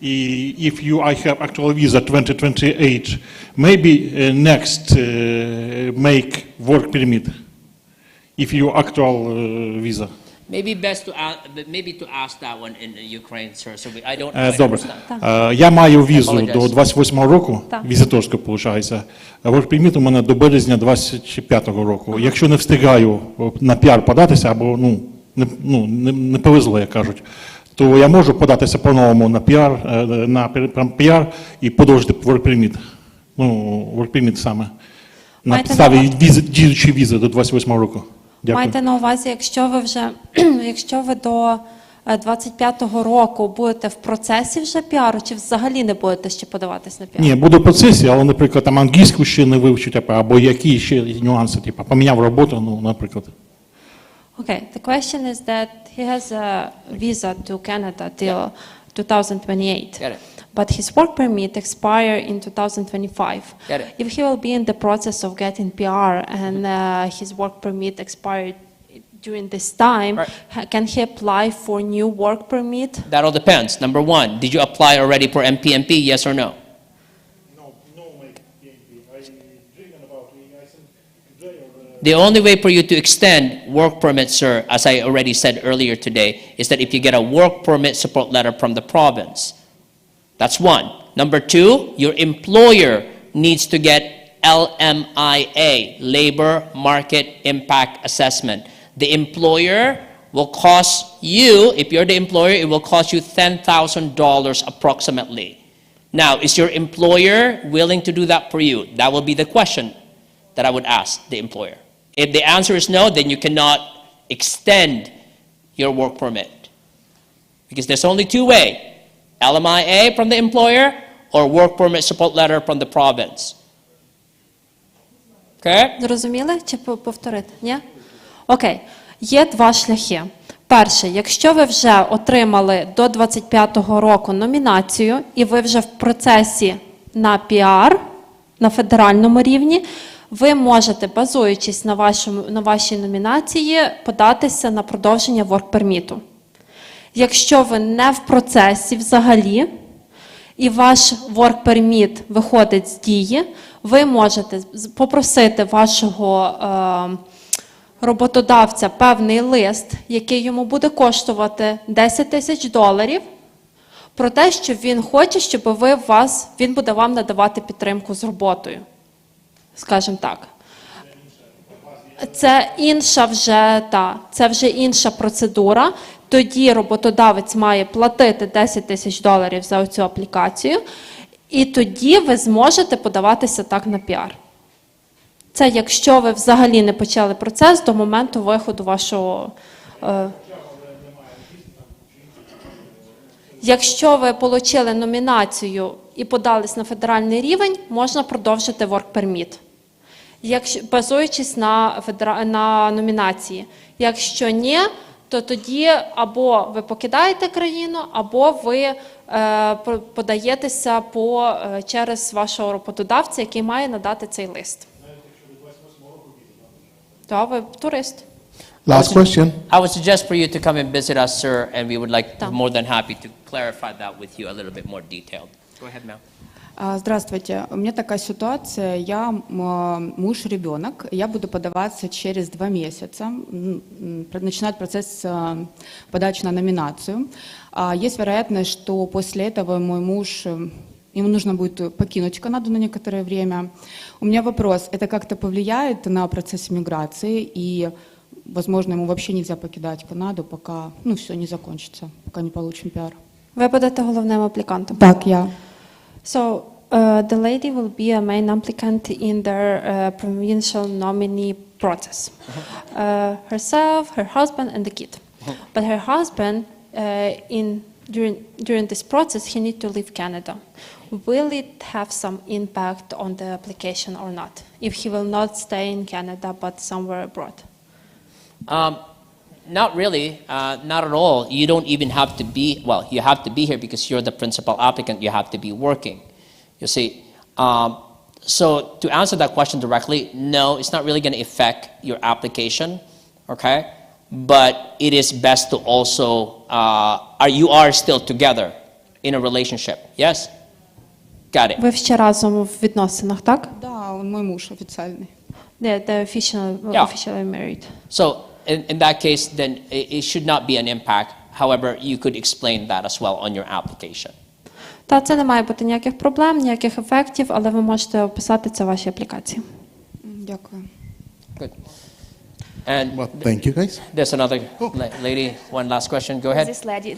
if I have actual visa 2028, maybe next make work permit, if you actual visa. Maybe best to ask that one in Ukraine, sir. So I don't quite Добре. understand. Я маю візу Apologize. до 28-го року, візиторську, виходить. Work permit у мене до березня 25-го року. Якщо не встигаю на піар податися, або не повезло, як кажуть, то я можу податися по-новому на піар і подовжити work permit. Work permit саме. На Маєте підставі діючої візи до 28-го року. Дякую. Майте на увазі, якщо ви до 25-го року будете в процесі вже піару, чи взагалі не будете ще подаватись на піар? Ні, буду в процесі, але, наприклад, там англійську ще не вивчу, або які ще нюанси, поміняв роботу, наприклад. Okay, the question is that he has a visa to Canada till 2028. Get it. But his work permit expire in 2025. Get it. If he will be in the process of getting PR and his work permit expired during this time, can he apply for new work permit? That all depends. Number one, did you apply already for MPNP, yes or no? The only way for you to extend work permit, sir, as I already said earlier today, is that if you get a work permit support letter from the province. That's one. Number two, your employer needs to get LMIA, Labor Market Impact Assessment. The employer will cost you, if you're the employer, it will cost you $10,000 approximately. Now, is your employer willing to do that for you? That will be the question that I would ask the employer. If the answer is no, then you cannot extend your work permit. Because there's only two ways. LMIA from the employer or work permit support letter from the province. Okay? Зрозуміли? Чи повторити? Ні? Окей. Є два шляхи. Перше, якщо ви вже отримали до 25-го року номінацію і ви вже в процесі на піар на федеральному рівні, ви можете, базуючись на вашій номінації, податися на продовження ворк-перміту. Якщо ви не в процесі взагалі, і ваш ворк-перміт виходить з дії, ви можете попросити вашого роботодавця певний лист, який йому буде коштувати $10 000, про те, що він хоче, щоб він буде вам надавати підтримку з роботою. Скажімо так. Це вже інша процедура. Тоді роботодавець має платити $10 000 за цю аплікацію, і тоді ви зможете подаватися так на піар. Це якщо ви взагалі не почали процес до моменту виходу вашого... Якщо ви отримали номінацію і подались на федеральний рівень, можна продовжити work-permit, базуючись на номінації. Якщо ні, то тоді або ви покидаєте країну, або ви подаєтеся через вашого роботодавця, який має надати цей лист. Так, ви турист. Last question. I would suggest for you to come and visit us, sir, and we would like more than happy to clarify that with you a little bit more detailed. Go ahead, ma'am. Здравствуйте. У меня такая ситуация. Я муж, ребенок. Я буду подаваться через 2 месяца. Начинать процесс подачи на номинацию. Есть вероятность, что после этого мой муж, ему нужно будет покинуть Канаду на некоторое время. У меня вопрос. Это как-то повлияет на процесс миграции? И, возможно, ему вообще нельзя покидать Канаду, пока все не закончится, пока не получим пиар. Ви будете головним аплікантом? Так, я. So, the lady will be a main applicant in their provincial nominee process. Herself, her husband, and the kid. But her husband, during this process, he needs to leave Canada. Will it have some impact on the application or not? If he will not stay in Canada but somewhere abroad? Not really, not at all. You don't even have to be, well, you have to be here because you're the principal applicant, you have to be working, you see. So to answer that question directly, no, it's not really going to affect your application, okay? But it is best to also, you are still together in a relationship, yes? Got it. Ви ще разом в відносинах, так? Да, он мой муж официальный. They're officially married. So in that case, then it should not be an impact. However, you could explain that as well on your application. Та це не має бути ніяких проблем, ніяких ефектів, але ви можете описати це в вашій аплікації. Дякую. Good. And Thank you, guys. there's another lady, one last question. Go ahead. This lady,